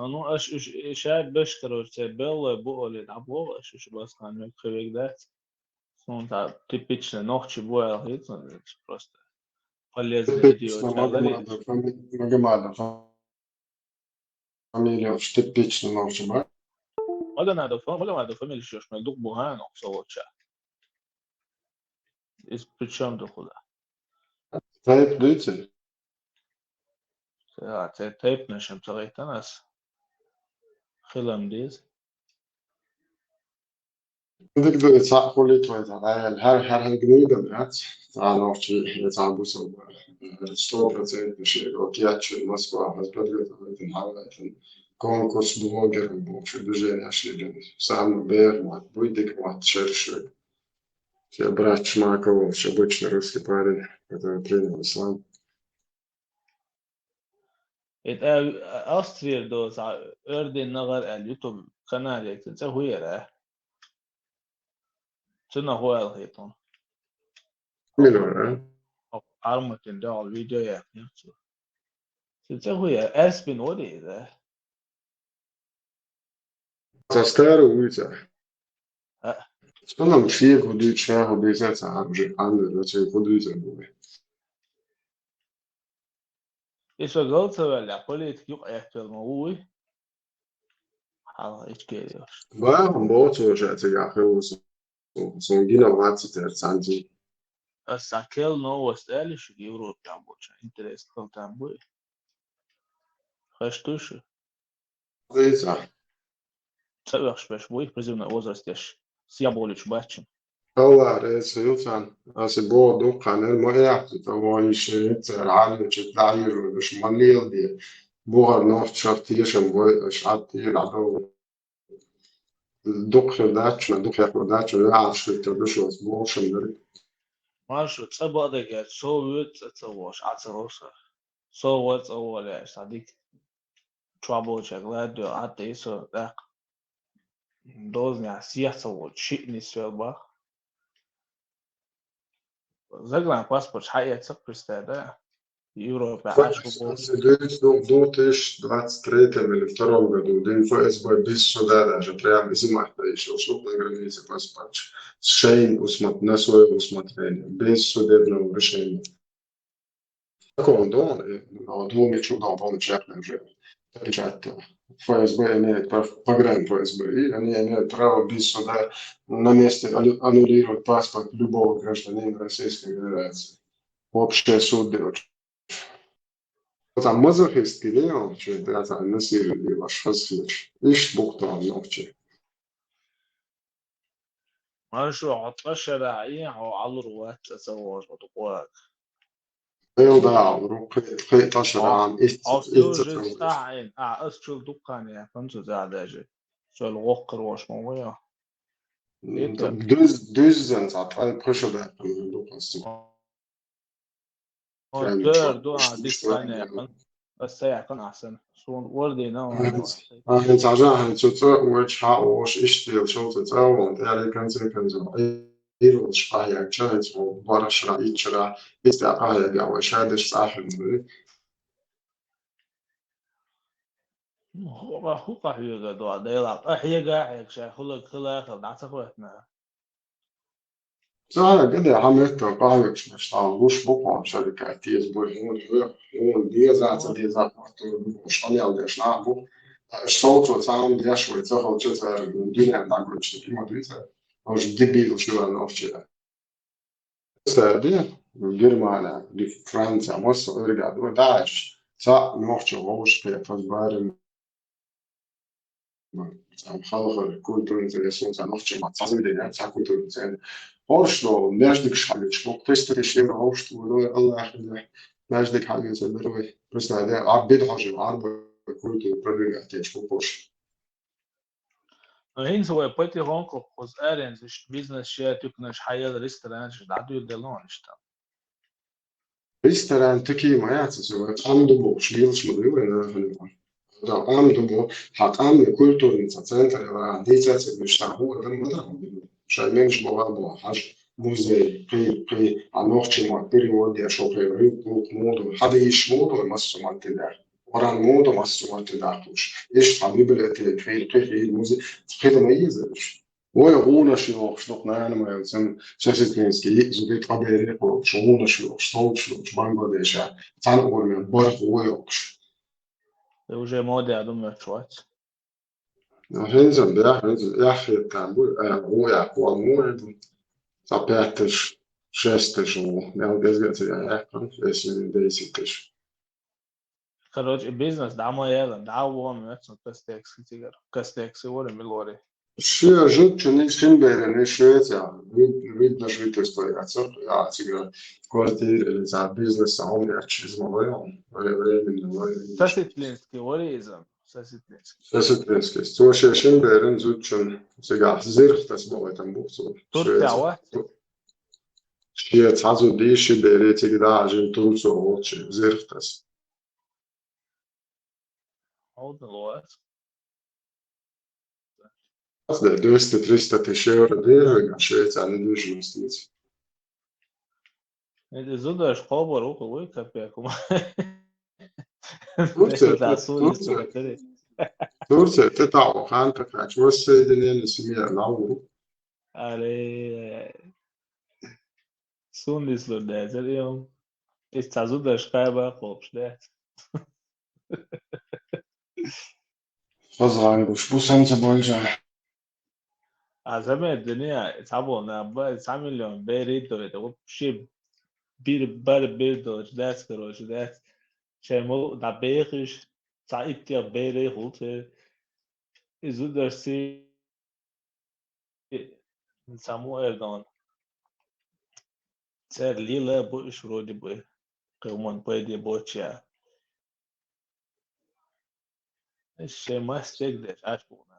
أنا شايف بشكره بيلا بقول يلعبوا إيش بس كان يكفيك ده سونتا تيبيتش نوتش بويا هيت просто полезные видео Типично, чагалит. Магомадов, фамилия уж типично ночи, ба? ولا ما هذا فاميلي شوش ملدوق بوهان وصوت شا إس причем دخولا Тайп дыцель. تيب نشم تغيت ناس خلهم ديز Дык ды цак хули твой задайл. Her гнида, блядь. Ночи يتعبوا سوا. 100% شيء. وكياتش Москва. Разблядывает это конкурс блогеров был. Что движение шли. Сам бер, выйдик, шерши. Все брат Шмакова, обычный русский парень, который принял ислам. أسترير دوز أردي النغر اليوتيوب قناة تسوي له تنا هو الهيتون Миллион, أرمتين ده الفيديو يعني تسوي أسبن ودي ده Старый улица. Что нам все годы чего обязательно уже ангел, значит годы забыли. إيش قلت ولا قلت يقع في الموضوع إيش كده Да, вот уже это я хочу сонгина ватить цанти. الساكيل نو وستالي شو يورو تامبوش إنترست كل تامبوي خشتوش Это. تسويش بش بوي بريزونا وزرستش سيابوليش باتشن هو رئيس يوتان أسبوع دوقان المريح تتوايش العالم تتعير مش مليل دي بوغر نوح شرطيش مبوي شعطي عدو دوق داتش دوق يحو داتش لا عرش تبش أسبوع شمدري ماشو تسبق دقيقة سويت تسويش عتروسة سويت أول يا صديق trouble شغلات دو عطي يسو داق دوزني عسيح سويت شيء نسوي بخ زغلان باسبورت حقيقة تسكر ده Европа В 2023 или 2022 году, да и ФСБ без суда даже, прямо зима еще суд на границе паспорт. Шейн на свое усмотрение, без судебного решения. Такого дома, двумя чудом получатно уже печать. ФСБ имеет погран ФСБ, и они имеют право без суда на месте аннулировать паспорт любого гражданина Российской Федерации. Общие суды. Там мазохистский день, что это насилие ваш различ. Ишь Бог там ночи. ماشو عطش راعي أو على روات تزوج وتقوى يوضع روقي تشرع عن أستوجد ساعين أستشل دكان يا كنت زعداجي شو الوقر واش مويا Düzen zaten koşuda دو عدي ساعين يا بس يكون أحسن شو وردي نوع انت عشان تشوف وش وش اشتري شو تتعاون يعني كان يروح شقايا كانت وبرا شرا يشرا يستقايا بيع وشادش صاحب هو قهوة دو ديلا أحيا قاعد شيء خلا نعتقدنا Så det عملت قهوة مش مشتغلوش بكرة شركات يسبوعون دي ذات مش طالع ولاش نعرفه اشتغلت وتعامل دي شوية تاخد شوية الدنيا عندك وش كيما دويتا مش دبي شو أنا أفشل سعودية جرمانيا دي فرنسا مصر ورجع دول داعش ساعة نوحش وغوش في فزبار خلق كل زي سون نوحش مع تصميم دي ساعة كل زي Horšlo, neždik šaljič, testiriš je horšlo, الله يخليه neždik حاجة زي بروي بس هذا عبيد حاجة عربة كل بروي احتياج بوش هين سو بوتي هونكو خز ارين زش بيزنس شيء تكنش حياة ريستوران شد عدو يدلون اشتا ريستوران تكي ما يعتسو عنده بوش ليش مدوي انا ده عنده بو حط عنده كل نتاعتين عندي تاعت مش هو ده المدرب شايلينش بوابه حاجة muzej, pri a noći ima period ja što preveru modu, hada iš modu, masu mantelja. ورا الموضة ما الصور تدعوش إيش حبيب الأتي في الموزي في ميزة ويغونا شيوخ شلوخ نانا ما يلزم شاشتينسكي زوجي قبيلي وشغونا شيوخ شلوخ شلوخ بنغلاديش تعال نقول من برغ ويوكش وجه مودي أدوم شوات هنزل ده هنزل يحيى تعبو هو يعقو مو تابعتش شستش وناو جزجت يحيى اسم ديسيتش Короче, бизнес дама jedan, davo vam vecno kastekski cigar, kastekski volim milori. Šie žutčini šimbēreni Šveicā, vidno švitosto jācer, jācigra kvartīri līdz biznesa omniači izmolojām, vai vrēmini, vai... Sasitlinski vorizam, sasitlinski. Sasitlinskis. To šie šimbēreni žutčini, cigā zirhtas boletam būtu Turcijā Šveicā. veci. Šie cazu dīši bēri cik dāži Turco oči zirhtas. Audalots. Da 200-300 tisuća eura dierākā Šveicā nedroši investīcija. Zudaš kobu ruku līkapiekumu. Turcija te tālu hanta kāds uzsēdinieni simīja nauru. Arī sunis lurdēs arī jau. Es tā zudaš kaibā kopš dēs. Pazvāņuši pusamca boļžā. زمان الدنيا تعبوا بقى 9 مليون بيريتو شيء بيردو جداس كروش جداس شيء دا بيخش تعيد يا بيري هوت إزودرسي نسمو إردان سر ليلا بو شرودي بو قومان بيدي بوتشيا الشيء ما استقدر أشبونا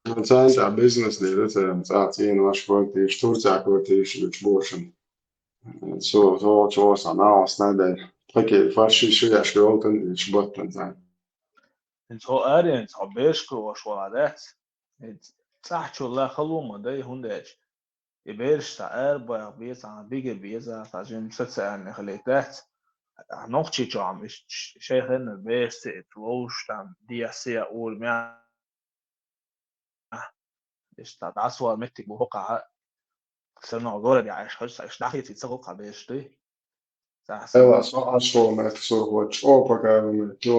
Centrā biznesa redzējām, cīnu kvartīšu, Turcijā kvartīšu, viņš būšana. To čosā nāvas nedēļa. Такие фарши шияшки олтен viņš botan zēn. هو أرين هو بيشكو وشوالات صحشو الله خلوما داي هنداش يبيرش تعال بقى بيزا بيجي بيزا فعشان ستسألني خليتات نوختي جام شيخنا بيست تلوش تام دياسيا أول مياه استاد عصوى متك بوقع سنة غورة دي عايش خش عايش داخل في تسوق بيشتي Evo, šo mēs surhoč opakājumi, to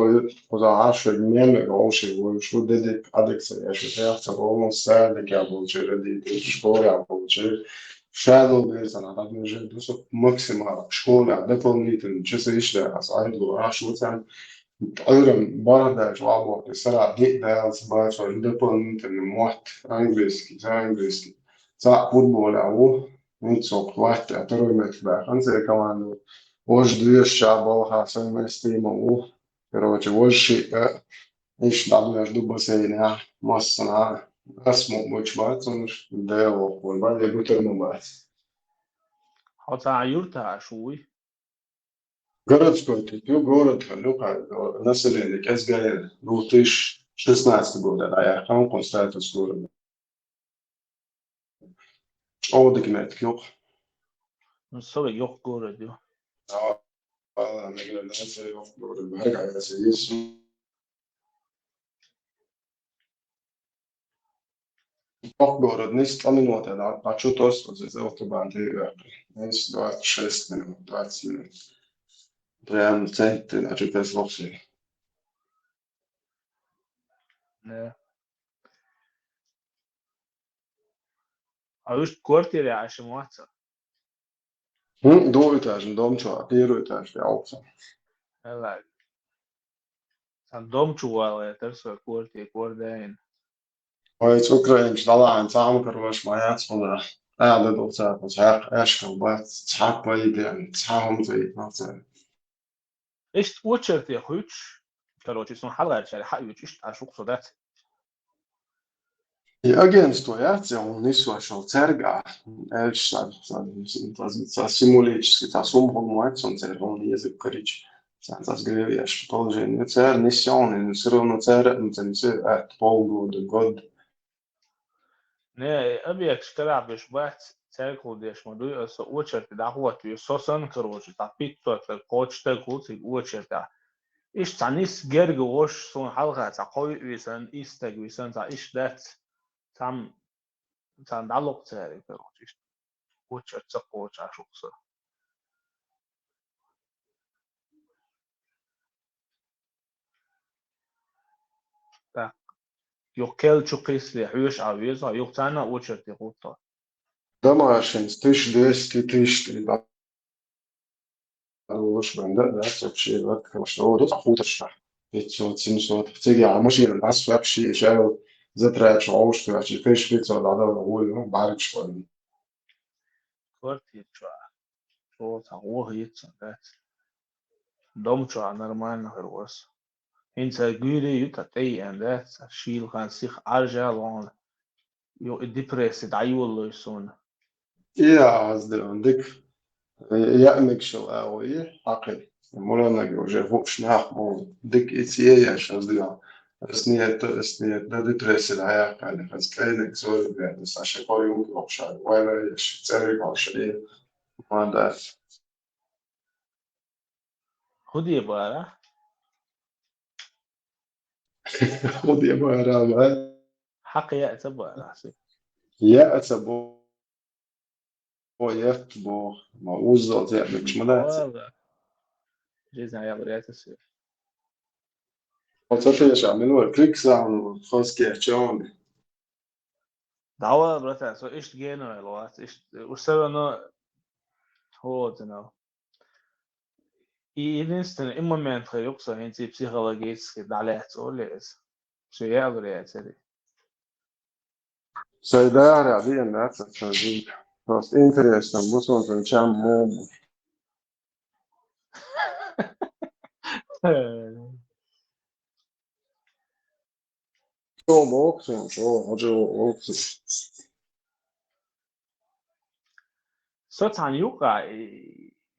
uz āšu mjene gauši, šo dedik adeksējuši, jāca volnos sēdik jābūči redīti, školu jābūči. Šēdol griezanā, tad mēs žēl dusu maksimāli školā doполнительно часы išdērās aidlu āšu cēm. Öğren baradēž labot, es varētu dēls bāc vai doполнительно mot angliski. Cā futbolā uncok lahtē, turumēt bēhansē komandu. Ož 2 šābalhā saimēstīma Короче, ož iš daduješ du baseinā, masanā. Esmu muč bāc un dēlo, un vajag būt ar mabāc. حتى يرتاح شوي Городской, город, население, Казгайр, 2016 года, да, я там констатус города. Odikmet, yok. نصبي يوك جورة ديو Город 100 минут, да, почутос, вот из автобана, 26 минут, 20 минут. Прям в центре, значит, это вообще. Ne. Just kvartīrā esam vecā. Dovitāži un domčovā, pierotāži pie augstā. Elēk. San domčuvālē tarso kvartējienu. Vai Ukraiņš dalājums āmkaroši mājās un ēdedocēpus ēškal, bet cāpa idiem, cāmdzīt, nācēm. إيش واتشرت يا خويتش كروتش اسمه حلقة شارع حق يوتش أشوف صدات Agents to jāatceļ un izsošo cergā, tās simulīčas, tās umhulmoets un cer un iezik karič. Tās grievieši положение cer несённый, все равно cer, это полгода, год. Не, أبيك اشترع بشبات церкву деш моду со очерти да хвати со сан короче та питто та коч та куци очерта Ich ta nis gerge wosch so halga ta qoy wisan istag wisan ta ish dat tam dalok tsari короче woch tsaqoch ashuksa ta yokel chukisli huyush awiza yoktana wocherti qutta Domāšanas tišdeski tišti dalوش bende nefس الشيء الوقت هو دوت أخوت الشرح بيتسو تسمسو تيجي على مشي الناس ويب شيء شاو زترا شعوش في عشي فيش بيتسو العدا وهو بعرف شوية kvartir chwa so ta wo hitsa dat dom chwa нормально хервас inta gyri yuta tei and that shil kan sich arja lon yo depressed ayulo son إيه قصدي عندك يأمك شو قوي عقل مولانا جوجي فوقش ناخمو دك إتيه عشان قصدي اسنية ده تدرس الحياة يعني فسكينك زول يعني بس عشان قوي يمكن أقشع ولا يش تسرق عشان ما ده خدي بقى خذ يا بارا حق يأتي بقى يأتبو يكتبو موزة يأمك شمالات والله جيزنا يا بريات السيف وتفيش عملوا كليكس عن خاص كيحشون دعوة برتا så ist generell was ist usavano hodno i instant i moment har ju också en typ psykologisk dalet och läs så jag بريات det سيدار عادية الناس تفاجئ خاص إنترست بوصل في الشام مو شو موكسون شو موكسون صوت عن يوقع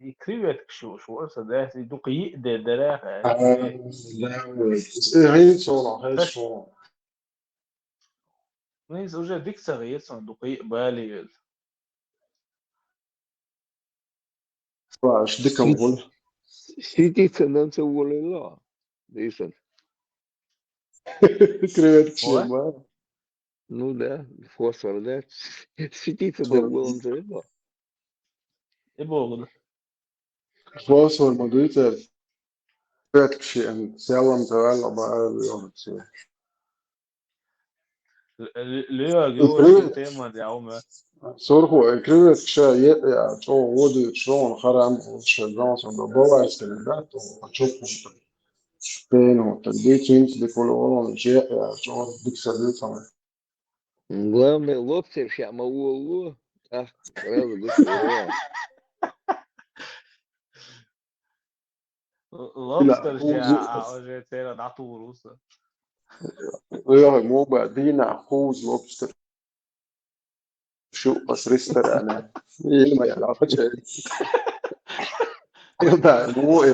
يكريوت شو ده دقيق ده دراخة لا هي صورة هي صورة نيز وجه ديكسر يسون دقيق بالي ايش ديكم قول Светиться на целую Дысон. كريت What? شيء Ну да, фосфор, да. Светиться да было целую. يبغى فوسفور مدويتر كريت شيء سيالم تغلى بقى اليوم شيء ليه جو تيما دي عمر سورخو كريت شيء يا شو ودي شلون خرم شلون صندوق بواس كلمات وتشوف بين وتدبيت انت دي كل اول شيء يا شو ديك سبيل Главное, лобстер ща мало. Ах, сразу быстрее. لوبستر جاء وجه تيرا دعتو روسا غير مو بعدين خوز لوبستر شو ريستر انا ما يعرفش يبقى مو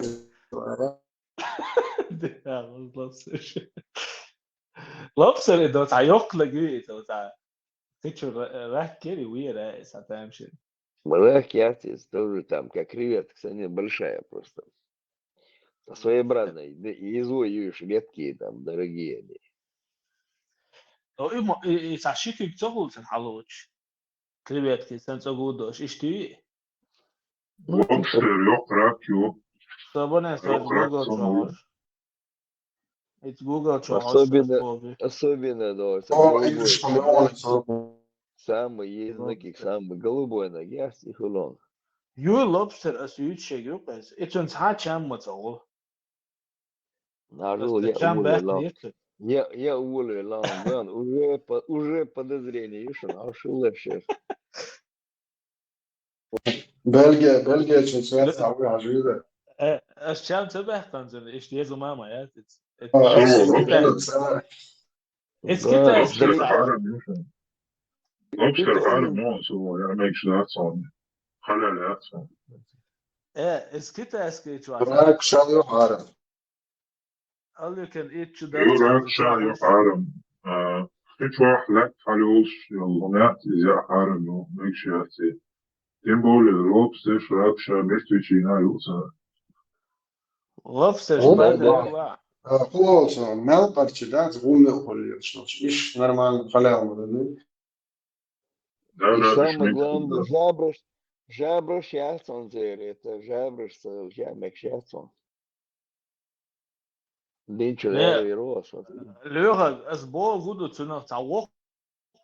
لوبستر ده تاع يقلق ده تاع تيتشر راح كيري ويرا ساتامشي Малахиатис тоже там, как креветка, они большая просто. Своеобразная. И извоюешь редкие там, дорогие они. او اي تاع شيكي بتقول تنحلوش كريبات كي سنتقودوش اشتي Lobster yok, rak yok. صابونة Yok, rak جوجل sanırım. تشوهش ات جوجل تشوهش Особенно, да, там اه голубой. انجلش كمان Самый есть таких, самый голубой ноги, и хулон. يو لوبستر اس يوتشي يوبس اتون تاع كام متقول Нажил, بس كام باك نيك я уволил Ланган, уже подозрение, что нашел вообще. بلجيا تشيلسي تعوي عجيبة اس كام تبه تنزل ايش ديزو ماما يا اتس كده اس Lobster كده harem yok. Lobster harem olsun. Yani mekşilat sanırım. Halalat sanırım. اس كده اس كده رايك شايو حارم قال لي كان ايه تشو Yok, ده rak şah yok harem. Hiç vahlet hali olsun. Yallanat izah harem yok. Mekşilatı. Dem böyle lobster rak şah mekşilatı yok sanırım. Lobster О, Да, шпайдер да. ла. Холодно, мелкарчи, да, згумил холодно, иш нормально халявно, да? Да, И да, самое душмент, главное, да. жабры шьяцон зер, это жабры с жамек шьяцон. Динчо Не, ляры и рос. Löcher, es bo gudu zu noch ta wok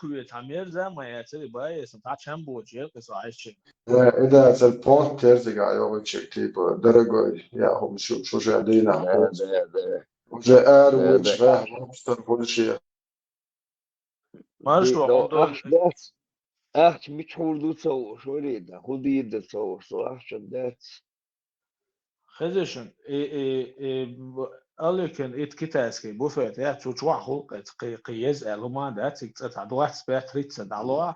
kuet ta mer zama ya tseli baye sam ta chambo je ke so aishi. إذا البونت ترجع يوم تيب درجة يا هم شو جادينا Да, да, да. وجاء Да, да. وجه لوبستر كل شيء Marsh wa Да, ondol дец. Ach, mich hurdu so, sorry, da hudi de so, so ach, dec. khazeshin aleken it kitaski bufet ya chu chwa khul qiyaz aluma da tik ta dwat spet rit daloa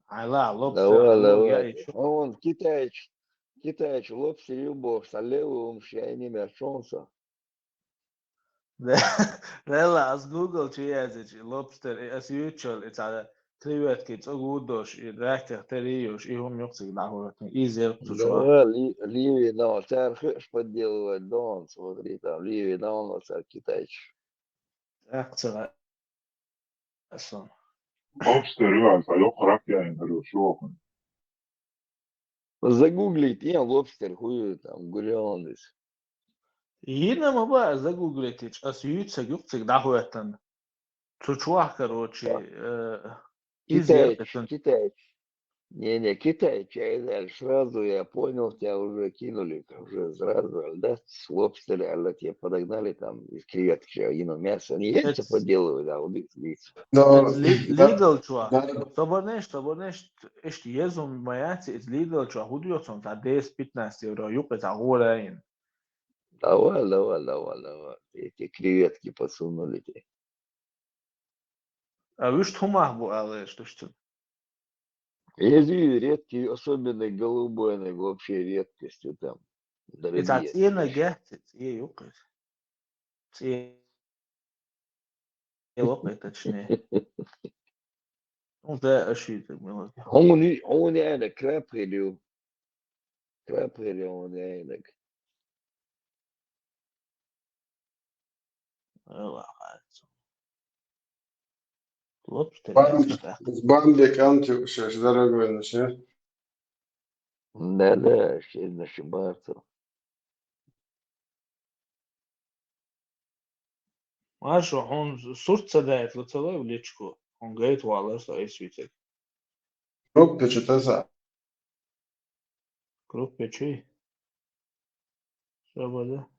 ala lobster lo ya Давай. ich. Он китаец, лобстер любовь, салеум, шайни мерчонса. Rela as Google chiazich lobster as usual it's a trivet kits ogudosh i rekter terios i hum yoxig da horatni easier to chwa. Давай, Ливи, да, царь хэш подделывает, дон, смотри, там, Ливи, да, он царь китаец. Ektsela son. Lobster ühes, yok yani, шо. Загуглить, я лобстер, хуй, там, гуриондис. Yine ma ba za Google tich as yutsig yoxig da horatni to chwa короче easier Китаец, китаец. Не, китаец, сразу я понял, тебя уже кинули, уже сразу, да, с лобстеры, тебе подогнали там из креветки, мясо, не яйца it's подделывают, а убить лиц. it's ده legal chwa. ده Tabornesh ist jezum mayati it's legal chwa hudioson ta des 15 euro yuqe ta gorain. Давай. Эти креветки подсунули тебе. А вы что махбу але что что? Эти редкие, особенно голубой, они вообще редкостью там, Это дорогие цена такие. гетит, юqe. Цена лопе точнее. Ну да, ошибка было. هون يعني كرابريليو هون يعني. Ela, lobster بامبي extra. بامبي كانت شو дорогой начнет Да, сильно ошибаться. Машу он сурца дает лоцелой в личку. Он говорит, вала, что есть свитек. نقطة تسعة Круг печи. Что было?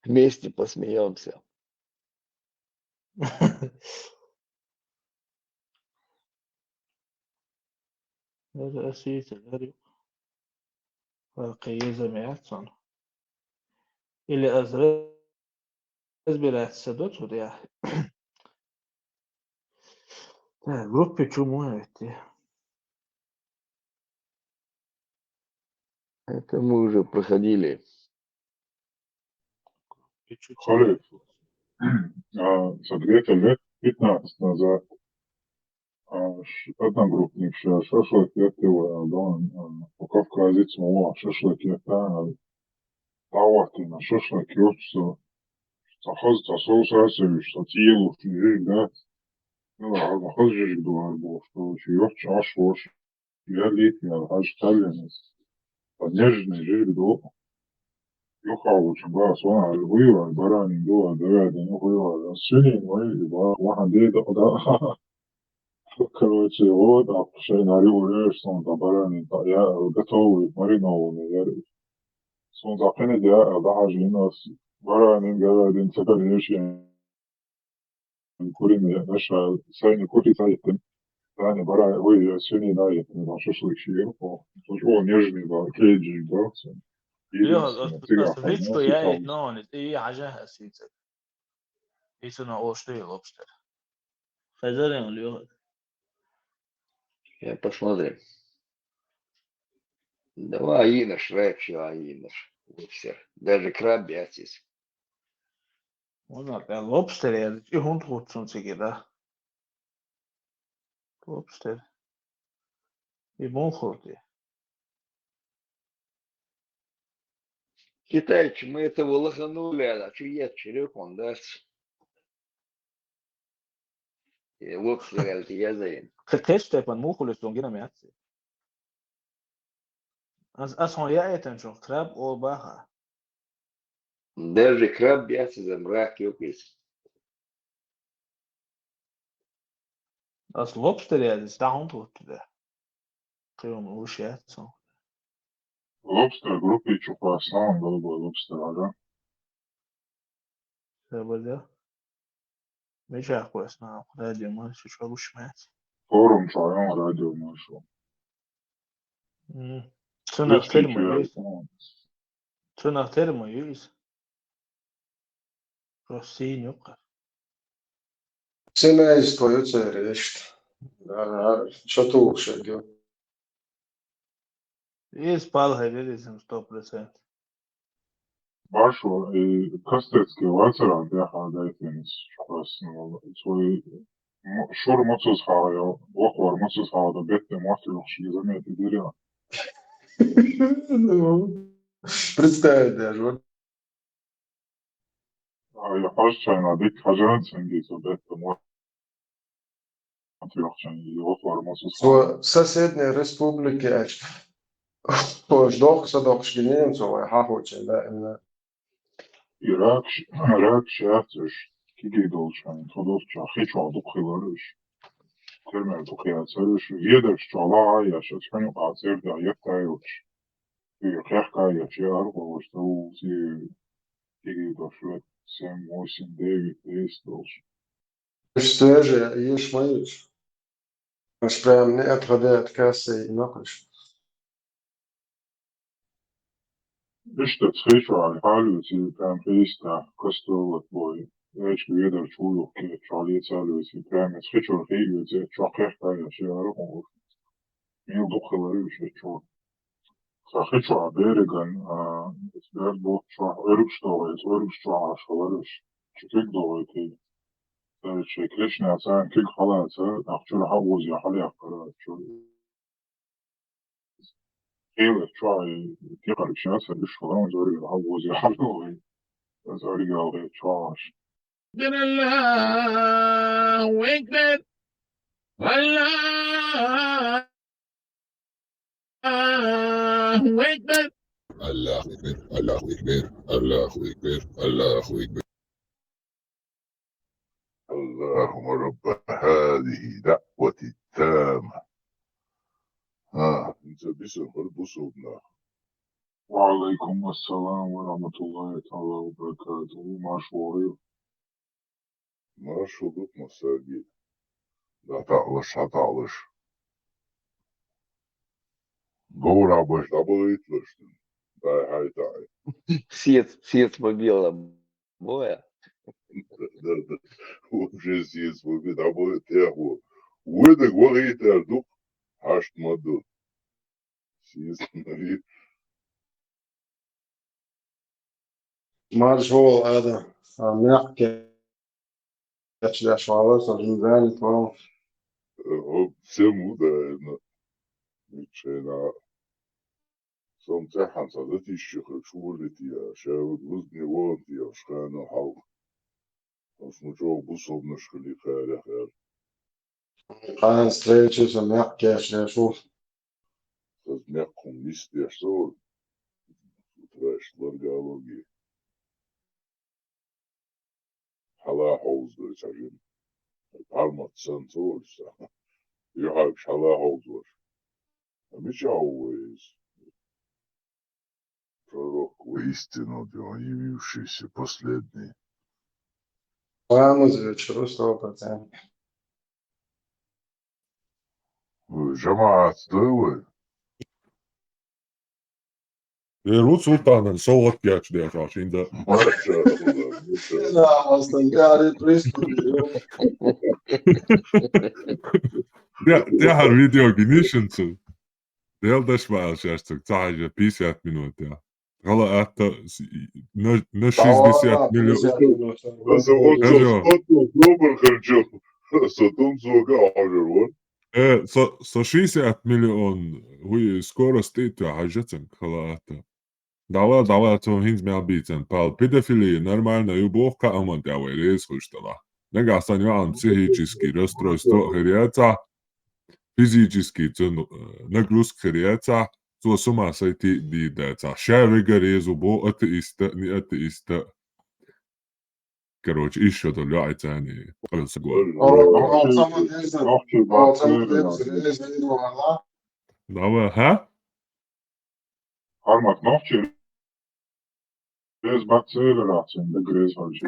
Вместе посмеемся. هذا أسيت غريب. قيزة مياتсон. Или разбирать садот вот я. Так, группе чему это? Это мы уже проходили. Печути. خالد صدقت لك 15 назад одногруппник шашлык ятты по Кавказецу шашлык ятта таватына шашлык йотса сахаз тасоус асевиш татиелу жиж да ну хаз жиж дуар бо что йот чаш вош я лит я хаж талленес нежный жиж до يقع شباب صنع الغيرة البراني دوا دوادي غيرة السنين ويجب واحد يدقى короче, вот, а пошли на революцию, сон забарани, я готовый, маринованный, я сон запрены, я даже нас барани, говорят, теперь еще куриные, наша, сайни кури сайты, они барани, вы свиньи даете, на шашлык шием, о, нежный, да, кейджи, да, Леха, единственное, ты оставичку охранял, я сутал. но и حاجة أسيتك. إيش أنا أشتري لوبستر. خزرين Леха. Я посмотрим. Давай, Инош, рэпчи, Инош. Все. Даже краб бятис. Можно да лобстер я и хунд худсон цигеда. Лобстер. И монхоти. Китайцы, мы этого лоханули, а что есть череп, он даст. Lobster الجزائر. Ketchupen mogelust om gina med. As hon jag äter en sån krabb och bara. Даже краб бьется за мрак юкис. As lobster är det staan tot det. Krijom uschet så. Lobster группе еще по основам голубой лобстер, ага. Det var det. مش عارف اسمه راديو ما شو وش مات. Форум шайон радио нашел. Tunna termo ljus. Rosin yok. Семейство юцеришт. Что tu šeit? Iespēlēji verisam 100%. Bašo, kastetski vacerā tehādētienis, kas, svoj šur mocus hāja, okvar mocus hāda, bette mafilokši, zamēti dirjā. Представить даже. Ja pašķainā dik hažancengi, so bette mafilokši, okvar mocus hāda. В соседней республике дохса генеем, хахочен, да, Иракши ātsesh, kigīdolšain, todolšā, hičvā dukhilaruš. Termēr dukhiāceruš, vieders čalā ājāš, atskaņu ācerdā, jeftājuč. Ir kehkājāš, jārgoš, tūs, kigīdolšot, 7, 8, 9, 10 dolši. свежие, ешь моешь. Аж прям не отходят кассы и нахуй. Ištet hičvā hāļuci, prēm hīstā, kastolot boju. Ēčki vieders čūluki, čāliecāļuci, prēm es hičvā hīļuci, čā kehkājāš, jārgoš. Mīl dukhilaruš, ečvā. Hičvā bērigan, es bērbu, čvā örgstovēs, örgšķvāš, halaruš. Čikik dovajtī. Šeit Krišnācā, kik halācā, akčura havūzī, haļākarā, čuri. Hele čvāji, tiekari kšņācā, bišķalām, zori, havūzī, haļākarā. Zori galvē čvāš. Allahu Akbar. Allahu Akbar. الله أكبر الله أكبر الله أكبر الله أكبر اللهم رب هذه دعوة التامة انت باسم البصوبنا وعليكم السلام ورحمة الله تعالى وبركاته. ما شواري؟ ما شو بك مساجد لا تعلش هتعلش قورا باش دبلت لشتن داي هاي تاعي Свет мобила боя. да уже здесь вы дабл тягу выдак вагит ардук хашт маду سيسمري مجهول هذا نحكي اشلاش وعوصة جنزاني طبعا всему да نتشينا سوم تحن صدتي الشيخ شولتي يا شاود وزني وانتي يا شخانا حاول اسمه جو بصوب نشخلي خير خير قان ستريتشز ونحكي اشلاش تزميقكم ليستي اشتول تراش لرقالوجي حلا حوز دو تاجين Parmat Santos. You have Шалаховдор. Меча always. Пророк воистину явившийся последний. Vamos вечеру 100%. جماعة دولة. Ruud Sultan zo wat catch there, Josh, in the ما شاء الله. ما شاء الله. لا اصلا قاعد بريستو det har video ignition til. Det er det svært, sérstak. Det er ikke 50 minutter. Alla äta, nu 60 miljoner. بس هو صوبر خرجوا. صوتهم زوجة عجرون. Så 60 miljoner, vi skoro stite حاجتك alla äta. Давай, то hinz mehr bieten. Пал педофилия нормально, любовь к амантявой резхуштала. Нега станём психические расстройства хериаца, физические нагрузка хериаца, то с ума сойти дидается. Шавига резу бо атеиста, не атеиста. Короче, еще то ляйца они. Давай, ха? Armat nohči reiz bakcēlerācijām, begriez vaļšī.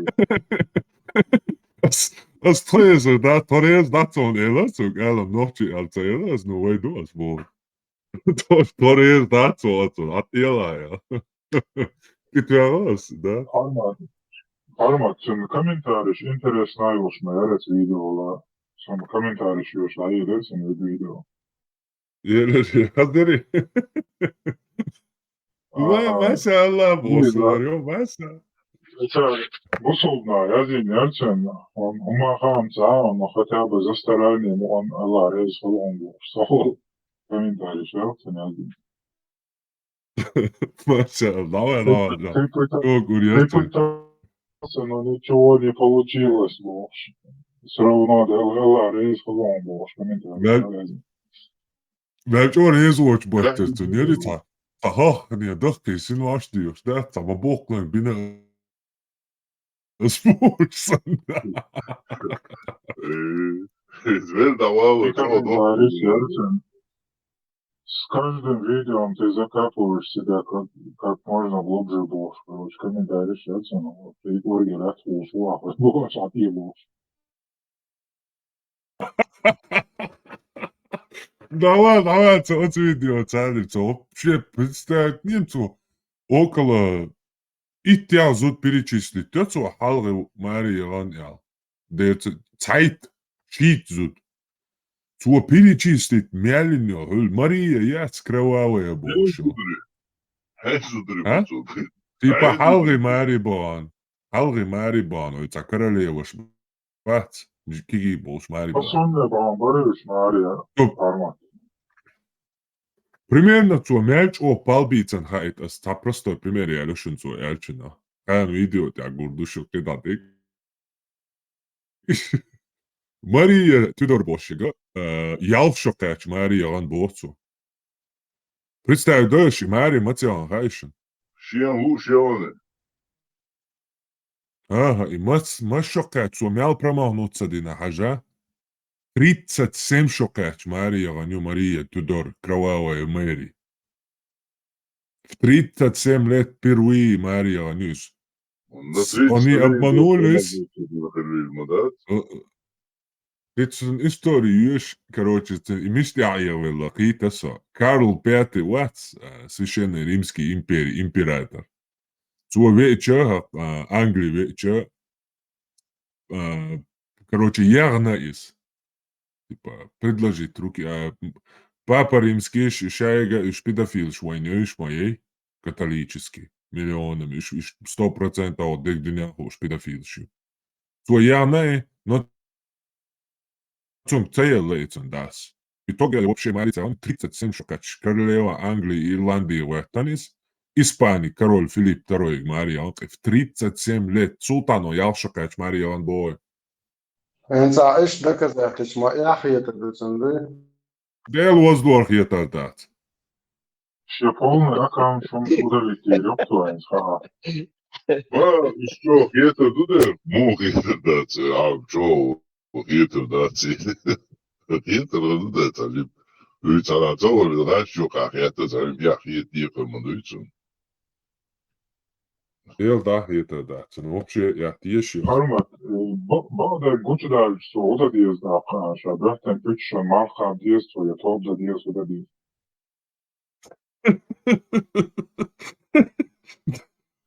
Das Träse, da Torres, das so ein Erlassung, noch die Erzähler, no way dos, wo. Torres, das so, hat ja. Geht ja raus, da. Armat, sun komentāriši interesējuši, mērēc video, sun komentāriši jūs laiedēs un video. Haderi. Maşallah, boşlar, yo, maşallah. Busulna, yazin yerçen, on huma hamza, on хотя бы за старанием, он Allah reiz falan bu. Sağ ol. Komentāriši yerçen yazin. Maşallah, давай. О, Ты гурьяшчик. пытался, но ничего не получилось, боже. Все равно Allah reiz falan bu. Komentāriši yazin. Belki oraya zor baktırsın. Yeri ta. Aha, hani dört kesin var diyor. Da tamam boklan bine ısmursan. Извер давал, Ты комментарий yerçen. С каждым видео ты закапываешь себя как можно глубже в ложь. Короче, комментарий yerçen. Ты оргерат ушла, боже, отъебался. Давай, это видео цалится. Вообще, представь, немцу около и тебя зуд перечислить. Это что, халгы Мария Ванял. Да это цайт, щит зуд. Что перечислить мялинё, Мария, я скрывавая больше. А? Типа халгы Марибон. Халгы Марибон. Это королева шбац. Киги больше Марибон. Sonra bana barış Maria parmak. Примерно то мяч о палбицен хайт, а ста просто пример я решен то ялчина. Каjan видео тя гордушил кедатик. Мария Тюдор Бошига, ялшокач Мария Ван Борцу. Представь, дальше Мария Матиан Хайшен. Шиан. Ага, и мashokач то мял промахнуться дина хажа. 37 шокач Мария Ваню Мария Тюдор, кровавая Мэри. В 37 лет впервые Мария Ванюс. Они обманулись. Это история, короче, и мистяя какие-то Карл V Ватс, священный римский император. Цо вечер, Англии вечер, короче, явно из. Типа, предложить руки. Папа римский, шайга, и педофил, швайнёй, моей, католический, миллионами, 100% от дня уж педофилши. Цо явно, но zum Zählerlezen das. В итоге вообще Марица, он 37 шокач. Королева Англии, Ирландии, Вертанис. Испании, король Филипп II, Мария, он в 37 лет. Султану Ялшокач, Мария, он бой. انت ايش ذكرت ما يا اخي تدرسن Дел воздух я тогда. Все полный аккаунт удалить ёптуэн, ха. Что, это туда? Мог это дать, а что, это дать. Это дать, Utan att ha det här tjockheten så är det jäkligt dyrkommandusen. Дел да, это да. Ну вообще, я тише. Armat, bada gučudāļus to udadies nākāšā, brahtem pičšana mārkām diestu, ja to udadies udadies.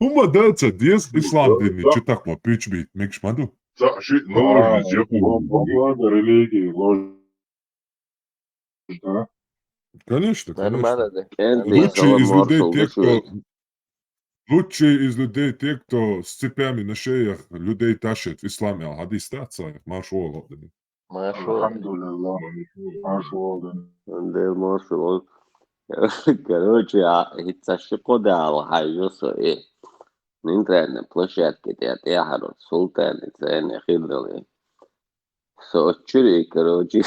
Uma dança dies Islandini, че такво пич бит, мекш маду? Ши, ложь, Бада религии, ложь, да? Конечно, Нормально, конечно. да. Лучшие из людей те, кто... Лучшие из людей те, кто с цепями на шеях людей тащит в исламе, хадис тацай, машуалlah. Машуалlah. Alhamdulillah. Машуалlah. Дел машуалlah. Короче, هتشقوا ده على حاجة إيه نinträden площадке я har sultanit sen khidali so churi короче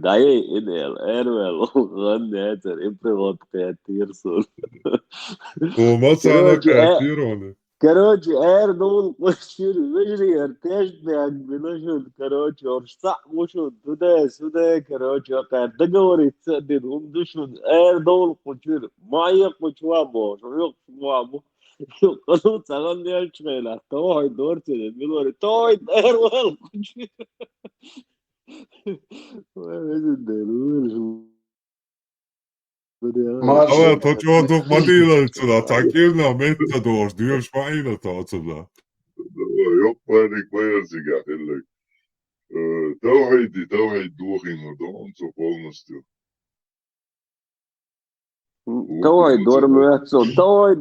дай идеал эрвел غنى ابرغوت كاتيرسون وما صار короче كثير. короче دول قشر مجري ارتاش بيك بنشل короче ورشتع وشو تدا سودا короче قاعد دقوري تسدد هم دشن دول قشر ما يقشوا بوش ويقشوا قالوا цагаан яаж байла тоо хой дөрчээ милори тоо дэрвал гэж Aber točo dok madīlēcunā, tā kirnā metta dors, dievs maina tācunā. Yok panik vajadzīgā, hellek. Tauheidi dohin ar dansu polностью. توي دور ماتسو توي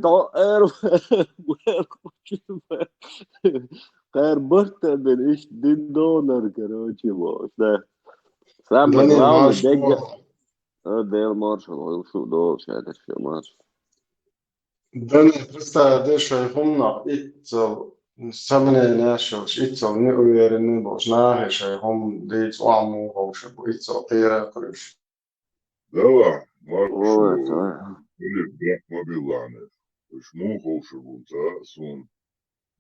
غير برتا من ايش دين دونر كروتشي بوش ده سام داني براون معاش دقة ديل مارشال شو دوش هذا الشيء مارشال داني ترستا ديشو يخمنا إتو سمني ناشوش إتو نيوير نيبوش ناهي شيخم ديت وعمو هوشبو إتو طيرا قريش Dava, Markušu, ili brak mobilāne. Šmūholšu bunca, sun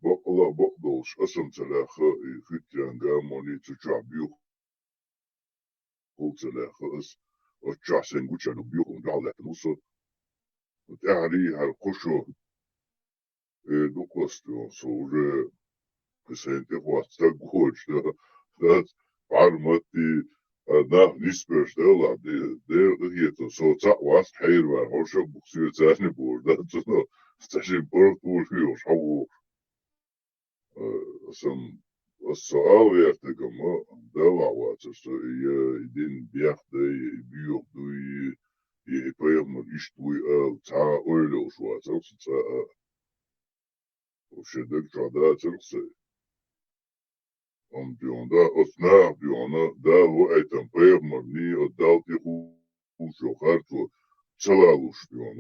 bokla bokdolš, asam celēха I hytjanga moni tučā bjuh. Hulcelēха as, atčāsen gučanu bjuhun galēt musa. Tēri har košo duklastu, so уже presente huatsta goč, da armati na nispērstēlā, dēļ so was heir var hošo buksiju cēsni būr, da no stašim portūši jau šavu. Esam sāvērtīgam dēlāvācas, din bjāhdei, bjūhdui, pēmur ištuj tā oļošvācas, tā šedek čādā cirksei. Bionda osna biona da o etam pēmur ni oddalti hūšo harto celāluš bion,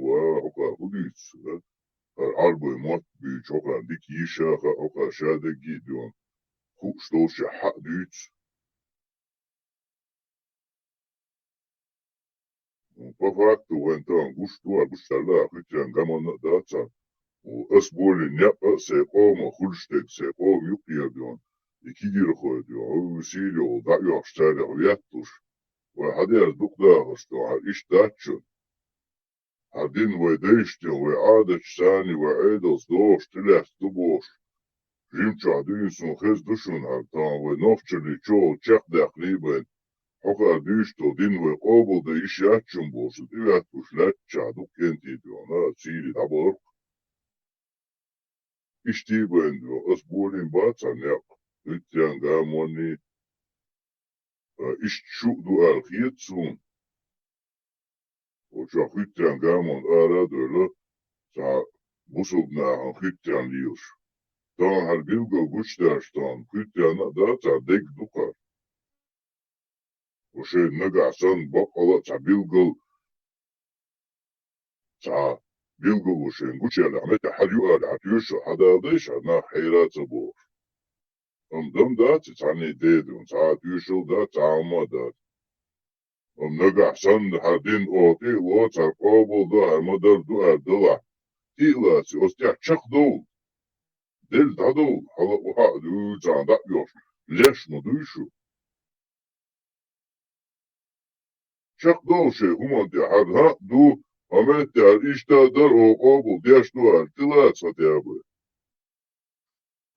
oka hudīts, arboj mot bīč, oka dik īšāka, oka šādegi bion, hūštoši haɗīts. Po faktu, ventam guštālā, hytjan gamana dāca, es boli njapa se koma hulšteg, se koma jukija bion, ikigirhoja bion, sīļo, dājoš cēļa vietuš, vai hadījās dukdāvas to, har ištāčun, hadin vai deišķin, vai ādač sāni, vai ēdals doš, tilēs tuboš, žimčā dīns un hez dušun har tām, vai novčali čol, čakdāk nībain, hoka dīšto din vai qobolda išjāčun bošu, divētuš lečā dukentī bion, cīli dabar. Ištībain bion, es bolin bācan jāk. Hytjan gamoni išķūdu ar hietsun. Očā hytjan gamon ārādöla, tā busubnāhan hytjan lījuš. Tān har bilgo guštāštān, hytjan dācā deg dukar. Ošē nagāsan bakala, tā bilgo ošē gušēlā, meta harju ārā, tūšu hadādīšā, nā hairāca bōr. Dam dāci tāni dēdi un tā tūšul dā tāma dāci. Nagāsan hadin o tī lots ar qobul dā ar madar du ar dālā. Tī lāci os tiak čak dōl. Del dadol hala uha dū tān dā yosh. Lesh mu dūšu. Čak dōl še human tī har ha dū amet tī ar ishtā dar o qobul diash du ar tī lāc hatī abu.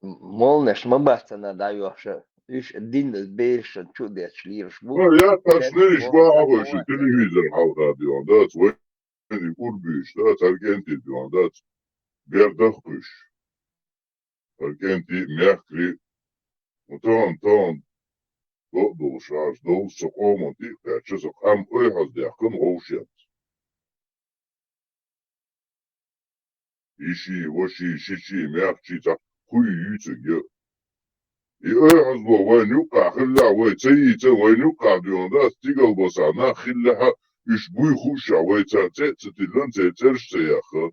Молнеш мабацана даёша. Иш дин бейш чудес лирш бу. Ja tas neizvāvoši televīzor halkā, tāds vai urbīši, tāds argenti, tāds bierdahkuši. Argenti mjahkri, un tān dolšās, dolso komonti, pēc so kam oihas dēkam hovšiens. Iši, voši, šiši, mjahči, tā hui jūcik, ja. I oihas bo, vai nukā, khilla, vai cayi, vai nukā, bion, tāds tigal bosā, nā khillaha, إيش بوي خوشة ويتاتي تتلون تيترش تياخا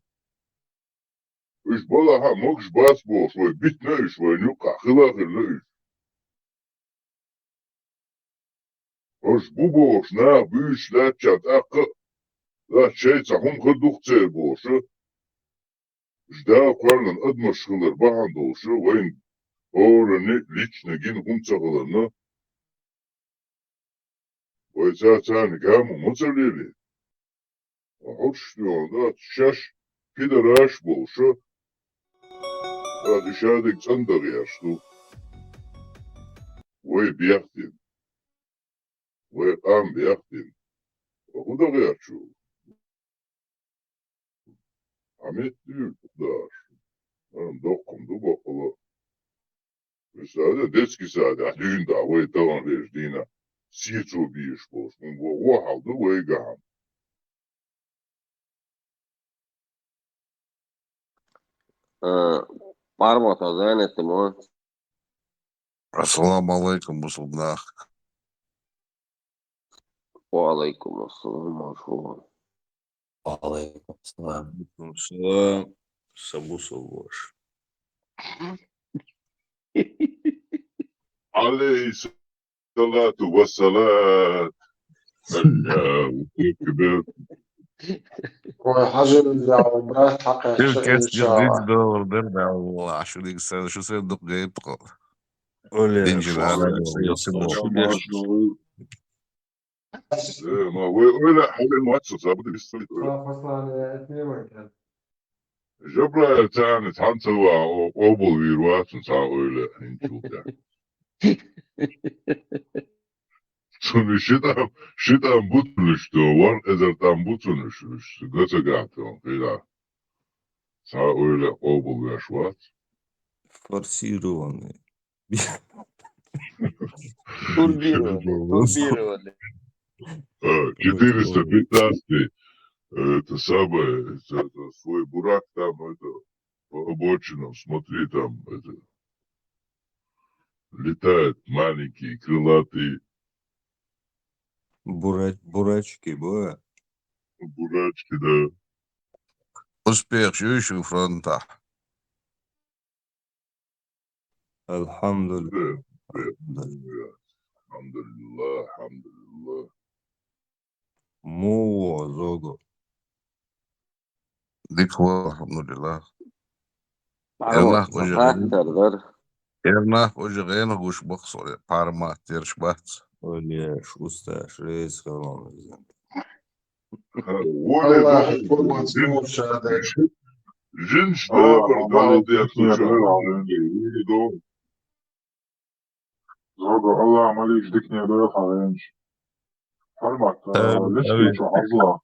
إيش بلاها موكش باس بوش وي بيتنا إيش وي نوقع خلاق الليش إيش بوبوش نا بيش لا تشات أقا لا شيء هم خدوخ تيبوش إيش دا قرن أدمش خلر بحندوش وين أورني ليش نجين هم تغلنا ويتاتاني كامو متليلي وحوش دا تشاش كده راش بوشو هذا شادك صندق ياشتو وي بيختم وي قام بيختم وهو ده غير شو عميت دير داش أنا مدقم دو بقلا بس هذا ديسكي سادة حدين دا وي طبعا ليش دينا سيتو بيش بوش من واحد دو وي قام Parmata zvanite, Assalamu alaikum, musulmana. Walaikum assalam, marhaba. Alaikum salam. Salam. Sabu Salvosh. عليه الصلاة والسلام الله أكبر وحجر العمرات حق Herkes الشرع bir doğrudur da Allah şu bilgisayarı şu sevdik gayet kal. Öyle Dinciler şöyle sayısı bol. başlıyor. ما ولا حول المؤسسة بدي بيستوي جبرا تاني تحنتوا قبل ويروات نساوي له نشوف يعني Çünkü şitan butmuştu var ezerden butmuş. Göte gato kıyla. Sağ öyle obul yaşvat. Форсированный. Турбированный. 415 это самое, это свой бурак там, это по обочинам, смотри там, это летают маленькие крылатые Бурачки, бо. бурачки, да. Успех еще фронта. Да, Alhamdulillah. да. Alhamdulillah, alhamdulillah. Mu zogo. Dikwa alhamdulillah. Parmata hoca haktardır. Erna hoca gayna guş boksor. Parma terş bat. Öyle ustaş reis kalamızdan. الله يحفظ مظلوم شهادة Жин что Allah продал я Allah'ım Zogo Allah'ım Ali dik niye böyle kalınç. Parmak lütfen şu azla.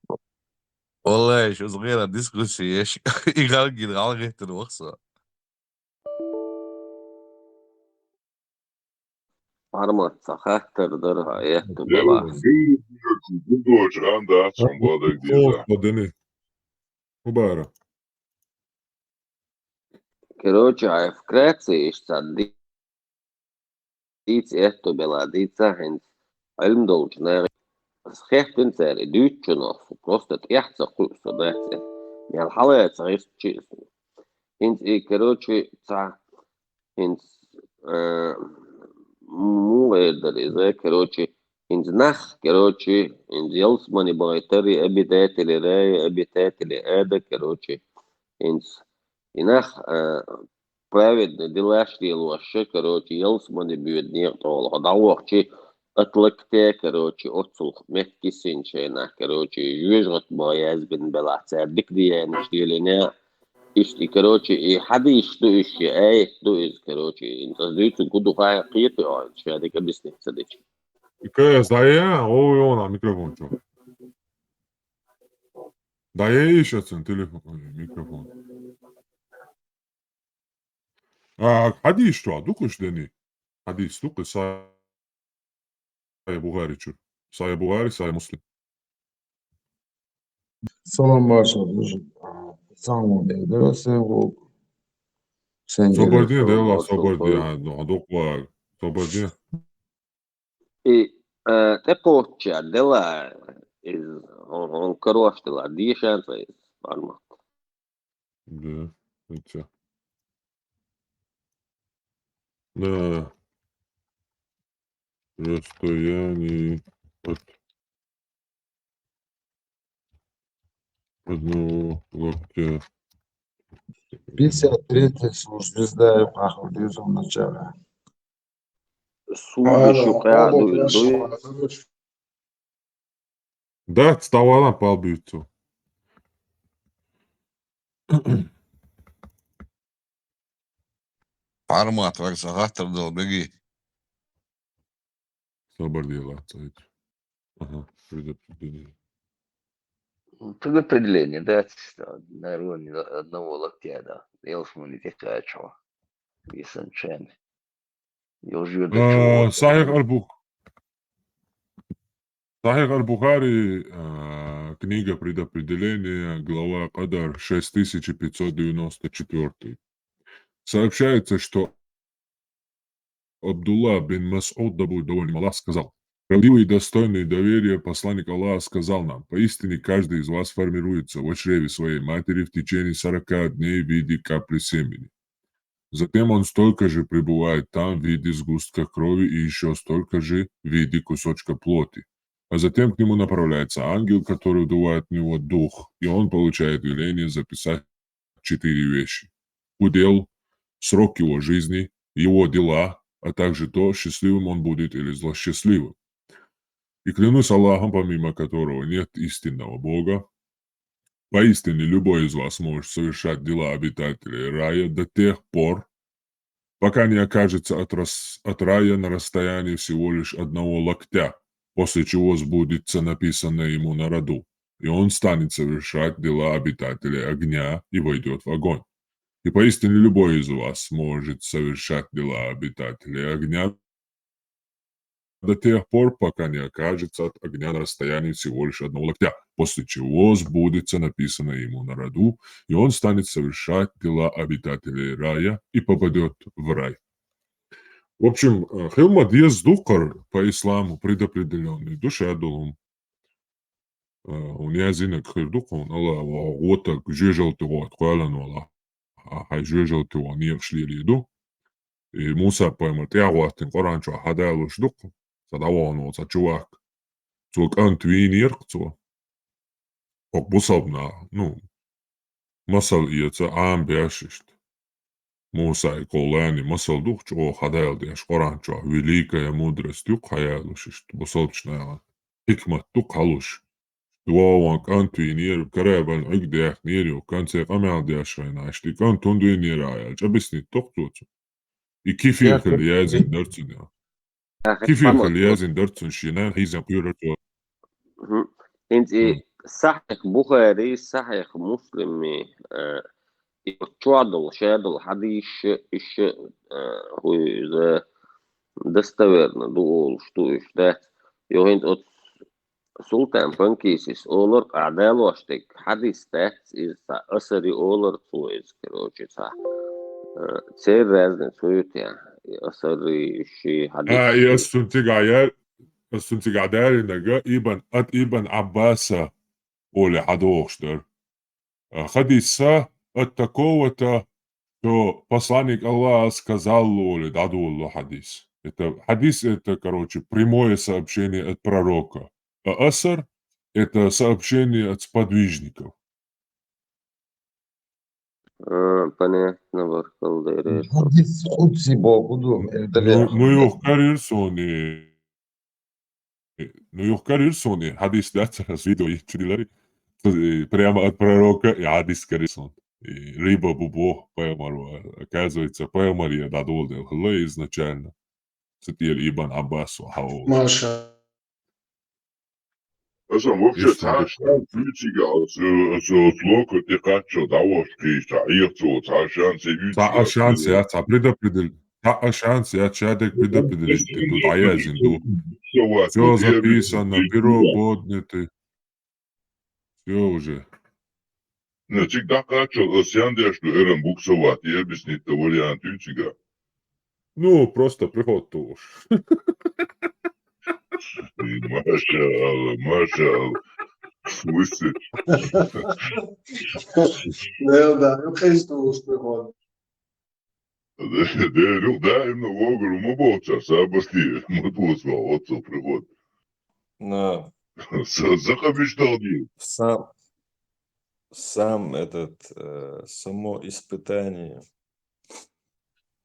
Vallahi şu صغيرة ديسكوسي ايش يغلق غير الوقصة. Parmata haktardır. Hayatı Я bela. дочь анда отцом была где-то. Deni. Mubara. Короче, а в Греции садится это беладица, хэнс альм должна схехтен цари дючнов, просто тряхца курса дайте. Я халая царис честно. Хэнс и короче ца хэнс مو قادر إذا كروتشي إنز نخ كروتشي إنز يلصمني بغيتري أبي تاتي لراي أبي تاتي لآدا كروتشي إنز ينخ праведно делашли лоши, короче, елсманы бюднер тол, гадавохчи атлакте, короче, отцулх метки синчена, короче, южгат бояз бен белаца, бикдиян штилина, ишти, короче, и хады ишту иши, ду из, короче, интаздуйцу гуду хая қиеты, шадик объяснить садич. Какая зая? О, на микрофон что? Да я еще телефон, микрофон. حديث شو دوكش دني حديث دوك صاي بوغاري شو صاي بوغاري صاي مسلم Salam başladı. Samo dedi. Sen Sobordine de la sobordine dokwa sobordine И te поча дела on karuastella diešēns vai varmat. Да, это. На расстоянии от одного локтя. 53-й звезда и пахал в начале. Sūdišu pēdu ilduju. Да, вставала полбицу. Формат var sahatterdal begi. Собордела, кстати. Ага, предопределение. Предопределение, да, на уровне одного локтя, да. Елсман и Текачева. И Санчен. صحيح Аль-Бухари, книга предопределения, глава Кадар 6594. Сообщается, что Абдулла бин Мас'уд, да будет доволен Аллах, сказал: правдивый и достойный доверия посланник Аллаха сказал нам: поистине каждый из вас формируется в чреве своей матери в течение 40 дней в виде капли семени. Затем он столько же пребывает там в виде сгустка крови и еще столько же в виде кусочка плоти. А затем к нему направляется ангел, который вдувает в него дух, и он получает веление записать 4 вещи: удел, срок его жизни, его дела, а также то, счастливым он будет или злосчастливым. И клянусь Аллахом, помимо которого нет истинного Бога, поистине любой из вас может совершать дела обитателей рая до тех пор, пока не окажется от рая на расстоянии всего лишь одного локтя, после чего сбудется написанное ему на роду, и он станет совершать дела обитателей огня и войдет в огонь. И поистине любой из вас может совершать дела обитателей огня до тех пор, пока не окажется от огня на расстоянии всего лишь одного локтя, после чего сбудется написанное ему на роду, и он станет совершать дела обитателей рая и попадет в рай. В общем, Хилмад есть духар по исламу предопределенный, душадулум. Он язынок хирдукун, Аллах, вот жежал его, отквалан Аллах, а жежал его не вшли лиду. И Муса поймет, я ватин Коранчо хадалуш дукун. Sadavano sa čuvak. Cok antvīni irkco. Ok busabnā, masal ietsa āmbiašist. Mūsai kolēni masal duhčo o hadēldieš Korančo великая мудрость juk hajēlušist. Busabčnēla. Hikmat tuk haluš. Tuovan antvīni ir karēban igdēk nīrju kancē kamēldiešaināšti kantunduini irājā. Čabisnīt toktocu. I kifirkal jēzin darcinā. كيف يخلي يازن درتون شينان هيزن قيرتو انت صحيح بخاري صحيح مسلم يتشعدل شادل حديث إيش هو إذا دستورنا دول شتو إشتات يوهند أت سلطان بانكيسيس أولر أعدال واشتك حديث تات إذا أسري أولر تو إذكروشي صح تسير رازن سويت يعني أسري شي حديث يستنتج عدالي نجا إبن عباسة أولي حدوخشتر حديثة от такого-то, то посланник Аллаха сказал Лоли, дадулло хадис. Хадис это, прямое сообщение от пророка. А асар это сообщение от сподвижников. Понятно, Баркал Дайрет. Хадис худси бокудум. Юх Карирсони, хадис дацарас видео чудилари. Прямо от пророка и хадис Карирсон. Риба Бубо Паямару, оказывается, Паямария дадулдел хле изначально. Цитили Ибн Аббасу Хаул. Маша. Вообще, Ташан Фьючига, слока Текачо, Давошки, Таирцу, Ташан Севичига. Ташан Чадек предопределить. Тут аязин, все записано, перо подняты. Все уже. Cik Takačo, Сяндяш, Эрен Буксоват, я объяснить то вариант Фьючига. Просто приход туш. Маша, В смысле? Да, eu Христос приходит. Nu, där är nog vågar de båtar så här bastir. Man får svara åt så privат. Но Så захобищал. сам само испытание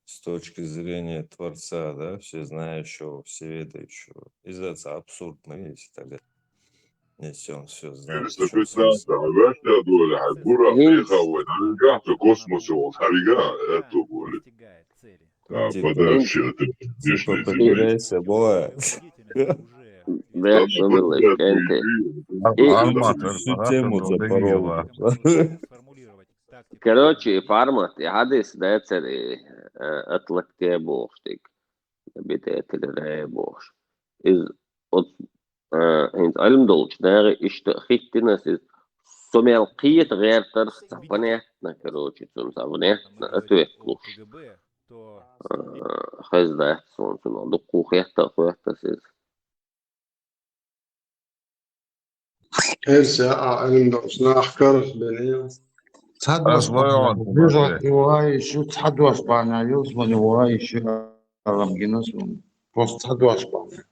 с точки зрения Творца, да, всезнающего, всеведающего, из-за абсурдно есть и так далее. Если он все знает, в чем смысл. Värsta dåliga här. Bora приехал. Наверняка то космос его. Наверняка это будет. Да, подальше от внешней земли. Потеряйся, бывает. Всю тему запорол. Короче, формат hadis deceri atliktie boštik. Bitētili rēboš. Hins alimdolch nāri ishtakhittinas somelqiyat غير ترخص فنيتنا كروتشي تنصابنيتنا أتوكلوش خزدة صنصنا دقوخ يحتاق Hälsa elimde أحكار بيني. تحدوا اسبانيا يوزا وراي شو تحدوا اسبانيا يوزا وراي شو رام جنسون بس تحدوا اسبانيا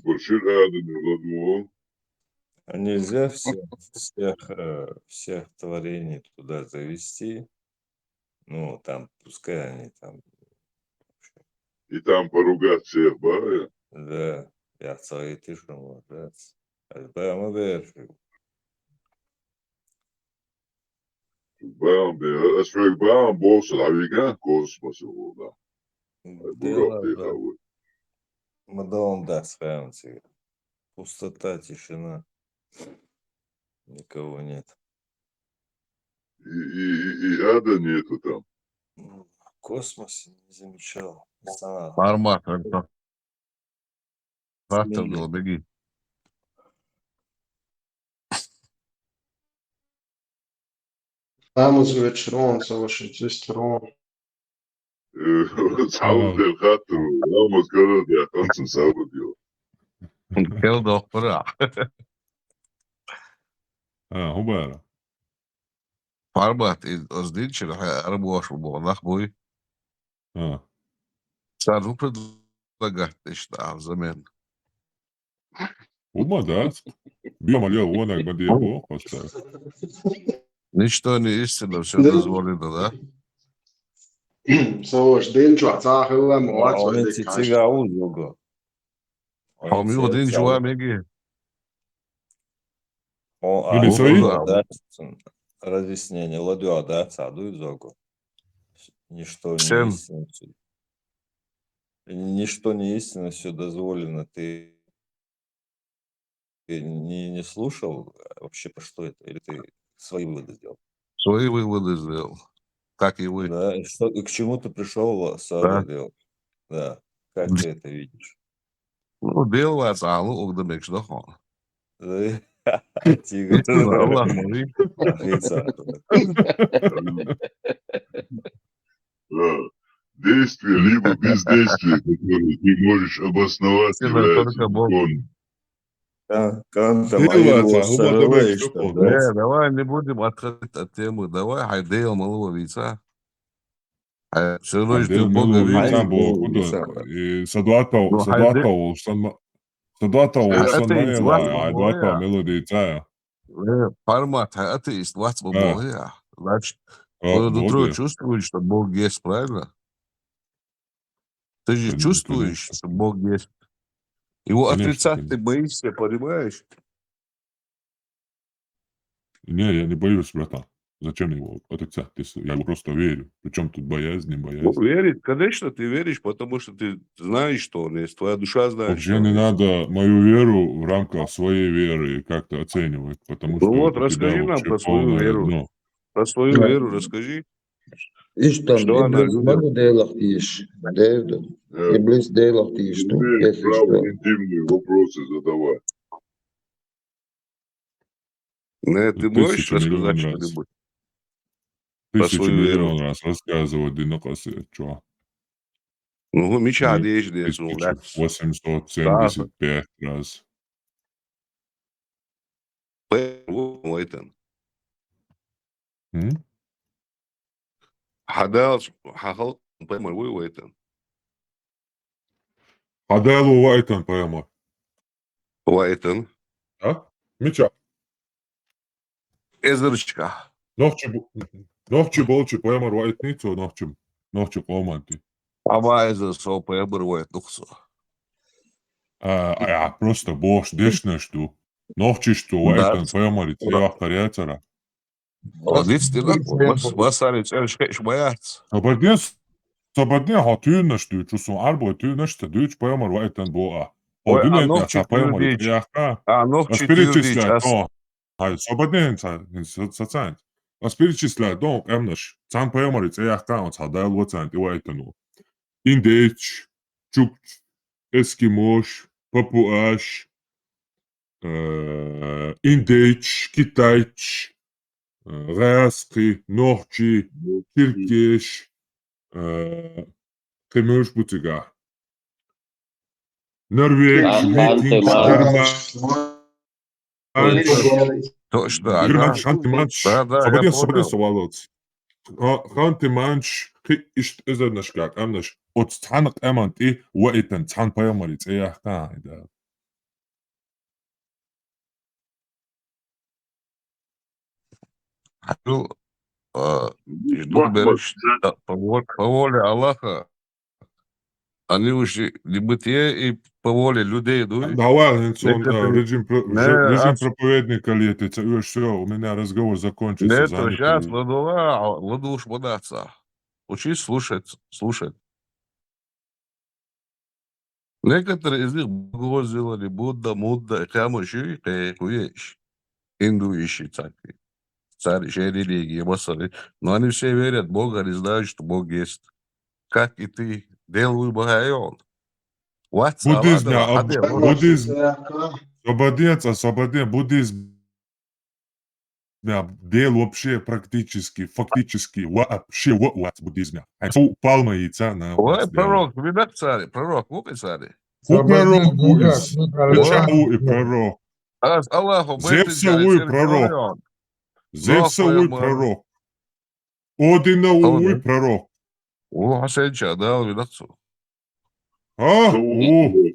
Большой рядом не А нельзя всех творений туда завести. Ну, там, пускай они там. И там поругать всех, да? Да, я свои тишину, да. Прямо верю. Bam, es vajag bam būs labi kosmosa. Да. Мадон, да, сравнивается. Пустота, тишина. Никого нет. И ада нету там. В космосе не замечал. Не знаю. Формат. Фактор беги. Vamos вечером, совершить ресторан. تعود الخاطر وما قرر يا خمسة سابق يوم. Heel dag vraag. هو بقى Format is als dit je nog arboos voor dag boy. صار هو предлагать اشتاق زمان. وما ده بيوم اليوم وانا بدي ابو Ничто не истинно, все дозволено, да? Сош, денчо, цахила, младшо, Он эти тигаузуго. А ми один чуамеги. Разъяснение. Ладьо, да, саду изогу. Ничто не Всем. истинно. Ничто не истинно, все дозволено. Ты не слушал вообще, по что это? Или ты свои выводы сделал? Свои выводы сделал. Как и вы. Да, и к чему ты пришел саду делать? Да. Как ты это видишь? Ну, дело сало, угдамек что хон. Тигр. Allah мой. Действие либо бездействие, которое ты можешь обосновать, является законом. Давай не будем отходить от темы. Давай хайдейл малого вица. Все равно ты Бога видишь. Садуата мелодия тая. Формат, атеист, вац Бога. Значит, твое нутро чувствует, что Бог есть, правильно? Ты же чувствуешь, что Бог есть. Его отрицать ты боишься, понимаешь? Не, я не боюсь, братан. Зачем его отрицать? Я его просто верю. Причем тут боязнь, не боязнь. Ну, верить, конечно, ты веришь, потому что ты знаешь, что он есть. Твоя душа знает, вообще не надо мою веру в рамках своей веры как-то оценивать, потому что вот, расскажи нам про свою веру. Про свою веру расскажи. Что она любит? Иблис делал ты что? Интимные вопросы задавать. Ты можешь рассказать что-нибудь? Тысячу миллион раз рассказывать, динокасы, чё? Ну, меча одежды. 1875 раз. ويتن حداش حخلق بيمر ويتن Hadelu Vaitan pojama. ويتن Ha? Mića. Ezerčka. Nohči bolči pojamar Vaitnicu, nohči komanti. Ама ezer so pojamar Vaitnuhsu. Ja, prosto boš, dešneštу. Nohčištu Vaitan pojamaric, jahtar jätsara. Odistina, vasarits elškeiš majats. Sabadnia ha tyynnestyy, jos on arvoi tyynnestä, dyts pojamar Vaitan boa. On dynentä, saa pojamarit jahtaa. Nohči tyyndič. Hai, sabadnia sa sain. Aspiritisla don emnash. San pojamarit jahtaa on saa dal Vaitan Vaitanu. Indech, Chuk, Eskimosh, Papuash, Indech, Kitaic, Raski, Norchi, Kirkesh, Kremörs Butiga. Norveg, Viking, German, Shantimanch, Sabadien Sawalots. Shantimanch, ist ezernashkak, amnash. От цанак эмант и Ваитан цан паямарит эяхта. Жду берешь по воле Аллаха. Они уже не бытие и по воле людей идут. Давай, режим проповедника летится. Все, у меня разговор закончится. Нет, сейчас ладу уж бодаться. Учись слушать. Некоторые из них Бога сделали, Будда, Мудда, Камуши, Куеш. Индуиши царь, религии, массы. Но они все верят в Бога, не знают, что Бог есть. Как и ты, делай Богайон. Буддизм, освободен, буддизм. Дел вообще практически, фактически, вообще буддизм. Это палма яйца на... Ой, пророк, видать царь, пророк, вот и царь. Пророк, Печау и пророк. Аллаху, Зевсовый пророк. Зевсовый пророк. Одиновый пророк. О, Хасенча, да, видать.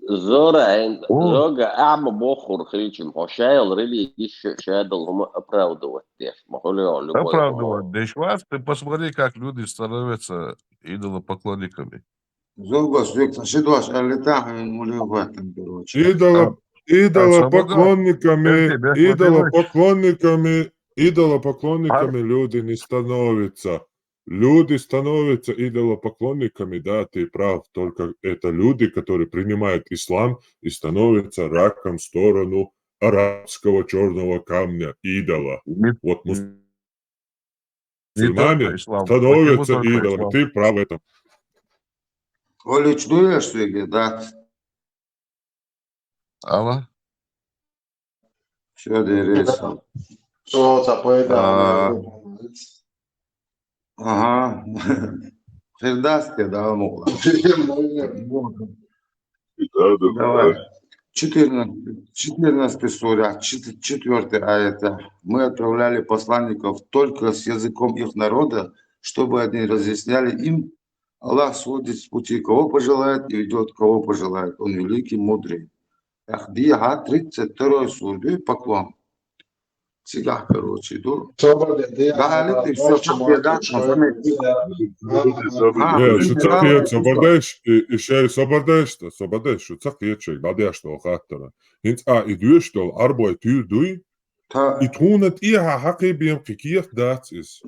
زوجة أعمى بوخر خليجي محشايل ريلي ديش شهادة هم оправдывать Оправдывать. Ты посмотри, как люди становятся идолопоклонниками. Идолопоклонниками люди не становятся. Люди становятся идолопоклонниками, да, ты прав, только это люди, которые принимают ислам и становятся раком в сторону арабского черного камня, идола. Вот мусульмане становятся идолами, ты прав в этом. Оля, чуешь, что ли, да? Алла? Все, дерись. Ага. Фердаске, да, мол. Давай. 14 сура, 4 аята. Мы отправляли посланников только с языком их народа, чтобы они разъясняли им. Аллах сводит с пути, кого пожелает, и ведет, кого пожелает. Он великий, мудрый. Ахдиха, 32 сура, поклон. Сега, короче, иду. Да, ты все, что Sabardēs, cak iečēk, badēš to hattara. Hins idueš to arboja tūdui, itūnat iha haqībiem kikiek dāts is.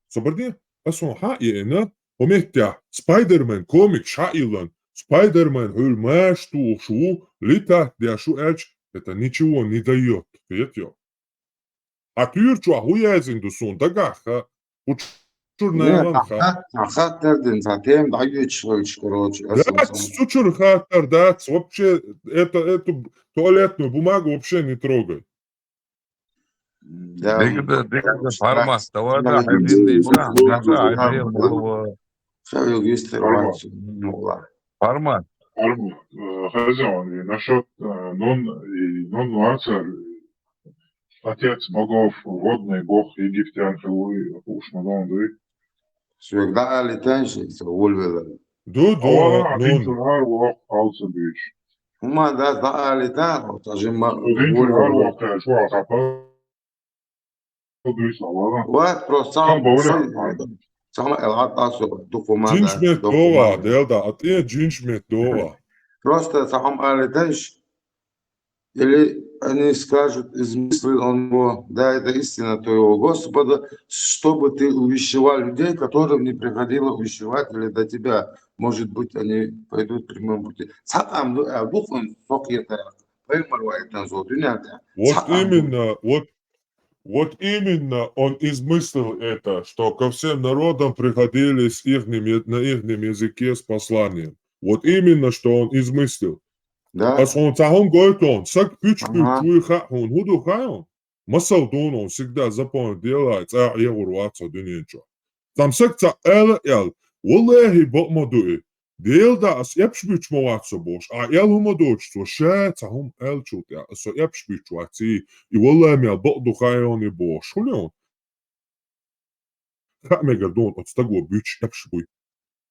Sabardien, asun ha'iena, omehtja Spider-Man komik sha'ilan, Spider-Man hülmäш ту шу, лита дяшу эльч, это ничего не дает, видите? А тюрчу ахуязин дусун, тагаха, учур наиланха. Хаттардан затем даёч, короче. Дац, учур хаттар, дац, вообще, эту туалетную бумагу вообще не трогай. Дегада формат, товара, один лица, глаза, один голова. Все, информацию. Пармат. Хозяин, и насчет нон Нуацер, отец богов, водный бог египтян, уж Мадонды. Всегда летающий, Ульвела. Вала, Динтер Арвах, Алцебич. Uma das da вот уже Динтер Арвах, Шуа, Хапа, Дуйсала. вот просто сам العطاس دكوما Джинч да метова, делда, а ты джинч метова. просто сам летающий или они скажут, измыслил он его, да, это истина твоего Господа, чтобы ты увещевал людей, которым не приходило увещевать, или до тебя, может быть, они пойдут прямым путем. Вот именно он измыслил это, что ко всем народам приходили на ихнем языке с посланием. Вот именно, что он измыслил. Да. Als он цахом говорит он, сак пич-пич, он худу хаон. Масалдун он всегда запомнил, делает, я урваться дуненчо. Там сакца эла эл, Wallahi бокмадуи. Делда ас епшбич моватсо бош, а эл хумадочство, ше цахом эл чутя, со епшбич вати, и Wallahi мял бокду хаон и бош. Хулион. Ха мегардон от стаго бич епшбуй.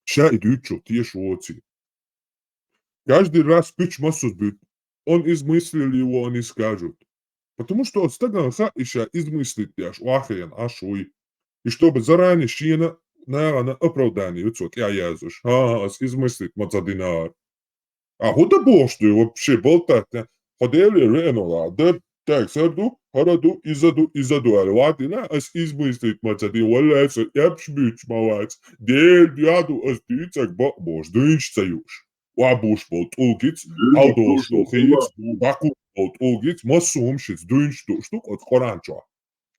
Ша и дючо, тиеш воци. Каждый раз пич массус бит. Он измыслил его, они скажут. Потому что от стаганха еще измыслит яш, уахаян, ашуй. И чтобы заранее щина, наверное, оправдание, вот я языш. Измыслит мацадинар. А худа бошту вообще болтать. Ходили ренола, да так саду, хараду, изаду, алватина, измыслит мацадин, валяется, ябшбич малац. Дель бяду, дицак бош, дынч цаюш. Вабуш болт улгиц, алдош долхиц, баку болт улгиц, масумшиц, дынч штук от хоранчо.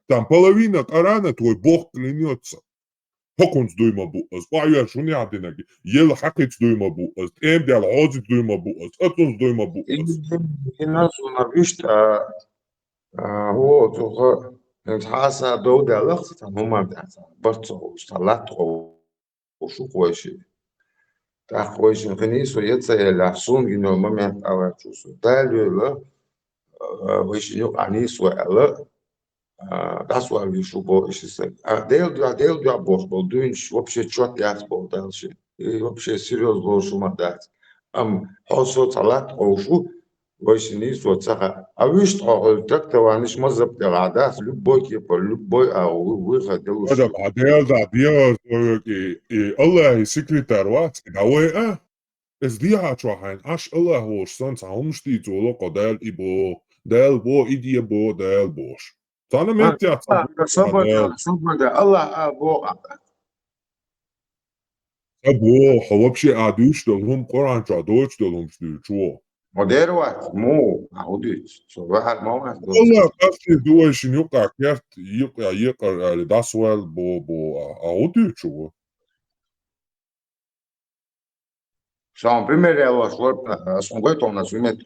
Там половина Корана твой Бог клянется. Хокунс дуйма буаз, вая шунядинаги, ел хакиц дуйма буаз, эмдял озит дуйма буаз, атунс дуйма буаз. И нас унавишь, вот, хаса доуда лахт, там умам, барцо, сталат, ушу койши. Так койши, хнису, яца эля, сунгино момент авачусу. Далю, вышиню, анису эла, that's why we should go, she said. They'll do a boss, but doing вообще чёт я спал дальше. И вообще серьезно должен отдать. Also салат ошу, больше не соцаха. А вы что, так то ваниш мазаб да, любой кипа, любой выход. Adam, Dios, Allah sekretär wat, dawe es dia trahain, ash Allah hos sans homsti to loko del ibo, del bo idie bo del bosh. Tana metja Свобода, Allah Бога. Abo, вообще адуш дол хум Коран ча доч дол хум чуо. Модерват, му, аудит. Совар момент. Allah кафти дуэш нюка кяфт юка али дасвел бо ауди чуо. Сам пример я ваш вот, смогой то нас уметь.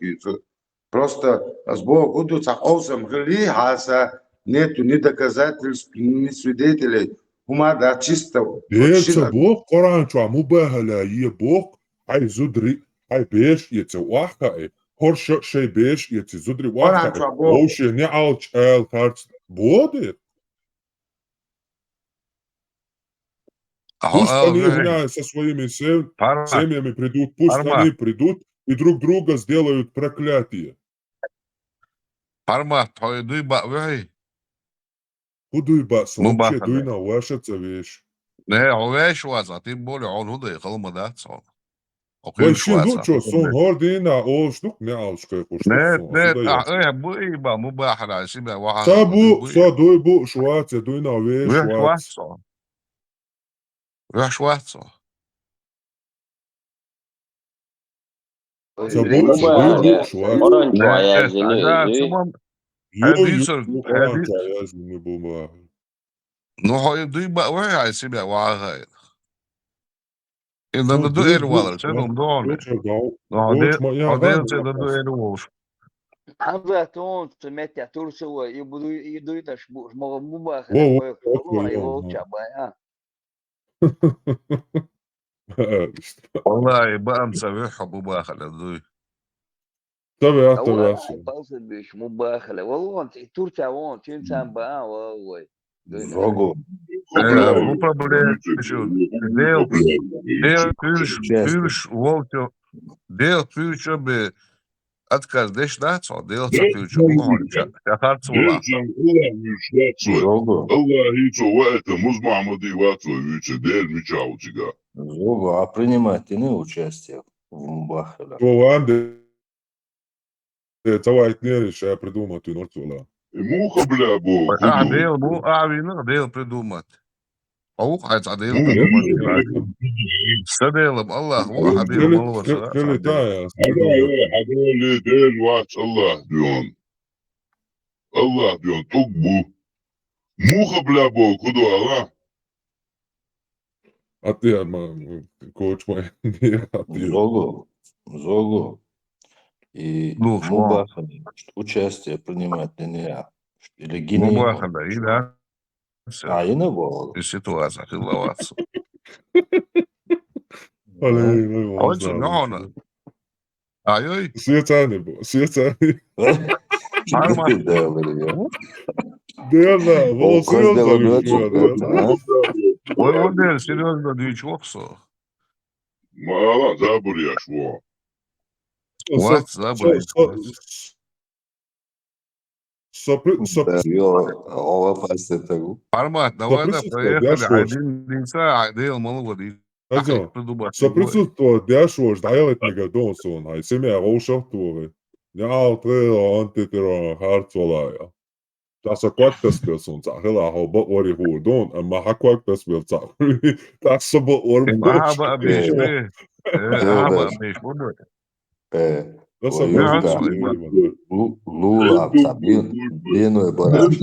Просто с Бог удутся осам гли, хаса нету ни доказательств, ни свидетелей. Ума да чисто. Дельца Бог Коран ча мубахала е Бог, ай зудри, ай беш яце вахай, хорша шей беш яце зудри вахай. Оше не алч эл харц боде. Пусть они со своими семьями придут, пусть они придут и друг друга сделают проклятие. Парма, твой дуйба, вей. Худуйба, вообще дуйна вашаца вещь. Не, овеш ваза, ты более он худой, холма да, сон. Вайшин дучо, сон гордина, о, штук не алшкай, не, буйба, мубахра, себя ваха. Сабу, дуйбу, шваца, дуйна вещь, шваца. Шваца. Ну, хай дуйба, вей, себя ваха. إذا ندو إيروال شنو دون هذا ندو إيروال هذا تون سمعت يا تورسو يبدو يتشبه مو باخر والله يوقع بقى والله بأمسى بيحب مباخلة دوي طبعا أولا طبعا يتصل بيش مباخلة والله أنت تورتا وون تنسان بقى والله Zogo. مو проблем ديل فيش ووتو ديل فيش ب أذكر ديش داتسو ديل فيش مو شخص ولا Zogo. Allah hiço вајте музма муди вацо виче дел мичао чига. Zogo, а принимаете не участие в Мбахале? هو عندي توا اثنين شا придумать и норт ولا Му хабла бо ديل مو أعوينا ديل بريدومات أو حيث ديل بريدومات سديلم الله واحد ديل ملوى خلي تايا هذول ديل واتش الله ديون الله ديون تقبو مو خبلا بو كدو الله عطيها ما كوتش ما Zogo. Zogo. И Ну, что? Мбахале участие принимаете не или Гинея? مباخلة إذا А, и не было. في سيتوازا في اللواتس ولا نعونا أيوي سير تاني بو سير تاني Arma. Dela, vamos O der серьезно дичоксо. Мала забуря шво. What забуря? Ова пасетагу. Армат, давай да поехали. Один лица, один молодой. Соприсутствуват дяшвош дайлетнега донсон, хай семея ошавтуре. Няал трео антитера хартволая. Tässä kvaktaspilsun saa helaa ho bo ori huudon, amma ha kvaktaspilsa. Tässä bo ori bo. Ahaba bishme. Ahaba bishme. Tässä Лула, Бину и Бараш.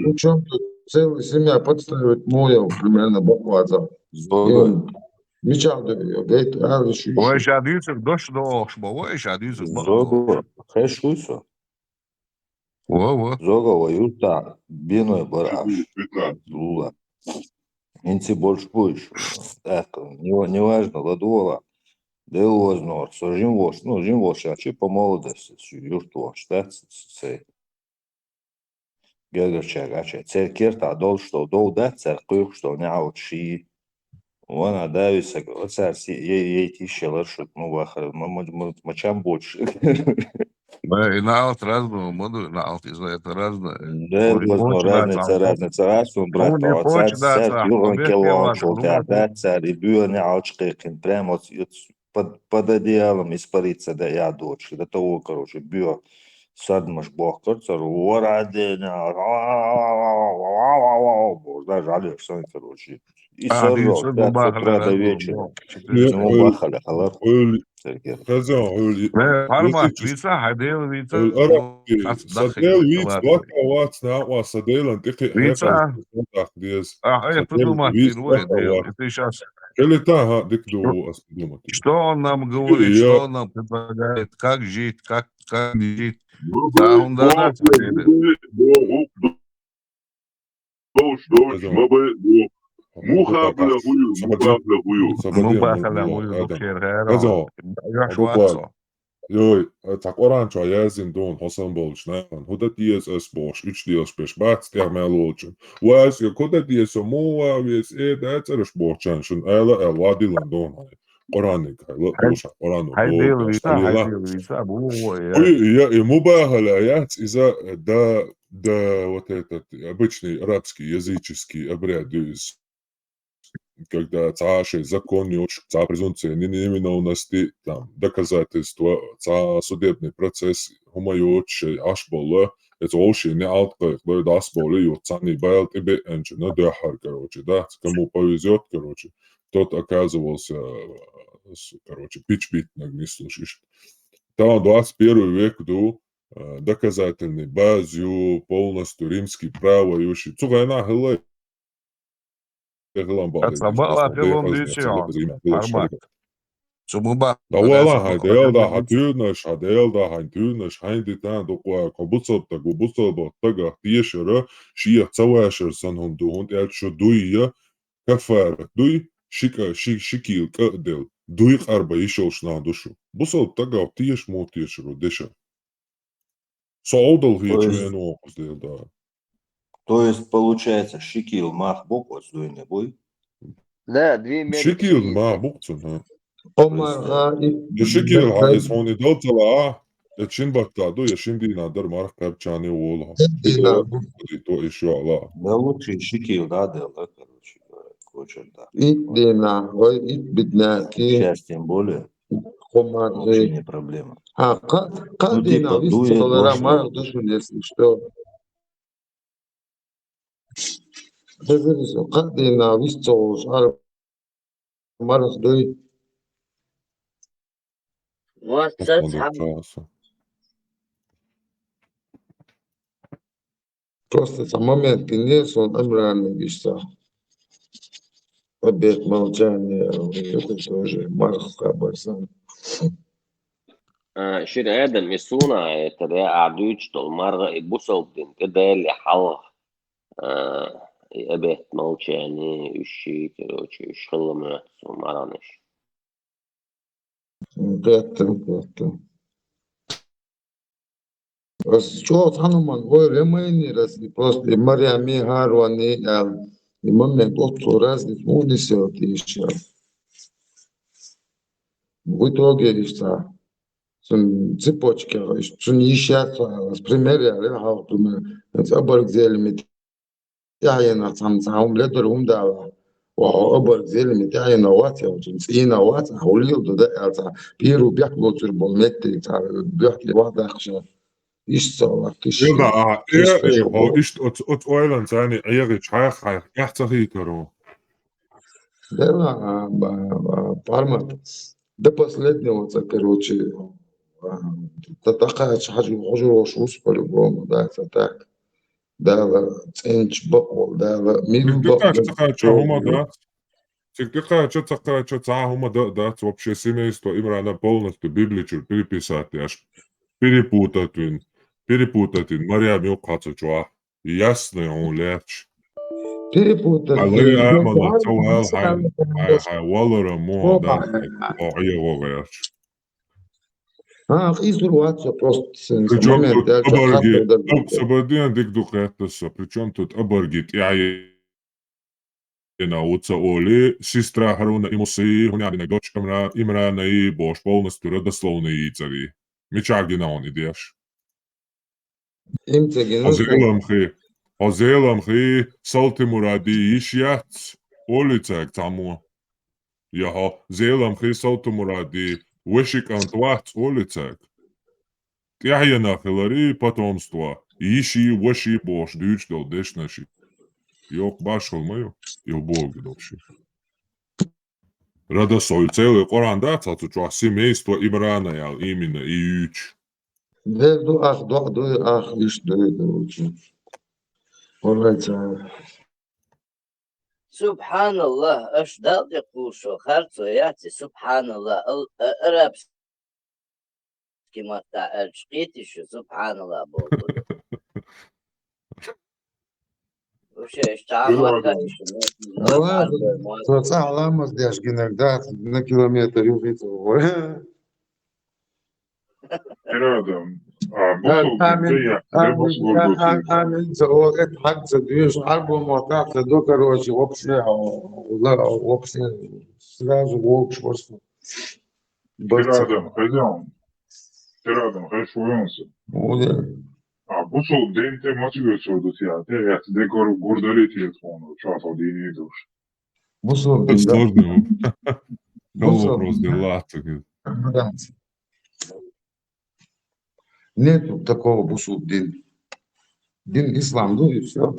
Причем тут целая семья подставит моя примерно буквально. Мечал да ее, гейт, еще. Ой, шадицу, дош дош, ой, шадицу. Зого, хэшуйсо. Во. Зого, юта, Бину и Бараш. Лула. Инти больше будешь. Неважно, ладула. Делознор, со жинвош, ну жинвош, а чи по молодости, юртвош, да, цей. Гелгерчак, а чи, цей кирта дол, что дол, да, церквих, что не аучи. Вона давится, вот царь, ей тища шут, ну вахар, мачам больше. И наалт разно, моду наалт из это разно. Разница, раз, он брат, царь, юрон келон, шел, да, царь, и бюр не аучкин, прямо под одеялом испариться, да, я дочь, до того, короче, бьет, садмаш бог, короче, урадение, да, жалеешь, сон, короче, и сорок, да, с утра до вечера, ему бахали, халат, Парма, вица, хайдел, вица, Sadel vic, vaka vats nāvā sadelan, tikai Вица, я подумать, ты сейчас... Келета, дикду, думать. Что он нам говорит, что он нам предлагает, как жить, как не жить. Да, он да, Joj, tak orančā jēzin don Hasan Bolč, ne? Huda dies es boš, üç dies peš bats, tie melūču. Vairs, ja kuda dies o mūvā, vies ēdēceres bočan, šun ēla vadilan don, oranika, loša, oranu. Хайдел, И мубахаля яц из-за да вот этот обычный арабский языческий обряд, когда царший закон, царь презумпция невиновности, там, доказательства, царь судебный процесс, хумаючий, аж было, это вообще не алтках, да, das было, и цани байл тебе энчи, на дяхар, короче, да, кому повезет, короче, тот оказывался, короче, пич-бит, не слушаешь. Там 21 век, доказательной базью, полностью римский право, юши, цугайна хылай, Sabahla film düşüyor. Parmak. Sumuba. Давала хайделда хатюнаш хайдитан доква кобуцопта губуцоботтага тиешера шия цавашер санхунду хунд элчо дуия кафар дуй შიკილ კდელ დუიყარბა იშოლშნა душу. Бусол тагав тиеш мотиеш ро деша. Соудал хичвено оздел да. То есть, получается, шикил мах бокос дуйне буй? Да, 2 метра. Шикил ма букцуна. Omar Шикил ха эсмони долцала. Эчин бактаду яшин динадар марх капчани уолха. То ишуала. Да лучше шикил, да, дел, да, короче говоря, куча, да. Идена, ой, бедняки. Сейчас тем более вообще не проблема. Ну, типа, дует дождь. Если что. Кадина, вистолш, марх дуй. Просто за момент гнев он амрально вишта. Обед молчания, это тоже марха барсан. شير آدم يسونا ترى عدوش المرة يبصل دين كده اللي حوه يبهت موت يعني الشيء كروتش يشغل ما معرانش. Гаттем. Что Хануман, ой, ремейни разли просто Мария Михарвани, и момент отцу разных унесет еще. В итоге лишь цепочки, что не ищут, с примером, это оборзели متاعنا سامسونج لدرهم دعوة وأبر زي متاعنا واتي وجنسينا واتي حوليو ده بيرو بيحكوا في البولمت بيحكي واحد أخشى يشتغل كيش Да, هو إيش أويلان ثاني عيغي شايخ يحتخي كرو. Да, пармат. Да последнего, короче, такая حاجة шус по-любому, да, это так. Да, ценч бакол, да, мил бакол. Тикдыха хума да, вообще семейство Имрана полностью библичур переписать, аж перепутать, Мария Мюкхаца чуа, ясно он лерч. Перепутать. Валора мо, да, его лерч. Изурваться просто. Причем тут оборги, Сабадиан дикдухэтаса, причем тут оборгит, науца Оли, сестра Харуна и Мусы, хуняна дочь Имрана и Бош, полностью родословные яйцари. Мечаги он идешь. Хозеламхи, Салтимуради, Ишьяц, Олицак тому. Яха, Зеламхи, Салтимуради, Вешик Антвац, Олицак. Тяхьяна Хилари, потомство. Иши, Веши, Бош, дючь дал дешнаши. Yok baş olmuyor. Yok bol gidopşi. Rada soyceli Kur'an'da tatlıcı semeystvo İmrana ya imine i3. Verdu iş duydu. Subhanallah, اشدال يقوشو خرطو ياتي Subhanallah, арабский мата альшкити шо Subhanallah болду. Вообще, Алама сдешь иногда на километр юбит. Рядом. حد движ альбом так до короче вообще сразу волк просто. Рядом, хорошо. Bu sol dente maçı götürdü tiyatro. Evet, dekor gurdali telefonu. Çatal dini duş. Bu sol Сложно. Вопрос делаться. Нет такого бусул дин. Дин ислам, ну и все.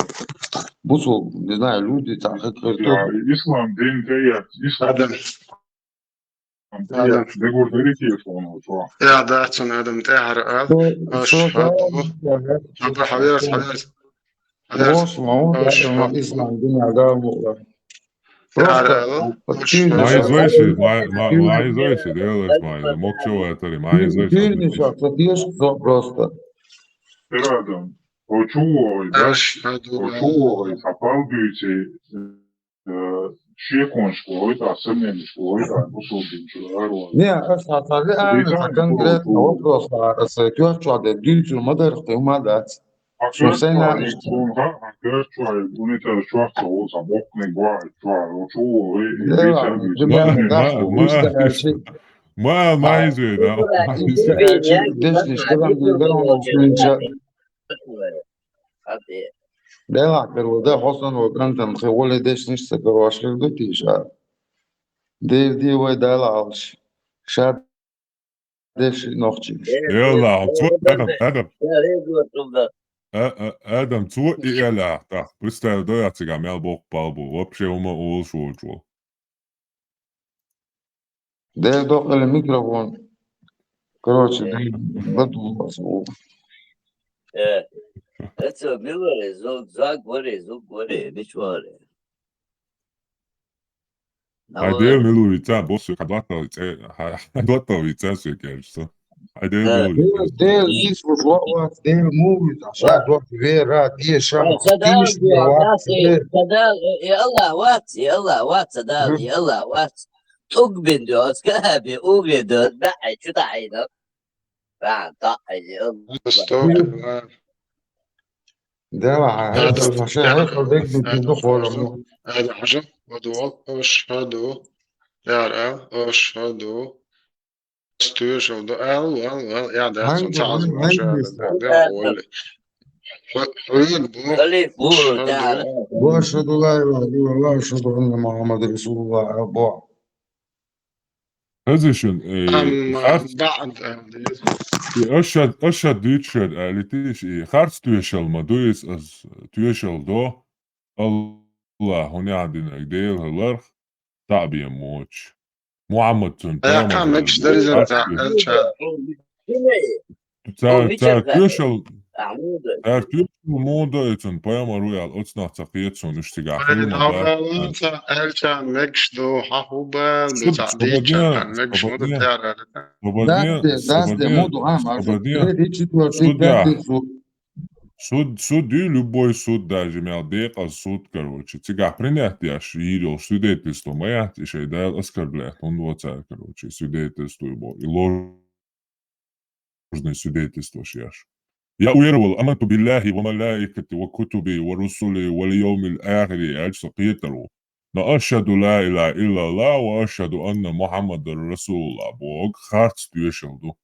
Бусул, не знаю, люди там. İslam dente yat. İslam. Дегурдали телефону. يا داتون هذا متاع Рядом. Очуовый, да? Очуовый, запал бьете Шекон школы, да, современной школы, да, посылки, что Не, остатали aynı конкретно вопрос, Türkçe'de dil türmede ihtimalat. Susena ما izveda. Да, когда Хосан Вагрантан хеволе дешниш се кавашли до тиша. Ди вай дала алш. Шад деш нохчи. يلا Adam tu iela ta представь до я цыга мял бог палбу вообще ума улшучу. Да дохали микрофон. Короче, баду. Это милое, заг горе, бичваре. Haydi miluita bosu kadata vita sökerse. Haydi miluita. Del this was what del movie. Шад вот вера, тиша. يلا وات صدال يلا وات تقبل دوس كهبي اوغي دوس بقى شو تعينا بعد طاقي ده هذا عشان هيك بدك تدخل هذا حاجة ودو أشهد أشهد استوشهد يعني ده سنتعلم واشهد لا اله الا الله واشهد ان محمد رسول الله ابو هذا شن بعد أشهد ديتشر لتيش خارج تويشل ما دويس از تويشل دو الله هنا عندنا قديل هالرخ تعبي موتش محمد تون كان مكشدري زنتا تويشل موضة يتون بايما رويال أتصنع تقيتون اشتقع ألشان مكشدو حهوبا بتعديتشان مكشدو تعرف ده موضوع Суд любой суд даже имел дека суд, короче. Цыга принять я ширил свидетельство моя, еще и дал оскорблять. Он вот короче, свидетельство его. И ложное свидетельство шьяш. Я уверовал, аманту билляхи, ва малаикати, ва кутуби, ва русули, ва льёми л-ахири, альса Петру. Но ашаду ла иля илля Аллах, ва ашаду анна Мухаммада Расулуллах. Бог харц тюшел, ду.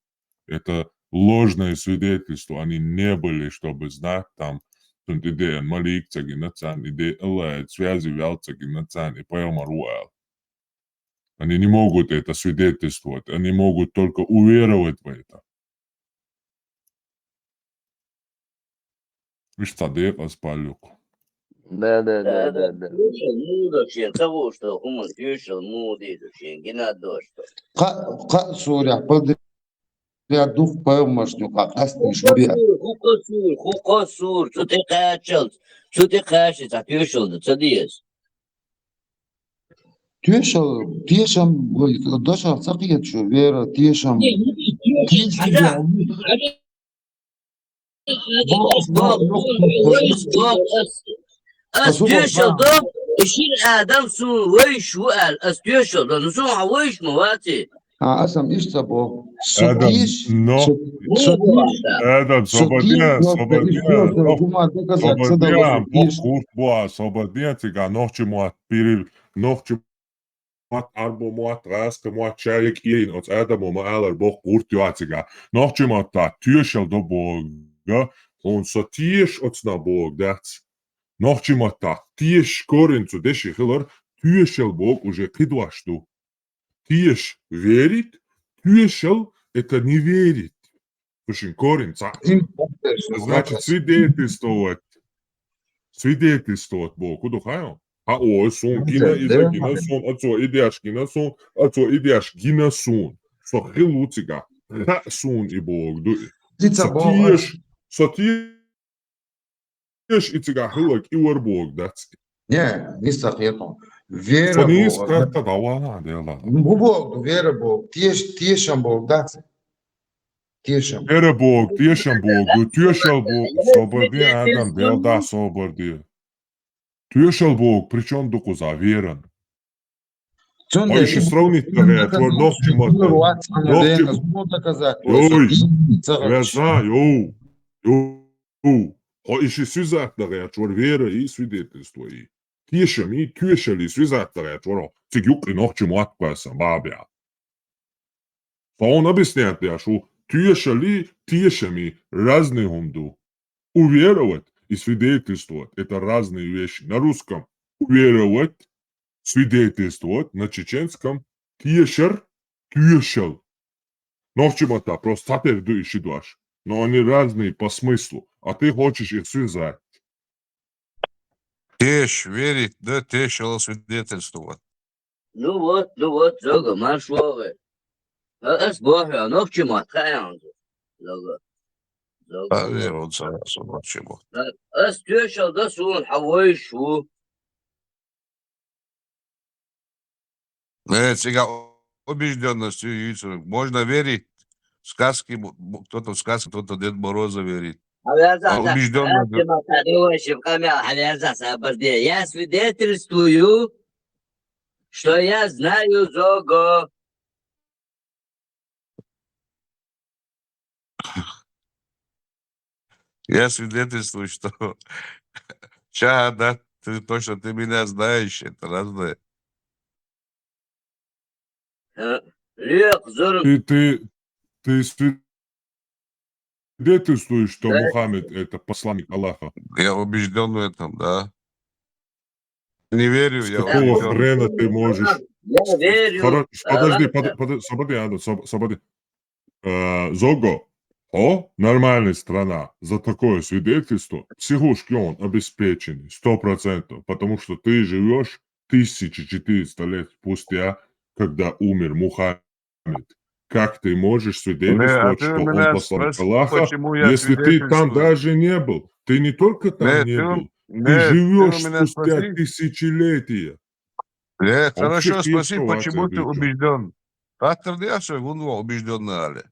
Это ложное свидетельство, они не были, чтобы знать там, тут идея Малик Цагинацан, идея Аллах, связи Вял Цагинацан и Пайома Руал. Они не могут это свидетельствовать, они могут только уверовать в это. Видишь, Тадека спалюк. Да. Я дух помощник, как асни шубия. Хукосур, что ты качал, а пешил, да цадиес. Тешам, доша сакиет шо, вера, тешам. أستيشل ده يشيل آدم سو ويش وقال أستيشل ده نسوع ويش مواتي أسم إيش تبغى سوتيش Adam, Sobadia, ciga noći moat piril, noći moat arbo moat raska moat čelik ilin od Adamu ma alar bog urtjoaciga. Noći moat ta tješel do Boga, on sa tješ ocna Bog, dac. Noći moat ta tješ korincu deši hilar, tješel Bog уже kidvaštu. Tješ verit, tješel это не верить. Слушай, корень, значит, свидетельствовать Богу, духаю. А о, сон, гина, иза, гина, сон, отцо, идеаш, гина, сон, отцо, идеаш, гина, сон. Со хилуцига, ха, сон и Бог. Сотиеш, и цига хилак, и уар Бог, дацки. Не, не сахетом. Вера Бог. Вера Бог. Тешам Бог, дацки. Vere Bog, tješam Bog, tješal Bog, slobodni Adam, bel da slobodni. Tješal Bog, pričom doku zavjeran. Можешь сравнить, говорят, чего ногти мотать. Ногти... Йой, ребята, йоу. Хочешь связать, говорят, чего вера и свидетельство. Тишами, тишали связать, говорят, чего тигюк и ногти мотать, бабя. Он объясняет, что тишали, тишами разные хунду. Уверовать и свидетельствовать – это разные вещи. На русском уверовать, свидетельствовать, на чеченском тишер, тишел. Но в чем-то просто теперь дуешь. Но они разные по смыслу, а ты хочешь их связать. Тещ верить, да, тещ свидетельствовать. Ну вот, Зога, маршовы. С Бога, ну в чем отхаянзу. Зога. А веру царасу ночему. С теща, да сун, хавайшу. Сега убежденностью яйцу. Можно верить в сказки, кто-то в сказки, кто-то Дед Мороза верит. А убежденно... Я свидетельствую, что я знаю Зого. Я свидетельствую, что да, ты точно, ты меня знаешь, это разное. Ты свидетельствуешь, что Мухаммед это посланник Аллаха? Я убежден в этом, да. Не верю, С я какого убежден. хрена ты можешь... Я верю. Подожди. Зого, нормальная страна, за такое свидетельство психушки он обеспеченный, 100%, потому что ты живешь 1400 лет спустя, когда умер Мухаммед. Как ты можешь свидетельствовать, что он посланник Аллаха, если ты там даже не был? Ты не только там не был, ты живешь спустя тысячелетия. Хорошо, спроси, почему ты убежден? Автор я все убежден, але.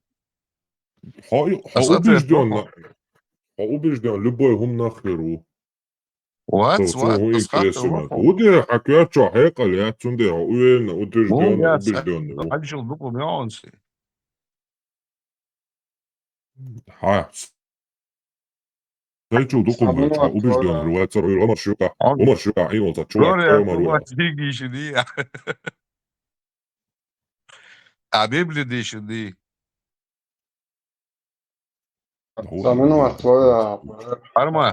Убежден, любой гум нахеру. What? Уде, хакячо, хекали, отсюда, уверенно, убежден. Начал документации. Зайчу документ, убежден, рвается, умаршука, и он зачувак, А Библия дышит, Саминова твоя. Парма.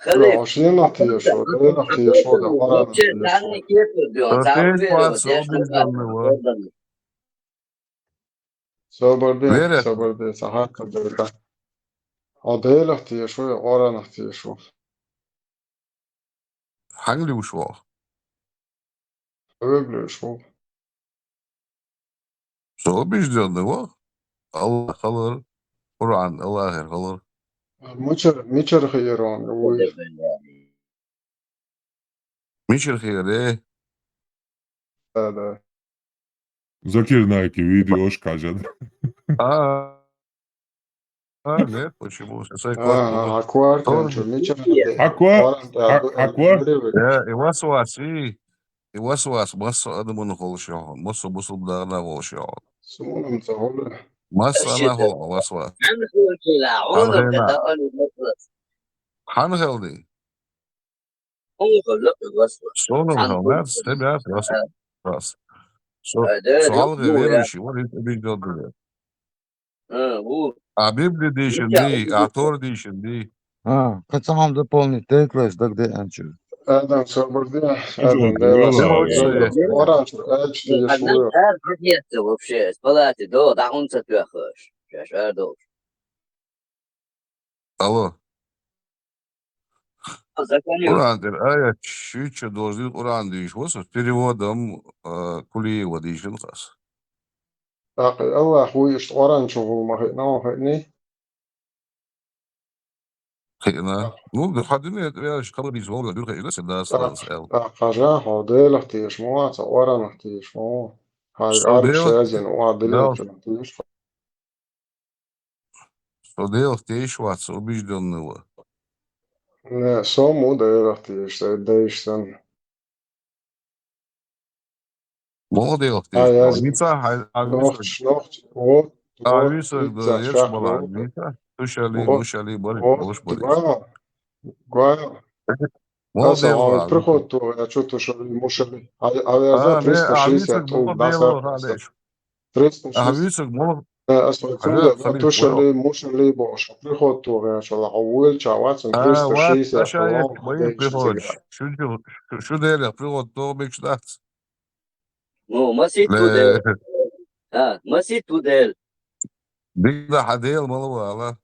Ошли нахтиешо, да нахтиешо, да пора нахтиешо. Соборде, сахарка дырка. Одел нахтиешо, ора нахтиешо. Хангли ушел. Öblöşo. Что убежденный, во? Аллах халар. Уран, Аллах халар. Мичер хейрон, уй. Мичер хейре. Да. Закир найки видео кажет. Нет, почему? Акварканчо, мичер. Аквар? И вас, масса адамын холшо, масса бусулдарна холшо. Сумунам загола. Масса на хол, вас. Хангелди. Сонам хол, тебя раз. Суал верующий, вот это убежденный. А Библия дышит, а Тор дышит. Хотя вам дополнить теклес, да где анчу. Adam соборде, Адам оранж, Нет, вообще, спалати, да он цатвяхаш. Алло. Урандер, я чуть-чуть должен уран дышит. Вот с переводом Кулиева дышит. Аллах, вы что оранж не? Ну, да ходили, я шкалу визуал, дурка, или всегда сел. Кажа, ходелах ты шмо, а оранах ты шмо. Что делать, ты швац, убежденного. Ne, somu da yarahti işte değişten. Молодец ты. Ayaz Ница, nocht, вот, Avisa itza, yaş bala şahlo, Ница. Тушали, вот, мушали, борис, вот, борис. гвая. Молодец, Asa, Авisa. prihod to, ja čuto što bi mušali, ali za Ne, Avisa 360 tu da молодец, sa Халеш. 360 Avisa молодец. أسمعتوا خلي تشلي مشلي باش prihod to, ja što أول شعوات وات 360 أشياء الله бои هذا приходишь. شيء. Шо деле, приход то мечтать. Ну, مسي تودل. مسي تودل. Бигда حديل ملوى الله.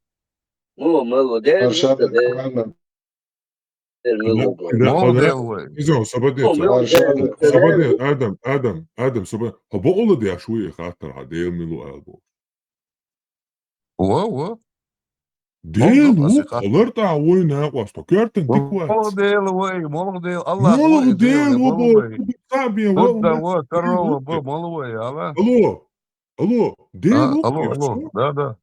مو موديل أرشاد مستدل كمان. موديل. موديل وي. إذا صبدت صبدت آدم صبدت هبقول دي شوية خاطر عديل ملو ألبو هو ديلو قلرت عوينا واستكرت ديكوات موديل وي موديل الله مولو وي ديل ديل وبو ملوى. صعبين ضد و كروه ملوى الله. ألو ديلو الو ده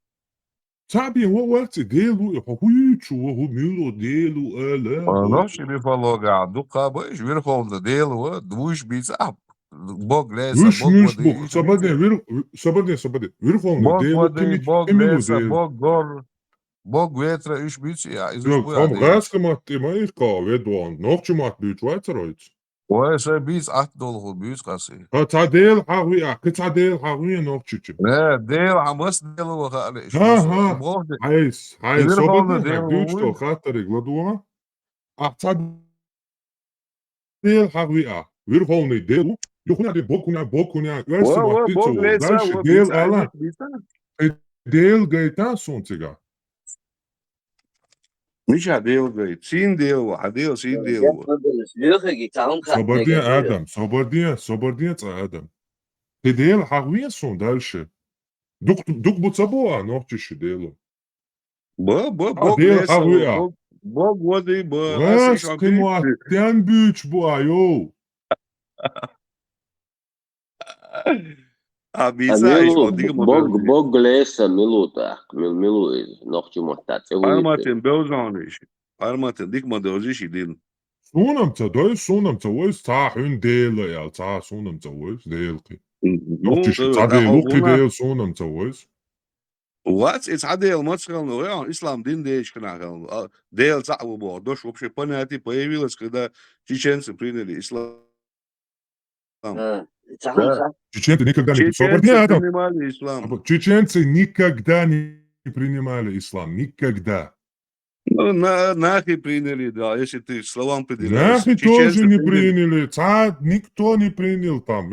صعبين وقت ديلو يحويتشو وهو ميلو ديلو ألبو نوشي بيفلوغا دوكا باش ويرخون ديل و دوش بيصعب بوغ ليسا مش بوغ ودي بوك صبدين ويرخون بوغ ديلو ودي بوغ كميلو ليسا ديل بوغ غور بوغ ويترا ايش بيتش يا ايش No, بويا kom ديل rēskamat ir kā viedon, nokčumat bija šveicaroits. ويسا بيس $8 بيس قاسي. تعديل حاوية كتعديل حاوية نوكتشي. لا ديل عمس ديل وخالي ايش ها عايز يرخون صبدين ديل هدوش تو وين خاطر يقلدوها. تعديل حاوية ويرخوني ديلو يخوني علي بوكوني يرسي و وقتيتو بوغ ليسا دالش و ديل بيس ألا عايزك بيسا ديل جايتان سونتيغا. مش عديل جاي سين ديل وعديل سين ديل صبردين آدم. ديل حاوية سون دالش. دوك بتصبوها نوكتشي ديلو. بوغ ديل ليسا حاوية. بوغ ودي Res kimoten büyük bu ayo. Milu bog lesa miluta milu nokčumotāt. Armaten dikma dozishi din. Sunamca doy sunamca voice ta hün değil ya ta sunamca voice değil ki. Nokçu ta değil değil sunamca voice. What? It's عديل мацкалну, я ислам дин деечка нахал. Дейл цаху бо, дош вообще понятие появилось, когда чеченцы приняли ислам. Чеченцы никогда не принимали ислам. Чеченцы никогда не принимали ислам, никогда. Ну, нахи приняли, да, если ты словам определяешь. Нахи тоже не приняли, никто не принял там,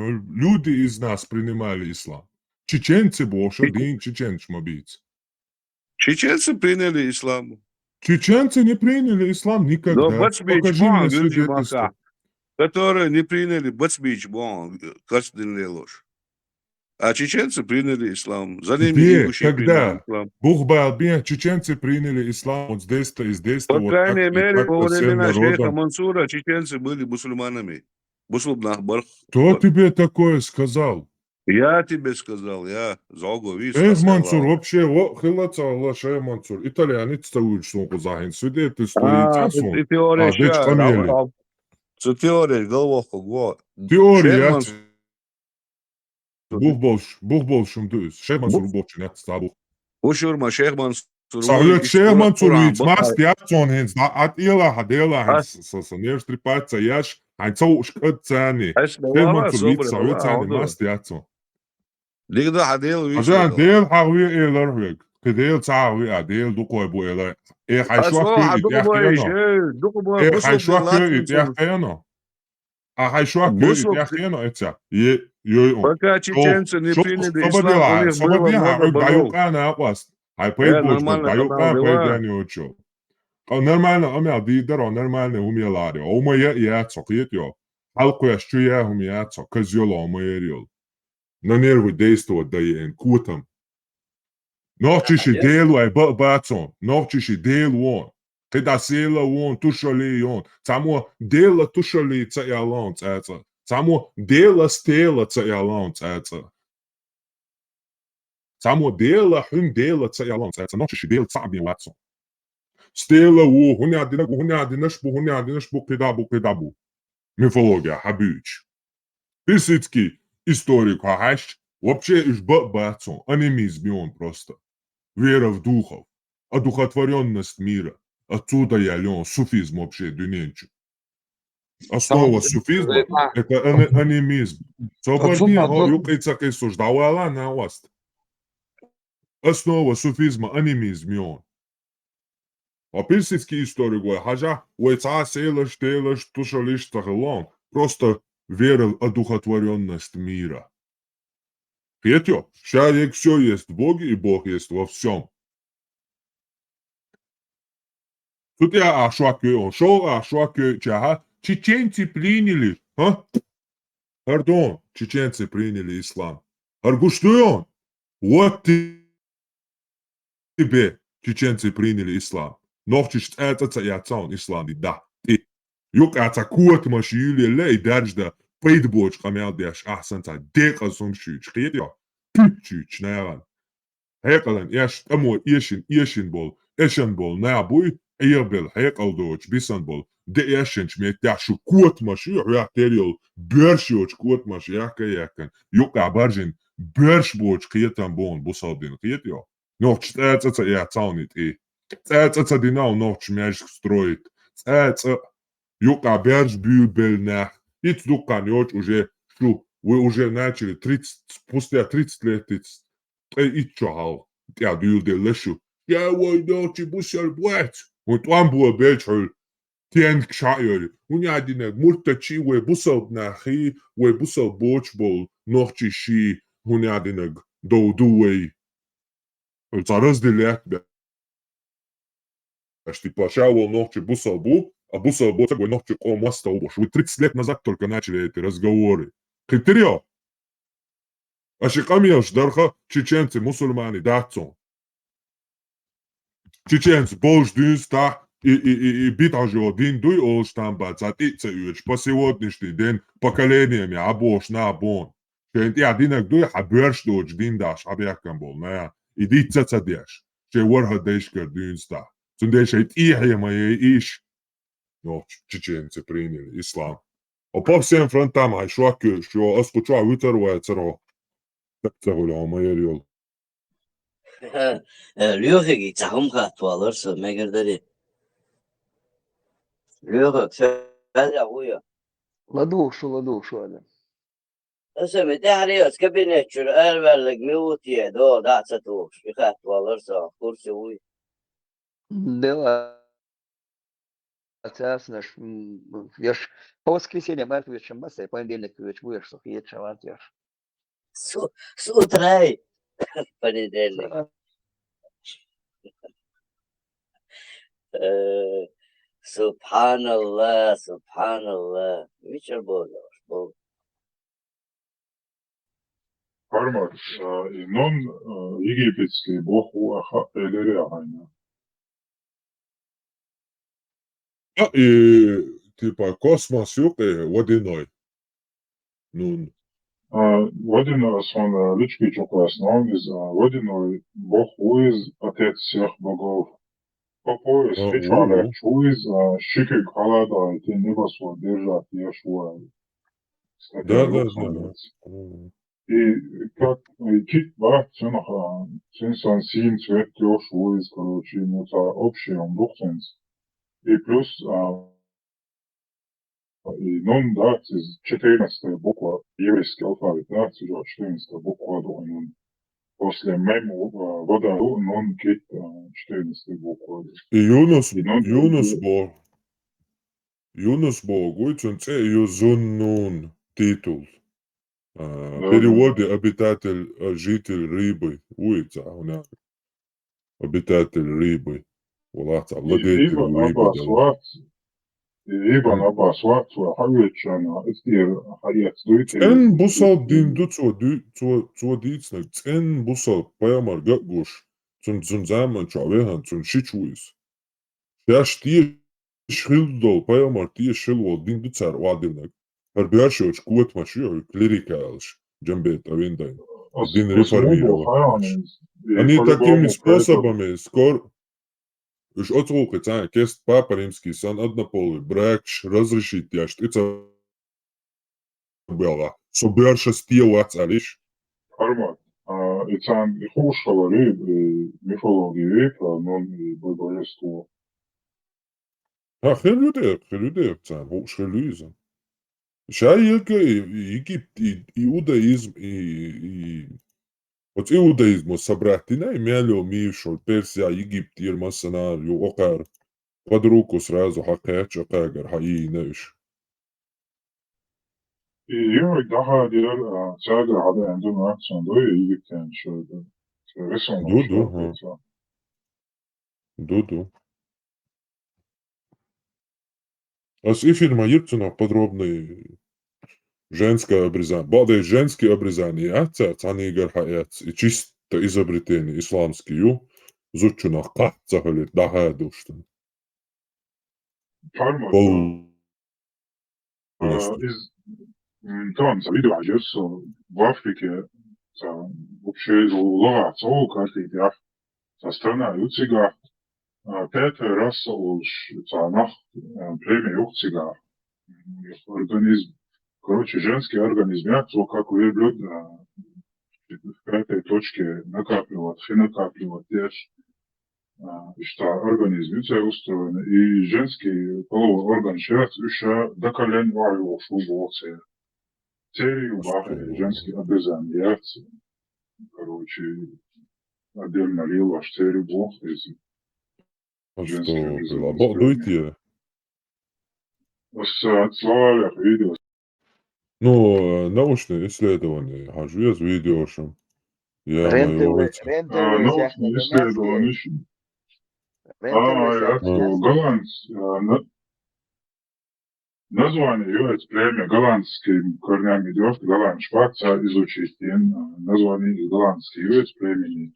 люди из нас принимали ислам. Чеченцы больше, один чеченец мобить. Чеченцы приняли ислам. Чеченцы не приняли ислам никогда. Покажи мне свидетельство. Которые не приняли бацбич, каждый ложь. А чеченцы приняли ислам. За ними ингуши приняли ислам. Бог балбин, чеченцы приняли ислам вот здесь-то и здесь-то. По крайней мере, во времена шейха Мансура чеченцы были мусульманами. Кто тебе такое сказал? Я тебе сказал, я Зогович. Шейх Мансур вообще, хилаца Аллах, Шейх Мансур. Итальянец стаучсон кузахин, свидетельство лица сон. Це теорія, головко. Теория. Бух болшум düz. Шейх Мансур болшун ят стабух. Ушурма Шейх Мансур. Savjot Šejh Mansur līdz mākstjācon hins, at'ielā, hins, nierstripāca jaš, hain cauškad cēni. Šejh Mansur līdz savjot cēni mākstjācon. Ligda hadeel wie. Ažan deel hawie eelar hweg. Kedeel cawie a deel dukoy bu eelar. Haishwak it yachkeno. Haishwak it yachkeno. Haishwak it yachkeno etja. Пока чеченцы не приняли ислам, у них было много богов. Нормально, ами дидеро, нормально умелари. Омая яцок етjo. Halko ящуя hum яцок, казьола омаерил. На нервы действовать даен, кутам. Нохчиши делу ай бацон, нохчиши делу он. Когда села он, тушали он. Само дело тушали ца ялон цаца. Само дело стела ца ялон цаца. Само дело хун дело ца ялон цаца. Нохчиши дел цабин вацон. Stela u hunyadinash bukidabu. Мифология хабюч. Писицкий историк хахащ вообще иж бацон, анимизм просто. Вера в духов, одухотворенность мира. Отсюда я лен суфизм вообще дюненчу. Основа суфизма – это анимизм. Собордин, юкайцак и суждавала на вас. Основа суфизма – анимизм. А писицкий историк говорит, хажа, уэца селаш, телаш, тушалиш, тахалон. Просто вера в одухотворенность мира. Петя, шарик все есть в Боге, и Бог есть во всем. Тут я он шел, чага. Чеченцы приняли, а? Пардон, чеченцы приняли ислам. Аргуштуен, вот тебе чеченцы приняли ислам. Нохчиш это я цаун ислам, да. Ты. Юк атакует машили лей даржда. Пейдбоч камелдяш ахсанта дека сумшуч хидя пичуч наяран хекалан яш тамо ешин бол набуй эйбел хекалдоч бисан бол де яшенч метяшу кот маши ятерил бершоч кот маши якаяkan юка баржин бершбоч киетан бон бусалдин хидя нохч это я цаунит и это динау нохч мяш строит это юка берш бюбел нах. Its дуканёч уже, что вы уже начали 30, спустя 30 лет, и чахал, я дюлде лешу. Я вой ночи бусер блять. Вот он был бечхол, тен кшайори. У меня один муртачи, вы бусал нахи, вы бусал боч был, ночи ши, у меня один доудуэй. Это разделять, аж ты пошел ночи бусал бу. А бусал был такой ногти комоста убош. Вы 30 лет назад только начали эти разговоры. Критерио. А шикамиош дарха чеченцы, мусульмане, датсон. Чеченцы, больш дюнста и битажи один дуй олш там бацатица юч. По сегодняшний день поколениями абош на абон. Шент я динак дуй хаберш доч диндаш абякан бол. Ная, иди цацадеш. Ше варха дешкер дюнста. Цундешет ихе моей иш. Но чеченцы приняли ислам. А по всем фронтам, а что оскуча вытервает царо. Так цароло, моя рел. Люхи цахумха туалырсы мегердери. Люхи цвязя уя. ладушу, Аля. Ösemi tehriyoruz kabinetçür erverlik mevutiye do da çatuş. Bihat tualırsa kursi uy. Да, наш, я ж по воскресеньям вечером масса, и понедельник вечером будешь, что вечером отъешь. С утра понедельник. Subhanallah, subhanallah. Вечер был. Кармар, нон египетский бог Уаха Элериахайна. И типа космос юки водяной. Нун. Водяной сон лички чокоясно из водяной бог Уиз, отец всех богов. По пояс ритуале Чуиз, щики халада, и ты небо свой держат, Ешуа. Да. И как кит ба ценаха, ценсан син цвет Ешуа, короче, ну это общий он духценс. И плюс и нон, да, 14 буква еврейский алфавит, да, 14 буква, после мему вода, нон кит 14 буква. И Юнус Бог, уйцунце юзуннун титул. Переводе обитатель, житель рыбы. Уйца, обитатель рыбы. Владетель рыбы. Ибн Аббас вaqtu ħarriċċana istir ħarjet dujt. En busal din du zu ditsnak. En busal pajamar gaggush. Zum zaman chavehan zum shichuis. Ja stier schildol pajamar tie schilwol din du tsar wadilnak. Arbjashoch kuot mashir клирикалш. Джамбет авиндай. Din реформировал. Они такими способами Уж отзвук, это кест папа римский, сан однополый, бракш, разрешить я, что это было. Соберша стилац, алиш. Формат. Это хушала мифологии, но божество. Хелюдер, это уж хелюизм. Шайка, Египт, иудаизм, вот иудаизм собратина, имели мишел, Персия, Египт, Ермасана, Юокар, под руку сразу, хакач, окагар, хаи, неш. يوم daha diğer sadece adı endon aksiyonda Египт'ten şöyle resim Ду. А с эфирма Епцина подробный женское обрезание. Бада женские обрезания, они гархаят, и чисто изобретение исламские, зучуна катца, говорит, дахаду, что. Parmak. Tamam, video videosu в Африке, вообще лога, каждый день, со страна Юцига, пятый раз уж нах племя Юцига, организм, короче, женский организм, как выглядит в пятой точке накапливать, накапливать, что организм устроен, и женский половой орган сейчас еще до колен варил шубоцы. Целью женский обрезание, короче, отдельно лил аж целью бог из женских обрезаний. Дуйте. Отслали видео. Ну, научные исследования, хожу я с видео, что я научные исследования. Голландцы. Название является племя голландскими корнями идет, голланд шпаца изучить, название голландские является племени.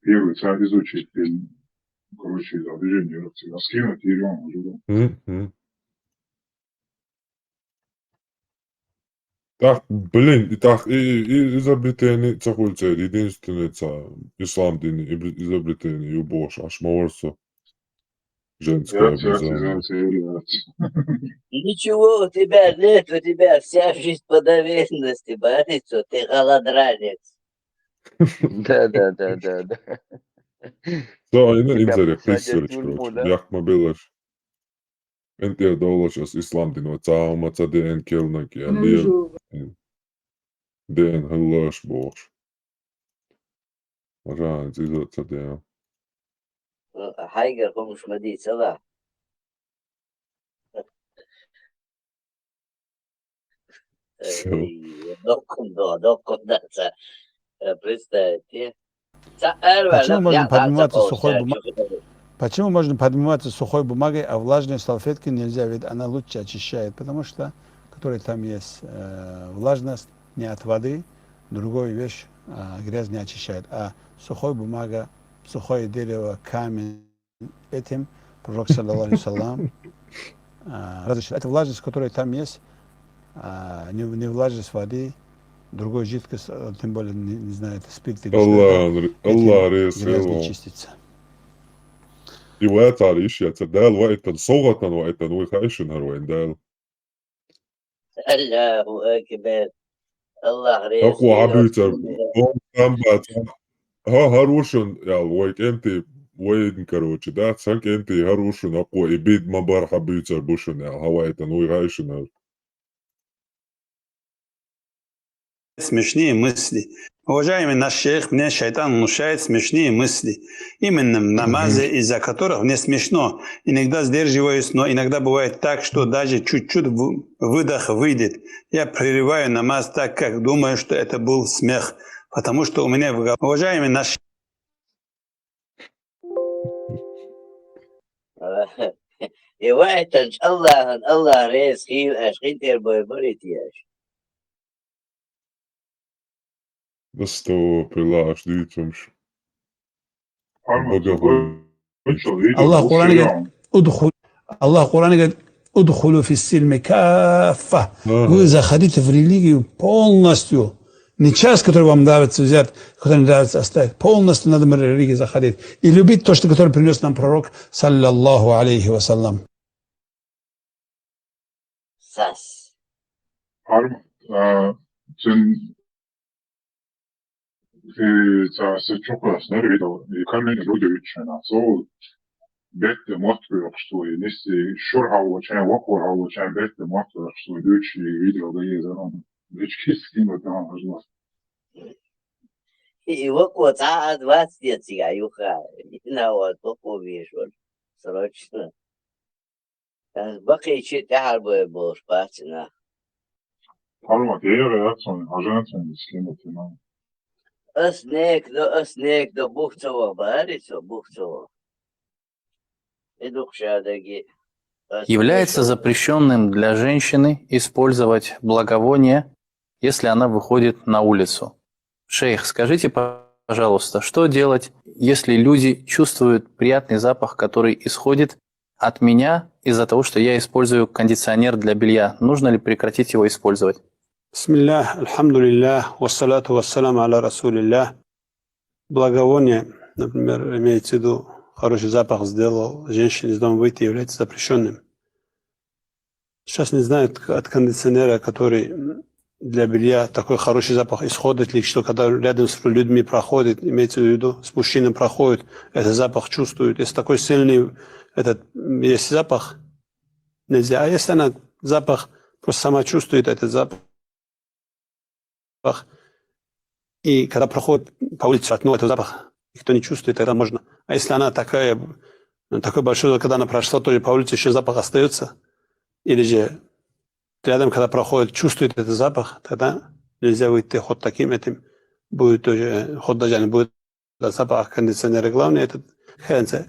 Первый царь изучить, короче, движение скинуть и рём. Так, блин, так, изобретение, цахульца, единственное, ислам дин, изобретение, юбош, аж морсо. Женское обрезание. Ничего у тебя нет, у тебя вся жизнь по доверенности, Борису, ты голодранец. Да. Да, инзаря, писсерич, яхма белаш. Энтер доллашас ислам дин, цаумаца ден келнаки, ден хеллаш бош. Ран, зизоца ден. Хайгер, помощь мадиться, да. Докуда, представьте. Почему можно подниматься сухой бумагой? Почему можно подниматься сухой бумагой, а влажной салфеткой нельзя? Ведь она лучше очищает, потому что, который там есть влажность не от воды, другую вещь грязь не очищает, а сухой бумага, сухое дерево, камень, этим пророк, саллаллаху алейхи вассалям, разрешил. Это влажность, которая там есть, не влажность воды, другой жидкость, тем более, не знаю, это спирт или Allah грязь не чистится. И в это решение, да, это согатан, это выхайшин, это. Аллаху акбар. Аллах рез. Такой абьютер, он там бат. Хороший, я лайк энти, вейн, короче, да, санк энти хороший, такой, и бит мабар абьютер бушен, хава это выхайшин. Смешные мысли. Уважаемый наш шейх, мне шайтан внушает смешные мысли. Именно в намазе, из-за которых мне смешно. Иногда сдерживаюсь, но иногда бывает так, что даже чуть-чуть выдох выйдет. Я прерываю намаз так, как думаю, что это был смех. Потому что у меня в голове... Уважаемый наш... И в этом Аллах рез, хил, ашхин тербой, борит яш. Да что, прилаш, дивитвамш. الله قرآن قال ادخلوا في السلم كافة. Вы заходите в религию полностью. Не часть, которую вам нравится взять, которую не нравится оставить. Полностью надо в религии заходить. И любить то, что, которое принес нам пророк, саллаллаху алейхи вассалям. Sas. Arma, sen se čokas nervidao i kamen Rudovićena, so bette matbörökstui, nissi shurhauva čen, vakurhauva čen, bette matbörökstui, dytsi video da je zanon, već kiskima da on razlas. И вот 20 лет сега юха. На вот поповишь вот срочно. Бакай чит harboje boš pačina. Arma, tijere jatson, hažencen iskimutina. Оснек до бухцово барицо бухцово. Является запрещенным для женщины использовать благовоние, если она выходит на улицу. Шейх, скажите, пожалуйста, что делать, если люди чувствуют приятный запах, который исходит от меня из-за того, что я использую кондиционер для белья? Нужно ли прекратить его использовать? Бисмиллах, альхамдулиллах, вассалату вассалам аля расулиллах. Благовоние, например, имеется в виду, хороший запах сделал женщине из дома выйти, является запрещенным. Сейчас не знаю от кондиционера, который для белья такой хороший запах исходит ли, что когда рядом с людьми проходит, имеется в виду, с мужчиной проходит, этот запах чувствует. Если такой сильный есть запах, нельзя. А если она запах просто сама чувствует этот запах, и когда проходит по улице от этого запаха, никто не чувствует, тогда можно. А если она такой большой, когда она прошла, то по улице еще запах остается, или же рядом, когда проходит, чувствует этот запах, тогда нельзя выйти ход таким, этим будет тоже, ход даже не будет запах кондиционера. Главное, этот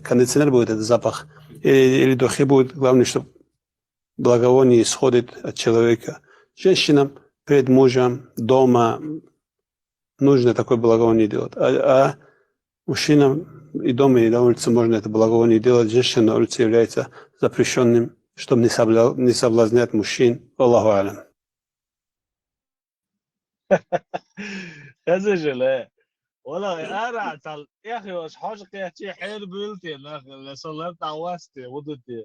кондиционер будет этот запах. Или духи будет, главное, чтобы благовоние исходит от человека. Женщинам, перед мужем, дома нужно такое благовоние делать. А мужчинам и дома, и на улице можно это благовоние делать. Женщина на улице является запрещенным, чтобы не соблазнять мужчин. Аллаху алям. هذا جلاء والله انا عتل يا اخي واش حاجه كيحكي حيل بيلتي لا صليت عواستي ودتي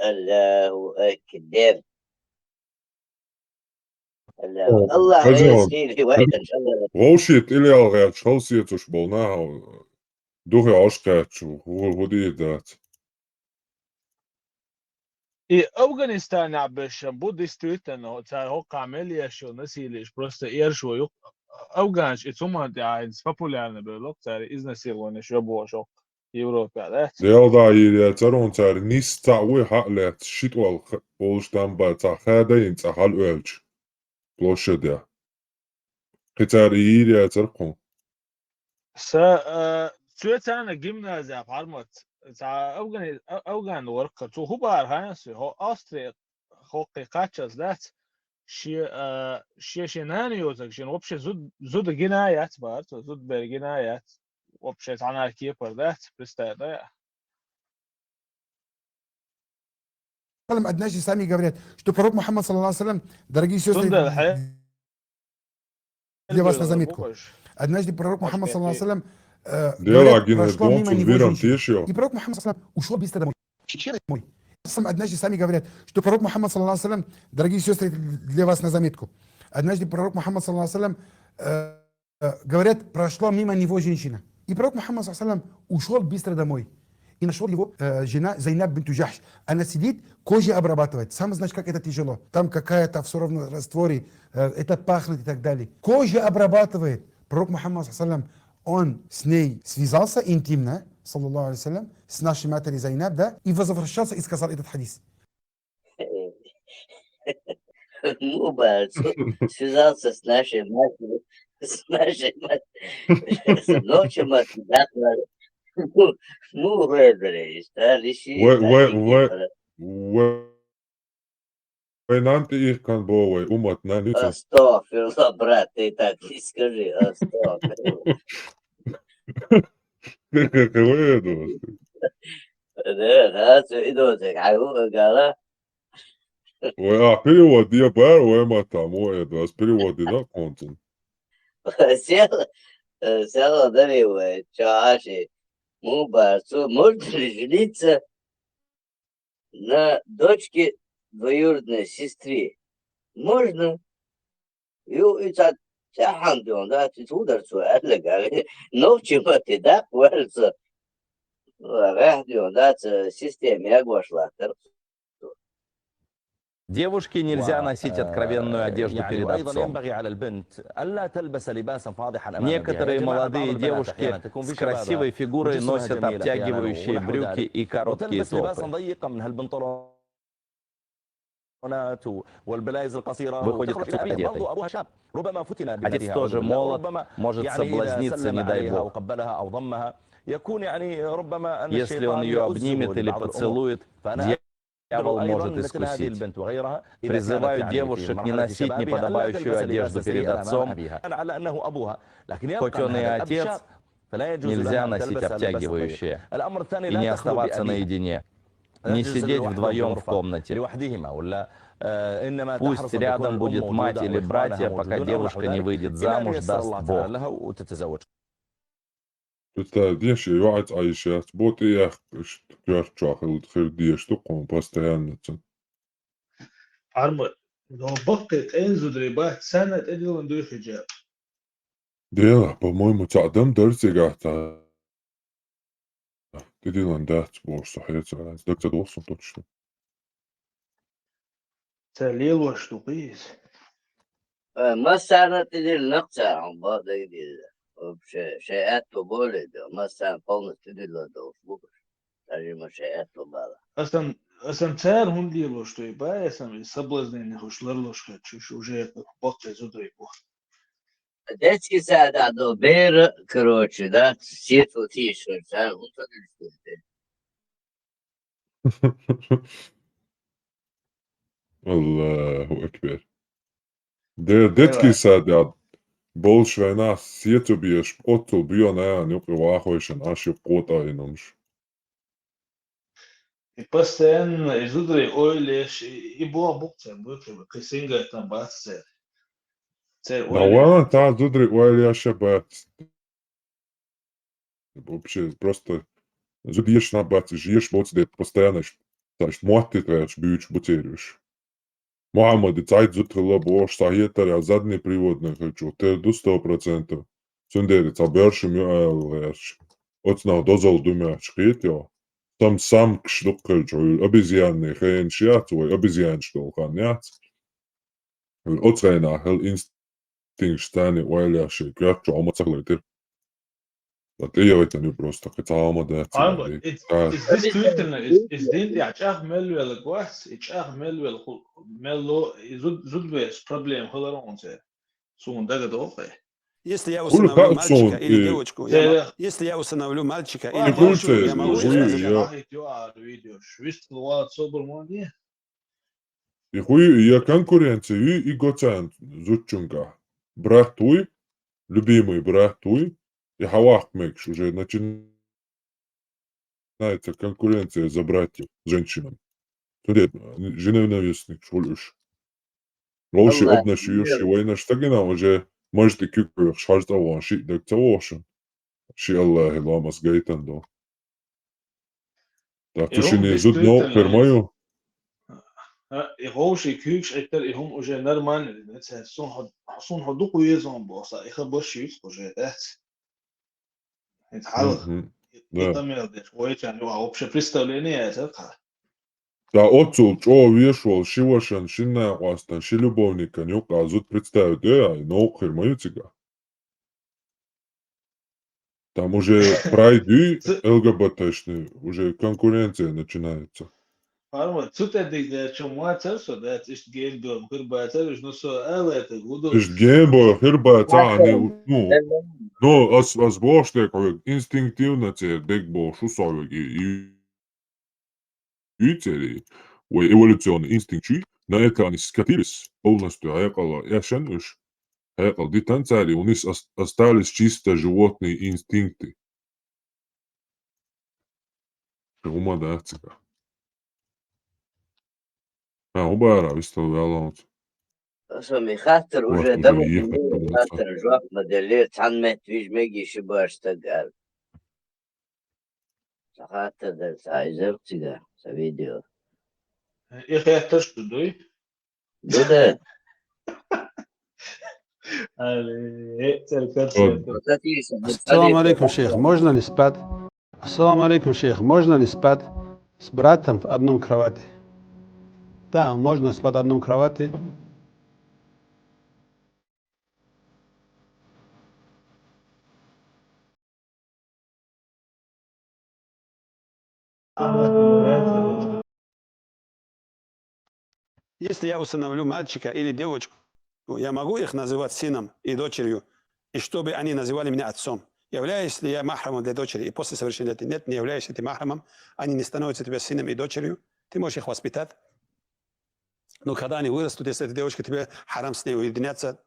الله اكبر الله يسهل وقت ان شاء الله. Rošit ili šausietoš bolna, duhe oškaču, vodidāt. И Афганистан عبش буддистуитно, цай хок عملية شو نسيلش просто إيرشو يق Афганш ицуман дяйнс популярны бөлөк цай изнасилование шо бошок Европада. Делда или царонцар ниста уи хаклет шитвал болштамба цахада цахал ölç. Площадя. Китар ири царкон. Цветана гимназия пармат. Афган ورقة تو هو بار هانس هو أستري خوقي قاتشز ذات شناني يوزك شن وبش زود جنايات بارت زود بالجنايات وبش عنا كيبر ذات بستاذ Однажды сами говорят, что пророк Мухаммад, саллаллаху алейхи ва саллям, дорогие сестры, для вас на заметку. Однажды пророк Мухаммад, саллаллаху алейхи ва саллям, говорят, прошло мимо него женщина. И пророк Мухаммад, саллаллаху алейхи ва саллям, ушел быстро домой. Однажды сами говорят, что пророк Мухаммад, саллаллаху алейхи ва саллям, дорогие сестры, для вас на заметку. Однажды пророк Мухаммад, саллаллаху алейхи ва саллям, говорят, прошла мимо него женщина. И пророк Мухаммад, саллаллаху алейхи ва саллям, ушел быстро домой. И нашел его жена Зайнаб бинту Джахш. Она сидит, кожу обрабатывает. Сам знаешь, как это тяжело. Там какая-то все равно растворе, это пахнет и так далее. Кожу обрабатывает. Пророк Мухаммад, саллаллаху алейхи ва саллям, он с ней связался интимно, саллаллаху алейхи ва саллям, с нашей матерью Зайнаб, да, и возвращался и сказал этот хадис. Связался с нашей матерью, с нашей матерью, с ночью матерью, да, Войнанты их канбовой, умат на лицо. Астафирла, брат, ты так не скажи, астафирла. Какое это? Да, идут, а у гала. Перевод я бару, там, это, с перевода, да, контент. Села даривает, чаши, мубарцу. Можно ли жениться на дочке двоюродной сестре? Можно. Тяхандон, да, ты ударцу, но в чему ты, да, варится, да, системе огошла. Девушке нельзя носить откровенную одежду перед отцом. Некоторые молодые девушки с красивой фигурой носят обтягивающие брюки и короткие топы. Выходит одетой. Отец тоже молод, может соблазниться, не дай бог. Если он ее обнимет или поцелует, дьявол может искусить. Призываю девушек не носить неподобающую одежду перед отцом. Хоть он и отец, нельзя носить обтягивающее. И не оставаться наедине. Не сидеть вдвоем в комнате. Пусть рядом будет мать или братья, пока девушка не выйдет замуж, даст Бог. Представляешь, я عايشات بوتي يا كرتشاخ الخرديش تقوم постоянно. عرمت لو بقت انزو دريبات سنة ادلو اندوي حجاب. Дела, по-моему, تعدم درسي قاعدة. تدلو اندات بوش صحيح دك تدوصل точно. تليل واشتوقيس. ما سنة تدل نقطة عن بعض شيئات تبولد مثلا قوم تدل دوس ترجمة شيئات تبالا أصلا تار هون لي لوش توي با أصلا سبلزني خوشلر لوش كتشوش وجه بقى زودري بو детский сад до бер короче да сету тише сам он الله أكبر. детский сад больше война сету бьешь, отцу бьё на нюк вахойш, наши кота иномш. И постоянно изудрей ойлеш и буа букцем букцем кисинга там бацер. Да, та зудрей ойлеш бат. Вообще просто зудешь на бат, жешь вот дет постоянно, значит, муатты трэш бьюч бутерюш. Мухаммад, цайт зутрила бош сахетар, а задний приводный хочу, те до 100%. Сундерец, а бершим юэлэш. Отснал дозол думач, хитё. Там сам кшдуккальчу, обезьянный хэн шиат, ой, обезьянчтол ханят. Оцрейна, хэл инстинкт штани уэляши, крячу, амацаглайтыр. Вот и это не просто, хотя амадэ. Is Twitter, is dient ja чах мелвел гвас, и чах мелвел мелло, зудбес проблем холоронце. Сунда гадохе. Если я усыновлю мальчика или девочку, если я усыновлю мальчика или девочку, я могу И хуй, я конкуренция, и гоцент, зучунга. Брат твой, любимый брат твой, и хавах мекш, уже начинается конкуренция за братьев, женщинам. Тудет, женевновестник, шулюш. Лоши обнашивший война штагина уже может и кюкер шарзаван шит дек цавошен. Ши Аллахи ламас гейтан до. Так ты ще не зудно пермаю? И лоши кюкш это и هم уже нормально, это сон ходуку езон боса, их обошит уже это. Это хал. Это мелдеш, ойчан, вообще представление это как. Да отцул, чё вешал, шивошен, шинная хвастан, ши любовника, нюка, зуд представить, но хермаю цыга. Там уже пройди ЛГБТшный, уже конкуренция начинается. Парма, цуте дик, чем мацерсо, да, ist геймбо, хербацер, ну со, это гудо. Ist геймбо, хербаца, ну, ас боште, как инстинктивно це декбо, шусовики, и цели, ой, эволюционный инстинкт, на это они скатились полностью, аякала, я шенуш, аякал, дитанцали, у них остались чисто животные инстинкты. Ума да, цыга. وبقرا بيستوعب Сами хатер вот уже уже давно ехать придется. хатер жвак модели цан виж меги шибаштагар. Сахата да сайзер тига са видео. Ich hätte das du. Дуде. Ассаламу алейкум, шейх. Можно ли спать? Ассаламу алейкум, шейх. Можно ли спать с братом в одном кровати? Да, можно спать в одном кровати. Если я усыновлю мальчика или девочку, я могу их называть сыном и дочерью, и чтобы они называли меня отцом. Являюсь ли я махрамом для дочери? И после совершеннолетия нет, не являешься ты махрамом, они не становятся тебе сыном и дочерью, ты можешь их воспитать. Но когда они вырастут, если эта девочка тебе харам с ней уединяться,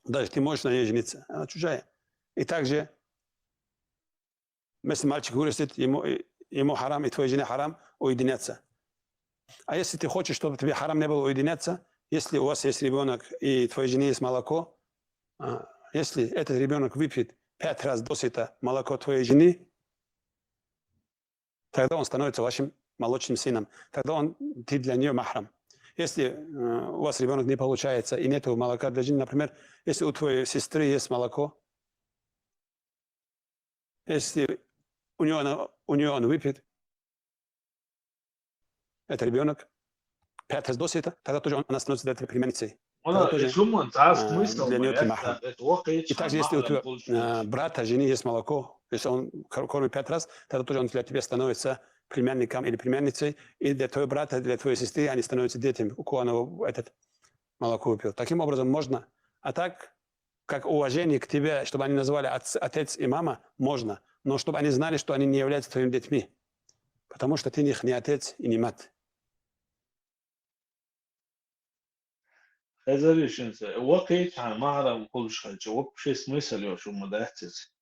даже ты можешь на ней жениться, она чужая. И также, если мальчик вырастет, ему харам, и твоей жене харам уединяться. А если ты хочешь, чтобы тебе харам не было уединяться, если у вас есть ребенок и твоей жене есть молоко, если этот ребенок выпьет 5 раз досыта молоко твоей жены, тогда он становится вашим молочным сыном. Тогда ты для нее махрам. Если у вас ребенок не получается и нет молока для жены, например, если у твоей сестры есть молоко, если у нее он выпьет, это ребенок 5 раз досыта, тогда тоже она становится для этой племянницей. Для нее ты махрам. И также, если у твоего брата, жены есть молоко, если он кормит 5 раз, тогда тоже он для тебя становится племянником или племянницей, и для твоего брата, для твоей сестры они становятся детьми, у кого он этот молоко выпил. Таким образом можно. А так, как уважение к тебе, чтобы они называли отец и мама, можно. Но чтобы они знали, что они не являются твоими детьми. Потому что ты их не отец и не мать. هذا ليش انت وقيت عن معرض كل شيء جواب شيء مثل يا شو مدهتز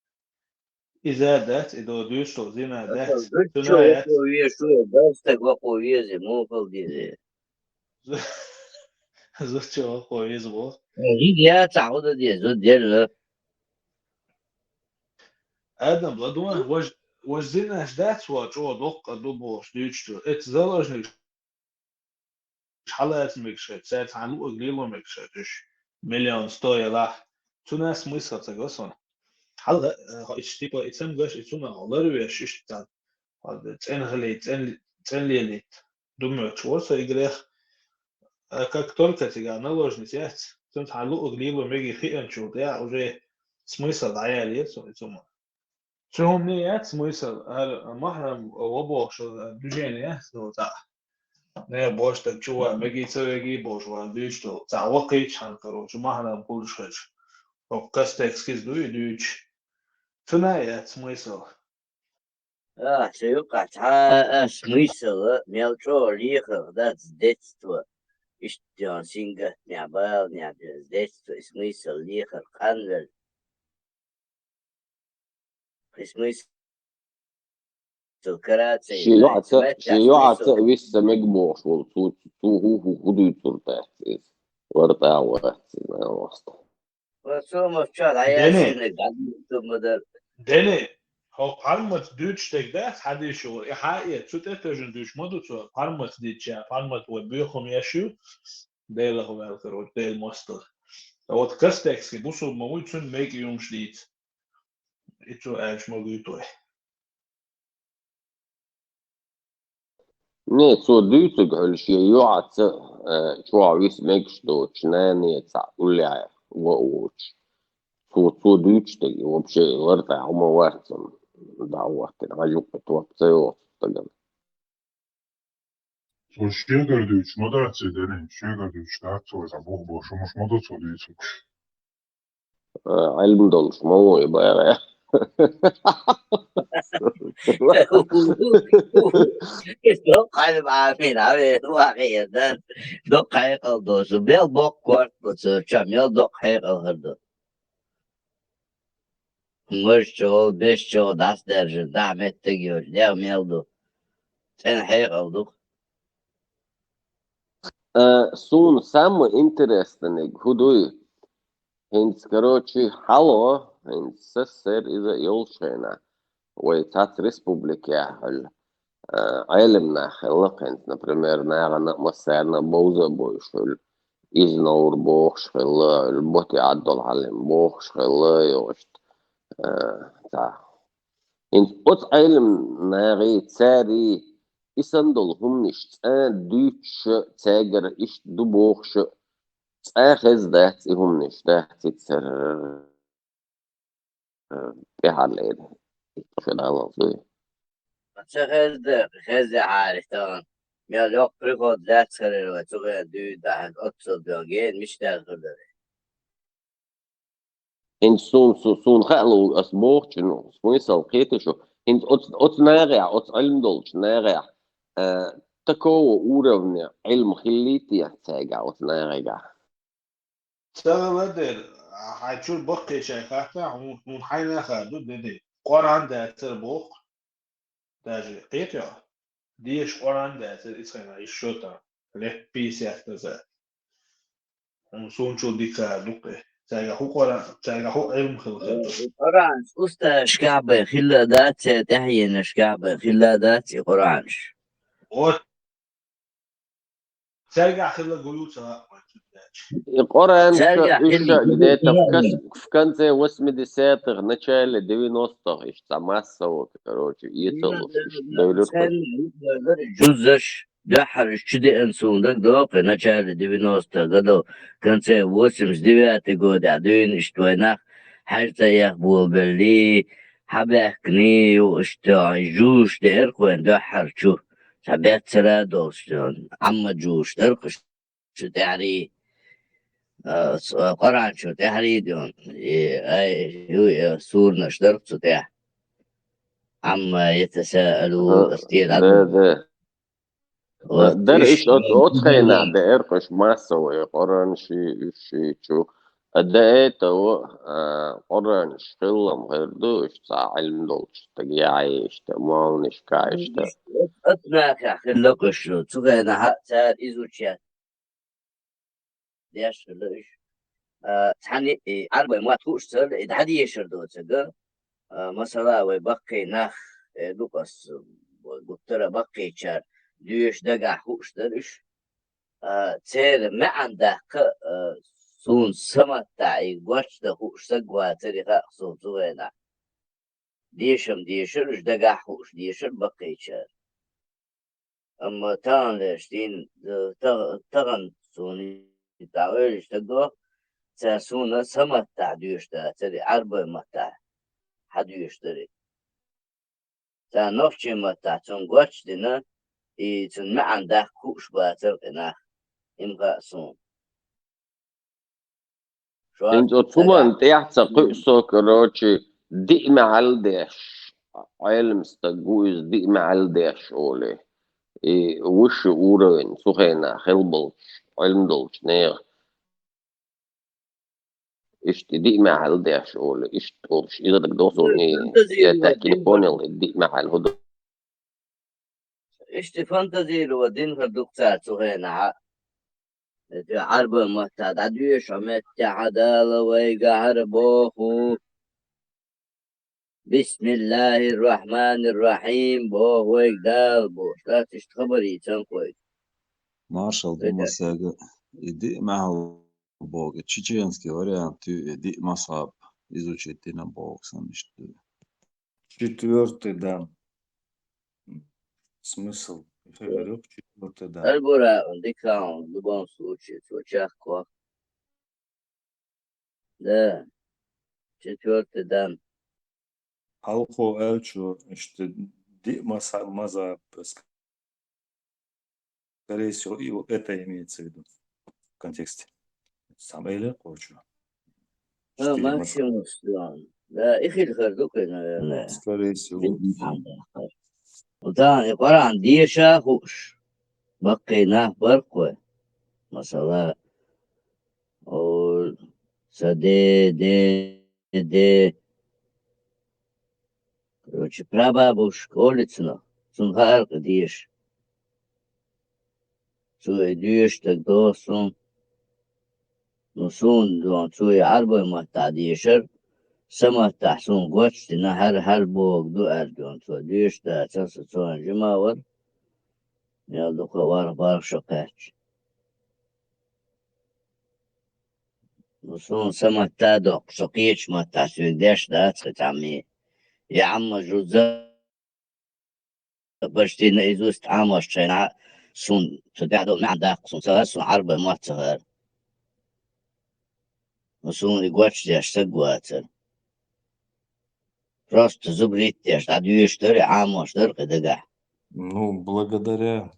إذا دات إذا دوش وزينا دات تنايت زوجة أخوي يزبط آدم بدون وزينا دات وجو دق دوبوش ديشتو اتزالجني حلقات مكشت ساعات عنو أجليلو مكشتش مليون ستوي راح تنا смысл согласен حلقة اشتبه اتسم جاش اتسمع الله رويش اشتان هذا تنليت думаю чего играх как только тебя наложить яйца тут عنو أجليلو ميجي خيان شو ده уже смысл عيال يسوع اتسمع شو هم نيات смысл هذا محرم وبوش شو دوجين يسوع تاع не бош так чува мегицеги бошва дишто цавоки чан короче махна булшеч кастекскиз дуич тная смысл сюка смысл мелчо лихо да с детства что синга не был не с детства смысл лихо канвел смысл Shijuatse vissa megboos volt hudutur tähtis. Vartaa vuohti näosta. Dene هو قرمت دوش تقدر حدي شو حقيقة شو تتجن دوش ما دوتو قرمت ديتشا قرمت وبيخم يشو ديل هو الكروت ديل ماستر هو تكستكس بوسو مويتون ميك يوم شديد إتو أش موجودوه Ne, så dytug höll shijuatse chua vis megsto chnani tsa ulia ووش تو dytsteg вообще варта умовартом да вот рajuk tuotseo tagan So Schirgerduc, Moderatze denen, Schirgerduc, dazu ist ein Buchbuch, schon muss man dazu lesen. علم دولش مو يبقى دقة بعمين عمين واقعي دقة يقضوش بيل بوكوات بتشاميل دقة يقضو مرشو بيشو داس درجة دعمت تجيوش ديو ميلدو تن حيقضو Сун самый интересный худой. Hins, короче, hallo, hins ссср إذا يولشينا ويتات республики علمنا خلق hins, например, ناغنا مسارنا بوزة بوشل إزنور بوخش خلا البوتي عدل علم بوخش خلا يوشت تا hins أت علم ناغي تساري إسندل هم نشت دوتش تاجر إشت دو بوخش آخذ ذات هم نشت ذات تسر بحالين في الألفي چه خیلی عارفتان میاد یک پرگود لات خرید و تو که دوی ده اتو بیاگین میشه خرده. إن سون خلو أسبوع شنو سميسل قيت شو إن أت ناقع أت علم دولش ناقع تكو أورفني علم خليتي يحتاج أت ناقع ترى بدل هيشول بوك شيكاتا هم حين خدو دي قرآن ده تربوك داجي قيتيا ديش قرآن ده تسخنا يشوتا له بيسي اختزا هم سونشو ديكا دوكي تاجا هو قرآن تاجا هو علم خلقته قرآن أستا شكعب خلادات تحيين شكعب خلادات قرآنش تاجا خلق قلوتها قرآن إيش جديد في كان زي واسم دي ساتغ نشال دوي نوسطه إيش تماسة وكروتي يتلوش إيش دولت جزش دحرش كده انسوندك دوق نشال دوي نوسطه قدو كان زي واسم جديد قود عدوين اشتويناخ حاجة يخبو باللي حباكني واشتوى جوش ديرقوين دحر شو حبات سرادو شلون عم جوش درقش شو تعري قرآن شو تحريدون هو سور نشدرق شو تح عما يتساءلوا استيل ده در إيش أتخينا ده إرقش ماسة وقرآن شي شو أدأت هو قرآن شغلهم غير دوش صار علم دوش تجيعيش تمالنش كايش تا أتناك خلقش شو تغينا حتى إزوجيات ليش خلقش تحني أربع ما تقولش تر إذا حد يشردو تجا مثلا ويبقي نخ لوكاس قلتلا بقي شار ديش دقع خوش درش تير ما عندك سون سمت تعي قوش ده خوش تقوى تريخا سون سوينا ديشرش دقع خوش ديشر بقي شار أما تان لشتين تغن سوني تعويلش تقوى تسونا سمت تعديش ده تري أربع متى حديش تري تنفش متى تنقش دنا تن ما عندك كوش باتر إنه إمغا سون إنت أتفهم تيحت قيسو كروتشي دي معلدش علم استجوز دي معلدش أولي وش أورين سخينا خلبلش علم دلش نير إشت دي معلدش أولي إشت أولش إذا بدك دوصل يتأكين كونيل دي معل هدو إشت فانتزي لو دين فردوكتات سخينا عرب مهتاد عدويش عمت عدالة ويقهر بوخو بسم الله الرحمن الرحيم بوخ ويقدال بوش لا تشتخبري تنقوي Marshall Думасяга. Иди معه بوغ. Чеченский вариант. Иди масаб. Изучите на бог сам. Четвертый дан. Смысл? Я говорю, четвертый дан. البرا ديكاون لبون سوتشي سوتشاكوا да четвертый дан Алхо элчу, что маза, скорее всего, и это имеется в виду в контексте. Сам или хочу. максимум слон да их الخردوك наверное Скорее всего. وده عبارة عن ديشة خوش بقيناه برقوة مثلا أو سدي دي короче прабабушка улицына сунгарка диш شوي ديشتك دوسون نصون دون شوي عربي مهتا ديشر سما تحسون قوتش تنا هر بوك دو أردون تو ديشتا تسسون جماور يالدو خوار بارك شقاتش نصون سما تادوك شقيتش ما تحسوك ديش داتخت عمي يا عم جوزا بشتي إيزوست عاموش شينا سون تدعدو مع داق سون سون عربي مهتا نصون يقوتش ديش تقواتر Просто зубрить а две амоштер кыдыга. Ну, благодаря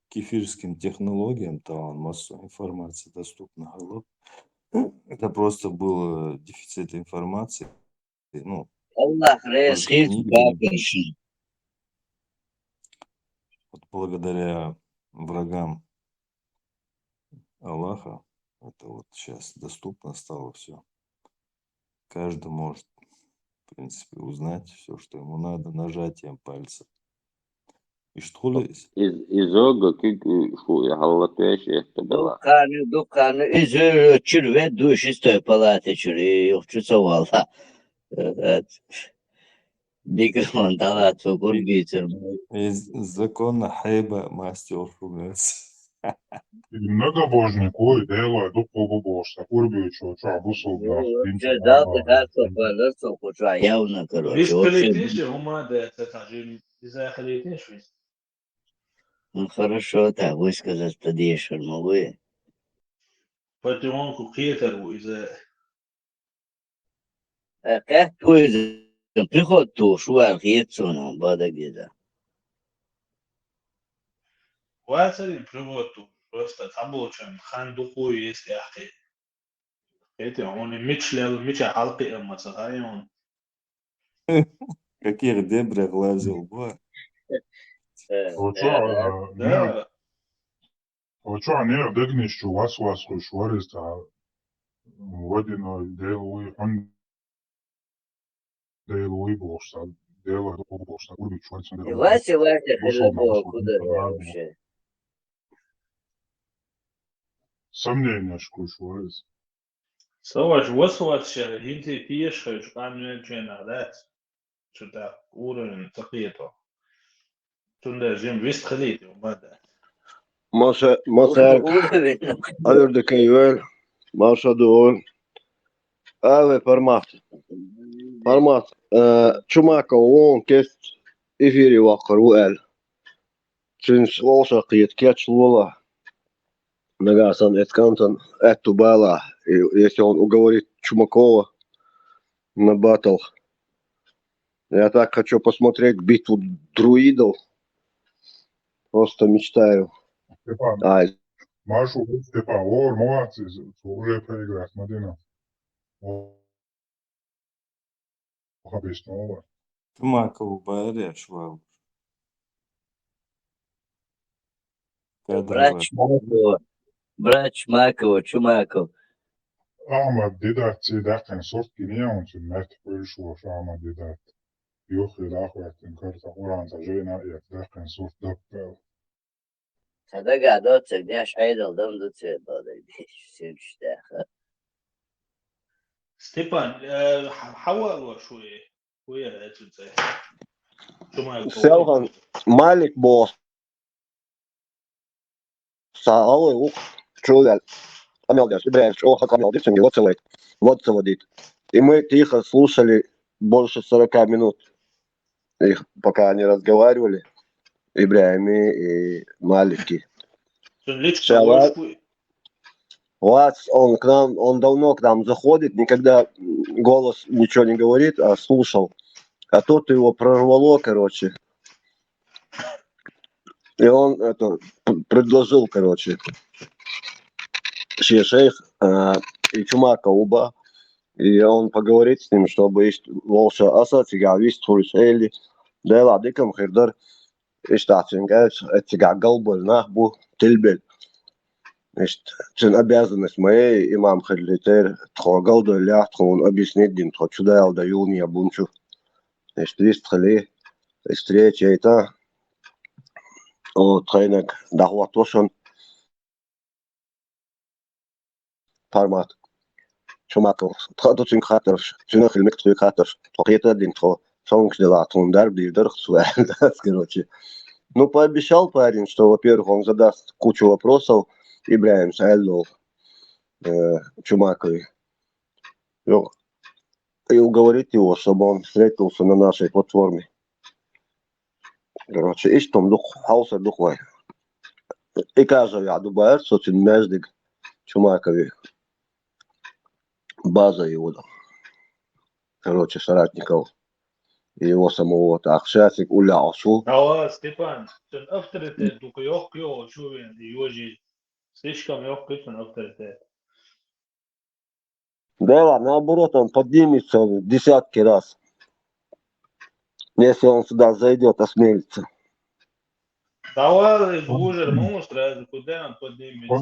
кефирским технологиям, там массу информации доступна. Это просто был дефицит информации. Ну, Аллах рез вот благодаря врагам Аллаха, это вот сейчас доступно стало все. Каждый может, в принципе, узнать все, что ему надо, нажатием пальца. И что ли? Дуканы изő çürve duş istoy palate çürü yok çüsa valla. Mikrofon dalat sokur bitir. Законно хайба мастер фугас. Многобожник, ой, делай, духову божца, курбию чоча, бусул, да, Да, да, да, сокуча, явно, короче. Весь полетишь, ума, да, это же из-за полетишь весь. Ну хорошо, так высказать подъехал, могу я? Потом кукетер из-за... Как твой приход то шуар хитсуна, бада где-то. واسري بريموتو просто табучан خندقو есть яхи. Это он мичлел, мича халки эмма сахайон. Каких дебрях лазил, ба? Očā neodegnišķu vasku šoreiz tā vadināja dēlu būs, tā dēlu būs, tā kurbi šoreiz. Вася, хлебо, куда вообще? Сомнения šoreiz. Savāč vasvāc šeit, hinti tiešais, kā neģenā rēc. Šitā urin taqieto. Tunda zim vist khalīti umada. Masa alırdı kayvel, masa doğru. Ave parmat. Çumaka on kest ifiri vakar uel. Çünkü olsa kıyet keç lola. Нагасан эткантон эту бала, если он уговорит Чумакова на батл. Я так хочу посмотреть битву друидов. Просто мечтаю. Машу, Степан, молодцы, уже проиграть, Мадина. Объяснила. Чумакову бареш, вал. Брат Чумаков. Ama didakti derken sort ki niye onun için mert bölüşüyor ama didat. Yok ya ahvetin karta oranta jena derken sort dakta. Sada gadot segdeš aydaldan da cebada sevişte. Stepan, حول شوية ويا تنتهي. Selhan Malik Босс. Саалы Чуляль. Амелдяш, Ибраевич, Амелдяш, его целый. Вот целодит. И мы тихо слушали больше 40 минут. Их, пока они разговаривали. Ибраими и Малики. Вац, он к нам, он давно к нам заходит, никогда голос ничего не говорит, а слушал. А тут его прорвало, короче. И он это предложил, короче, шейх и Чумака оба. И он поговорит с ним, чтобы волша асатига вистхуль шейли. Дела дикам хирдар. Иштатингаш, этига галболь нахбу тильбель. Чин обязанность моей имам Хадлитер тхогалда ляхтхун объяснить дим тхочудайл да юния бунчу. Вистхали, встреча это. О, тренинг дахватошон. пармат Чумаков тхатучин хатарш чунах илмектуй хатарш тохета динтхо сонг дела тундар бирдер короче. Ну, пообещал парень, что, во-первых, он задаст кучу вопросов Ибраим Саэльдул Чумаковой. И уговорить его, чтобы он встретился на нашей платформе. Короче, ищ там дух, хауса духвай. И кажа я Дубаер, социн междик Чумаковой. База его, короче, соратников. И его самого так шасик улялся. Степан, ten авторитет, только ёх чувен, его жизнь. Слишком ёх ten авторитет. Да, наоборот, он поднимется десятки раз. Если он сюда зайдет, осмелится. Давай, уже можешь сразу, куда он поднимется?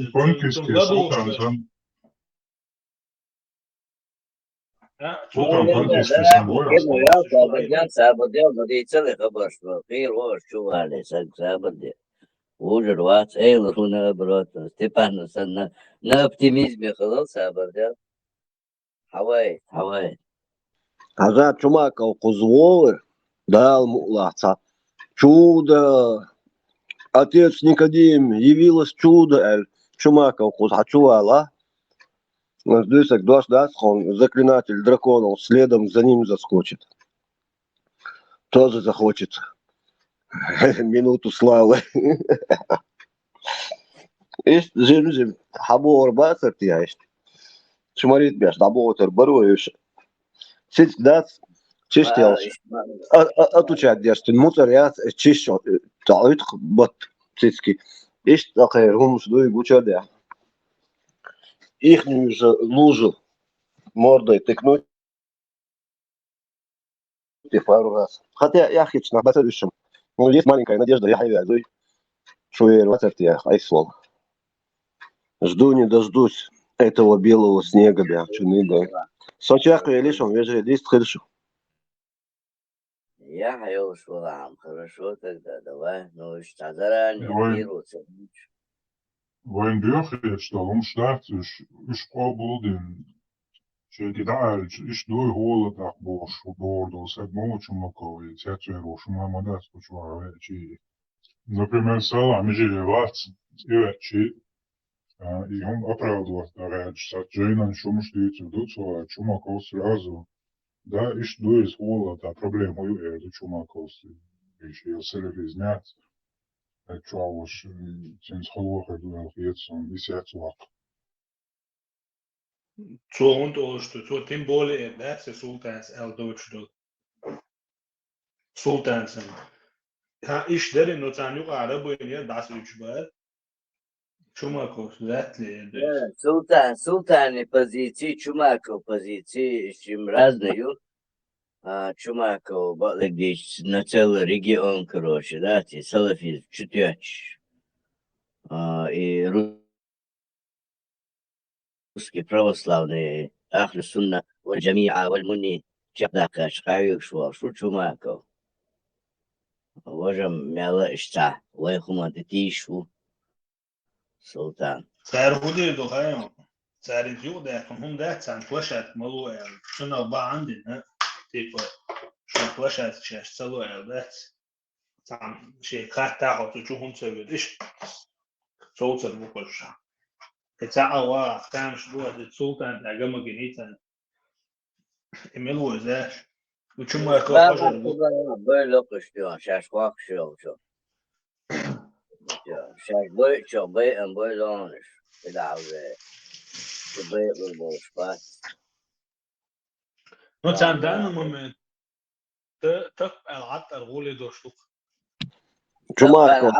Уже рвать, Эйлу наоборот, Степан на оптимизме ходил, сабардел. Хавай. Аза Чумаков позволил, дал мулаца. Чудо. Отец Никодим, явилось чудо, Чумаков кузачувала. Дысок он заклинатель драконов, следом за ним заскочит. Тоже захочет. Минуту славы. Ist zim habor basert juist. Шмарит беш, работер баруешь. Сить дац, чистил. Отучать дерстин мусор я чищу. Талит бот цицки. Ишь такая гумс дуй гучадя. Ихнюю же лужу мордой тыкнуть пару раз. Хотя я хитч на батарющем. Ну, есть маленькая надежда, я хайвязуй. Шуер ватер я айслов. Жду не дождусь этого белого снега, да, чуныга. Сочах я лишь он вежи лист хорошо. Я хотел швалам, хорошо тогда, давай. Ну, что заранее планируется. Воин бюхе, что он штат, школ будем. Че кидал, иш дой голод, ах бош, бордо, сагмо чумаковый, цецеру, шумамадас, почвара, чи. Например, салам, жили вац, чи. И он оправдывался, что Джейнан шум штуется в дуцу, Чумаков сразу. Да, иш дой из голода, проблему это Чумаков. Еще селфи снять. Чуавуш, цинс холоха, дуэл хетсон, висят лак. Und so тем более, да, се султанс Deutschland. Sultans. İşleri notanyu arabaya das üçbel. Чумаков, вряд-ли. Султаны позиции, Чумаков позиции, чем разные. Чумаков, здесь на целый регион, короче, да, те салафи чутяч. И русские православные, Ахлю Сунна, Валь-Джамиа, Валь-Муни, Чапдака, Шхаюк, Шваршу, Чумаков. Вожам мяла ишта, Вайхумат и Тишу, Султан. Царь Гудир Духаем, царь Юда, هم ده цан площадь малую, что на бандин, типа, что площадь часть целую, да, там шей карта, вот что он себе видишь, соуцер буквально. Это ава, там что это султан, да гамма генитан, имело, да, почему я говорю? Было что, сейчас как что. Сейчас будет что, будет лониш, да уже. Ну, на данный момент так العطر غولي دوشتوك. Чумаков,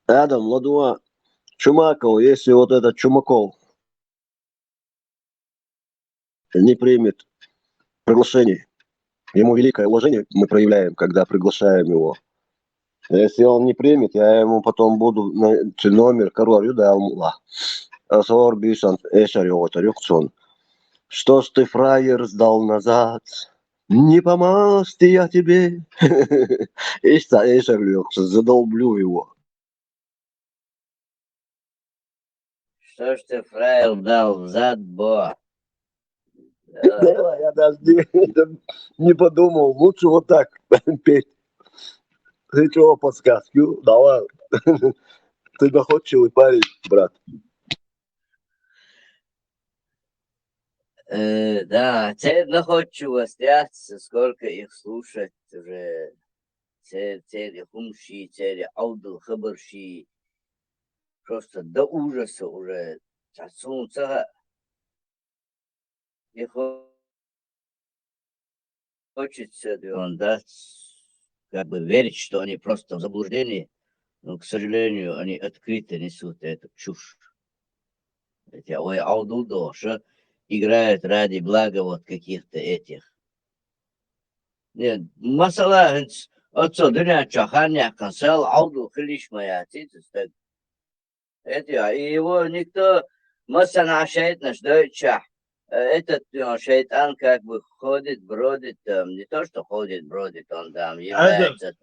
Адам, Ладуа, Чумаков, если вот этот Чумаков не примет приглашение, ему великое уважение мы проявляем, когда приглашаем его. Если он не примет, я ему потом буду номер, король, да, что ж ты, фраер, сдал назад? Не по масти я тебе. Задолблю его. Что ж ты, фрайл, дал взад, бо? Я даже не подумал, лучше вот так петь. Ты чего подсказки? Давай. Ты доходчивый парень, брат. Да, теперь находчиво стряться, сколько их слушать уже. Теперь хумши, теперь аудл хабарши. Просто до ужаса уже. Солнце. И хочется, да, как бы верить, что они просто в заблуждении. Но, к сожалению, они открыто несут эту чушь. Эти аудудоши играют ради блага вот каких-то этих. Нет, масала, отцо, дня чаханя, консал, ауду, хилиш моя, так. Это, и его никто, масана шейт наш дойча. Этот шейтан как бы ходит, бродит, не то, что ходит, бродит, он там является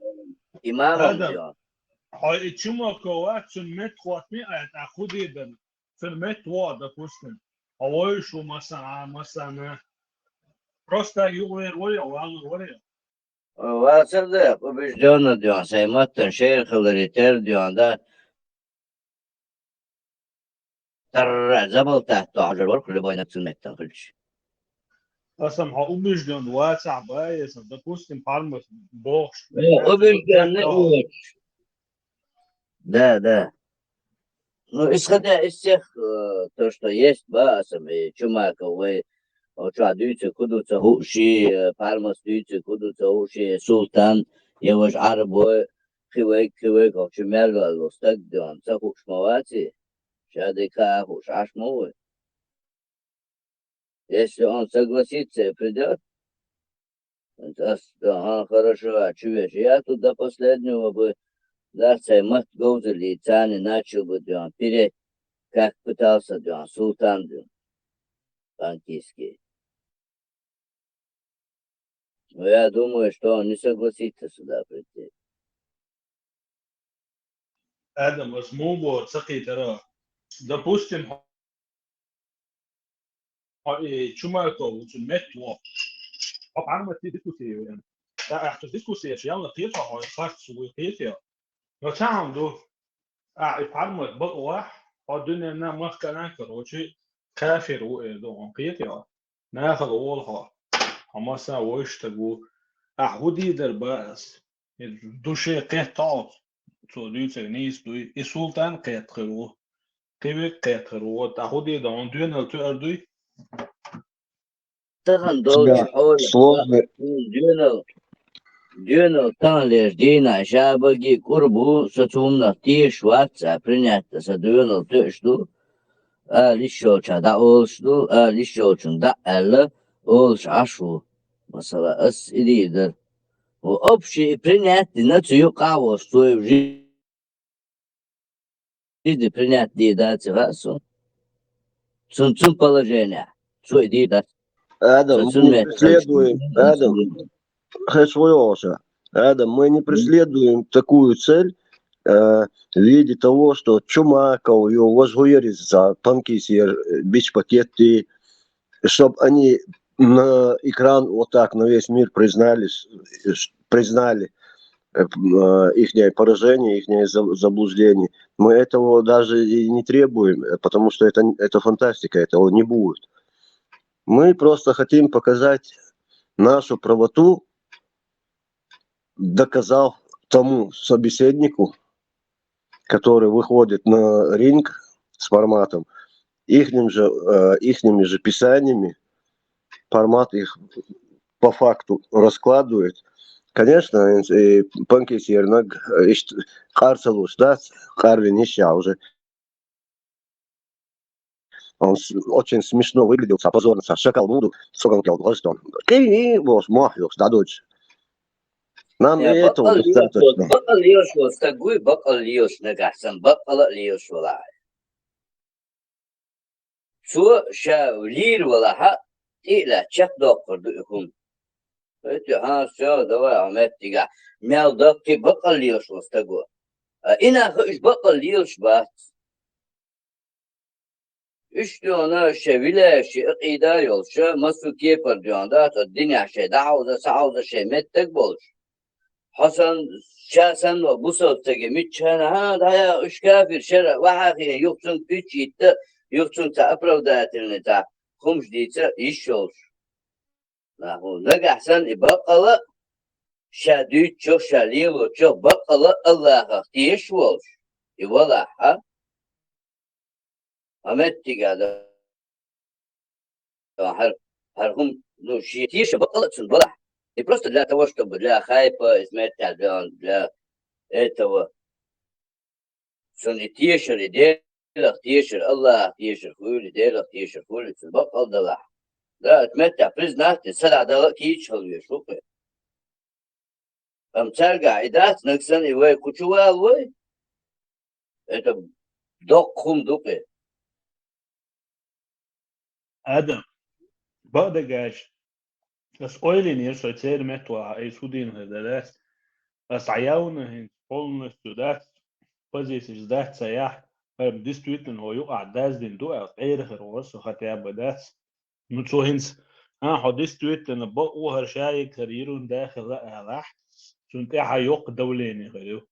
имамом. هاي تشوما كوات سنمت خواتمي أخذي دن سنمت وادا كوستن هواي شو مثلا просто يغير ويا Vasıldı, убежденно diyorsun, saymattın, şehir kılıriter diyorsun da забыл tahtu acil var, kulübe oynaksın mekten kılıç. أصلا убежден واسع بايس допустим пармус богш Убежденный очень. Да. Ну, исходя из всех, то, что есть, басом и чумаков, вы дюйцы, кудуца, хуши, пармас, дюйцы, кудуца, хуши, султан, его ж арбой, хивек, чумерга, лустак, дион, цахуш мавати, шадыка, хуш, ашмовый. Если он согласится и придет, ага, хорошо, а чувешь, я тут до последнего бы, да, мат гоузели, цаны начал бы, дион, перед, как пытался, дион, султан, дион, банкийский. Но я думаю, что он не согласится сюда прийти. هذا مو سقي ترى допустим чумако وسمت و طبعا ما تديكوسي يعني احتى ديكوسي شيء يلا قيتها هو صارت سوي قيتها لو تعم دو يفعلوا بقى واحد الدنيا إنها ما كان كروشي كافر ودو قيتها ناخذ أولها همسا واشتغو أحودي درباس دوشي قيتات تو دويت نيس دوي السلطان قيت خرو قيبي قيت خرو تأخذي دون دون تأردوي تغن دول حول دюнал там лишь дина шабаги курбу сатумна тиш ватса принято садюнал тышту лишо чада олшту лишо чунда элла олш ашу масала ас идидер общий принятый на цю каву что в жизни принятый да цвасу цун положение что идидер Адам, мы не преследуем, Адам, мы не преследуем такую цель в виде того, что Чумаков и возгуерится панкисер, бич-пакеты, чтобы они на экран вот так на весь мир признали их поражение, их заблуждение. Мы этого даже и не требуем, потому что это фантастика, этого не будет. Мы просто хотим показать нашу правоту, доказав тому собеседнику, который выходит на ринг с форматом, ихними же писаниями, формат их по факту раскладывает. Конечно, панкис ернаг карцелус, да, Карвин ища уже. Он очень смешно выглядел, позорно, шакал муду, соган кел гостон. Кей was махиос, да дочь. Нам и этого достаточно. Бакал лиош, такой бакал лиош, нагасан, бакал лиош вала. Шо ша лир вала ха, ила чак доктор духум. Это все, давай, Ахмед, тига. Мяу доктор бакал лиош was такой. Ина хош бакал лиош бас. إيش ديونا شيء ولا شيء قيدا يولش مسو كيبر ديونا الدنيا شيء دعوة سعوة شيء متك بولش حسن شاسن وبوسط تجي متشان هذا يا إيش كافر شر واحد يقصن بيجيت يقصن تأبرو داترن تا خمس ديتا يشولش لا هو نجح أحسن يبقى شادي تشوف شاليلو تشوف بقى الله يشولش يولا ها أمتى قاعد هرهم لو شيء تيش بقى تنبلح просто для того чтобы для хайпа измерять для этого تيشر يدير تيشر الله تيشر خولي يدير تيشر خولي تنبقى الله لا تمتع признать سلع دلق تيشر يشوفه ترجع عدات نكسن يوي كوشوال وي это دق خم دقه Adam, badagás, az oilin is, hogy cérmetva és hudin de lesz, az عياون قلنا استودات позиции сдать سياح действительно هو يقع داز دين دو غير خروس وخطيا بداس نتوهنس هو действительно بقوهر شاي كاريرون داخل راح سنتي حيوق دولين غيره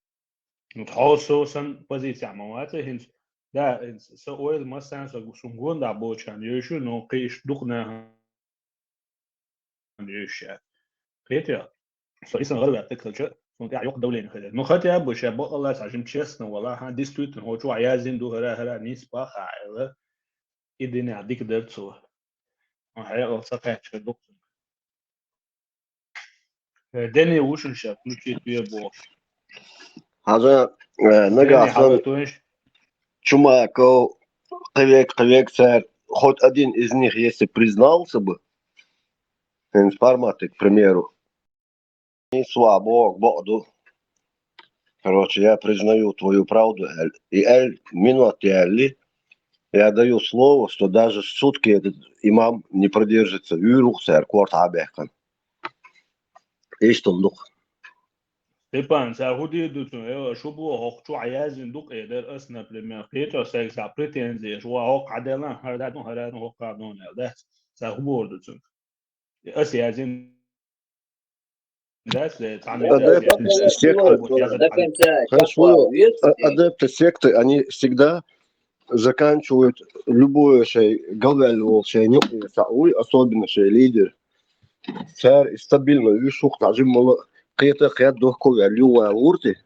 نتحوسو سن позиция مواته هنس دا سويل مثلا سنقول دا بوشان يشو نو قيش دقنا يشا قيتيا سويسن غرب يعتقد سنتي حيوق دولين غيره نو خطيا بوشا بق الله عشان تشسنا والله ها действительно هو شو عايزين دو هرا نيس باخ عيله إديني عديك درتسو هيا سقط في الدكتور دني وشن شاف نشيت بيه بوش هذا نجا دني أحسن حالتوش شما كو قويك سار خود один из них если признался бы информатик, к примеру, не слабо, боду. Короче, я признаю твою правду, и минут я даю слово, что даже сутки этот имам не продержится. Юрух сэр, кварт абехкан. ايش تنضق؟ Степан, сагуди дутун, شو بو هوك شو عايزين دوق يدر اسنا بريمير خيتو سايك سا بريتنزي شو هوك عدلان هردان هوك قانون ده ساغبور دutun. اس يازين Адепты секты, они всегда заканчивают любое шей, говел шей, особенно шей лидер. Сэр стабильно, вишух, даже мало какие-то хят дохко вялюа урты.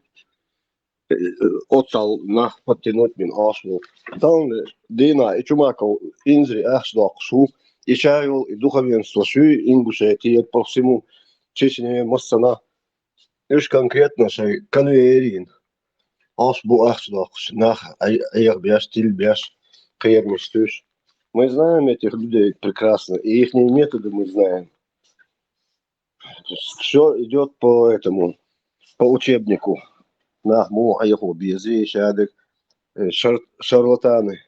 Отсал на подтянуть мин ашлу. Там дина и чумаков инзри ахшлак шу. И чаю и духовенство шу ингуше тиет по всему Чечне массана. Иш конкретно шей конвейерин. Ашбу ахшлак нах аях бяш тиль бяш каермистуш. Мы знаем этих людей прекрасно, и их методы мы знаем. Все идет по этому, по учебнику. Нахму аеху безе шадек, шарлатаны.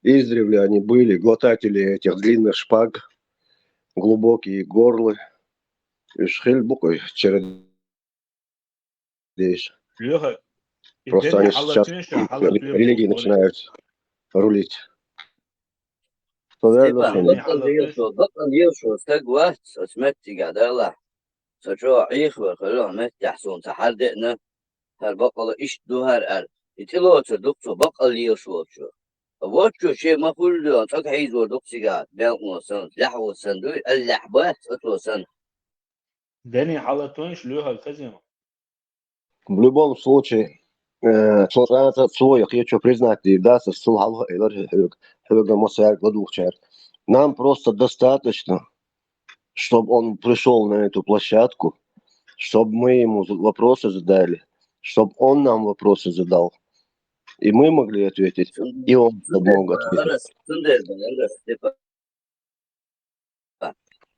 Издревле они были глотатели этих длинных шпаг, глубокие горлы. Шхель букой чередиш. Просто они сейчас религии начинают рулить. Степан, بطل يلشو استقوات اسمتي قاعد الله سجو عيخ وخلوه مت يحسون تحدئنا هالبقل ايش دو هالقل يتلو تدقتو بقل يلشو شو واتشو شيء ما كله تك حيزو دقسي قاعد بيقمو سن لحو سندوي اللحبات اتلو سن داني حالتونش لوها الكزينو. В любом случае, я хочу признать, да, нам просто достаточно, чтобы он пришел на эту площадку, чтобы мы ему вопросы задали, чтобы он нам вопросы задал, и мы могли ответить, и он мог ответить.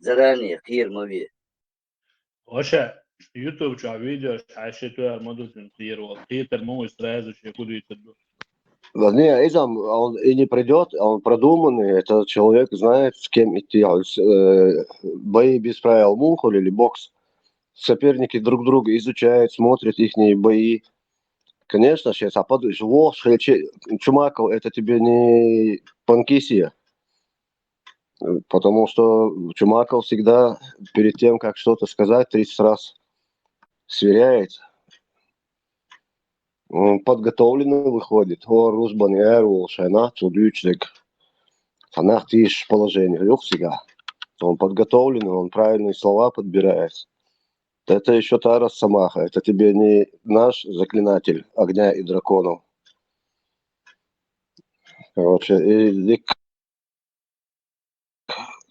заранее خير مويه وشا يوتيوب شو فيديو حاشيتو المدن كتير والكتير مو استرازو شي كله يتدو. Не, он и не придет, он продуманный, этот человек знает, с кем идти. Бои без правил мухоль или бокс. Соперники друг друга изучают, смотрят их бои. Конечно, сейчас, Чумаков, это тебе не Панкисия. Потому что Чумаков всегда перед тем, как что-то сказать, 30 раз сверяет. Он подготовленно выходит. О, Рузбан и Эрвол, Шайна, Цудючник. Фанах тишь положение. Юх всегда. Он подготовленный, он правильные слова подбирает. Это еще Тарас Самаха. Это тебе не наш заклинатель огня и драконов. Короче, и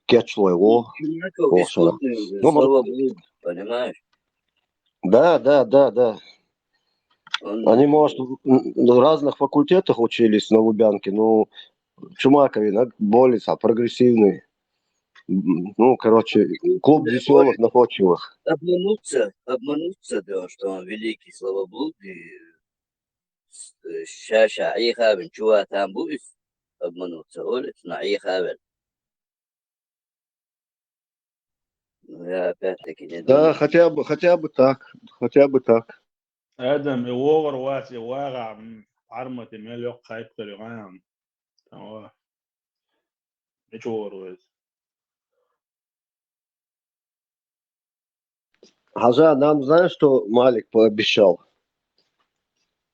кетчлой его. Слово блуд, понимаешь? Да. Они, может, в разных факультетах учились на Лубянке, но Чумакове более прогрессивный. Ну, короче, клуб веселых, находчивых. Обмануться, да, что он великий словоблуд, и щаша, айхавен, чува там будет обмануться, олец, на айхавен. Я опять-таки не Да, думаю. хотя бы так. Adam يوغر واتي واقع عرمة مليو خايب كريغان تمام يجور Хажа, нам знаешь, что Малик пообещал?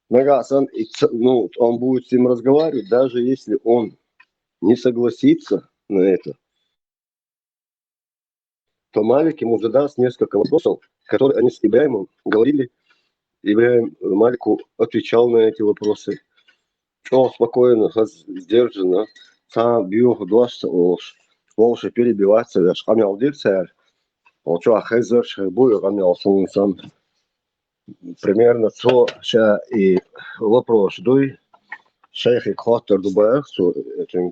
Он будет с ним разговаривать, даже если он не согласится на это, то Малик ему задаст несколько вопросов, которые они с Ибраимом говорили. Ибраим Малику отвечал на эти вопросы. Он спокойно, сдержанно, сам бьет удастся, лучше перебиваться, я шамял дирцер, он что, ахезер, шербуй, рамял сам. Примерно то, что и вопрос дуй, шейх и хватер дубар,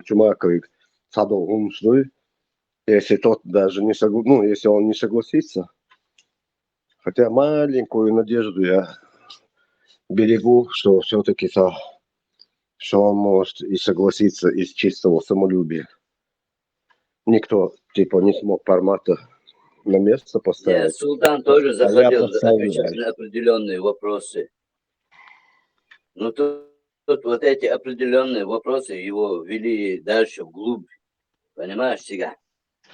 Чумаковик садов умсдуй, если тот даже не согласится, если он не согласится. Хотя маленькую надежду я берегу, что все-таки что он может и согласиться из чистого самолюбия. Никто, не смог формата на место поставить. Нет, Султан тоже заходил отвечать на определенные вопросы. Но тут вот эти определенные вопросы его вели дальше вглубь. Понимаешь, сега?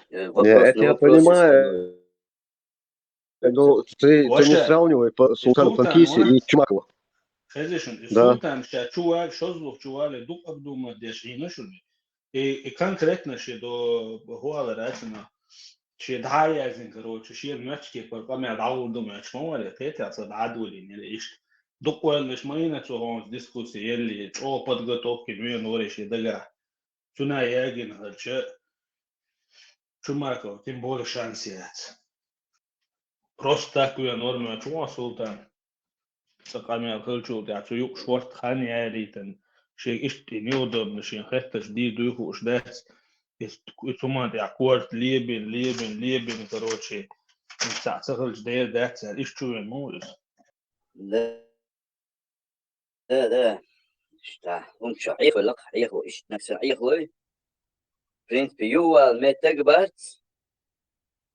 Это я понимаю. Ну, ты не сравнивай Султан Панкиси и Чумакова. Да. Султан чувак, шозлух чували, дух обдумать, деши, ну что ли. И конкретно, что до гоала речено, что дайязин, короче, что мячки, пока даур до мяч, мало, это отсададули, не лишь. Дух лишь моина, что он дискуссии, или о подготовке, ну и норишь, и дага. Чуна ягин, что Чумаков, тем более шанс есть. Просто такую норму, чего Султан? سقامي كلشو تعرف يوك شورت خاني عادية شيء إشتي نيودم شيء خطة جديد ويخو إشداس ثم تعقورت ليبن كروتشي مستعصقل جدير دات سال إشتو الموز Да. Что? Он что, ехал, нafsi ехал. В принципе, ювал метагбат,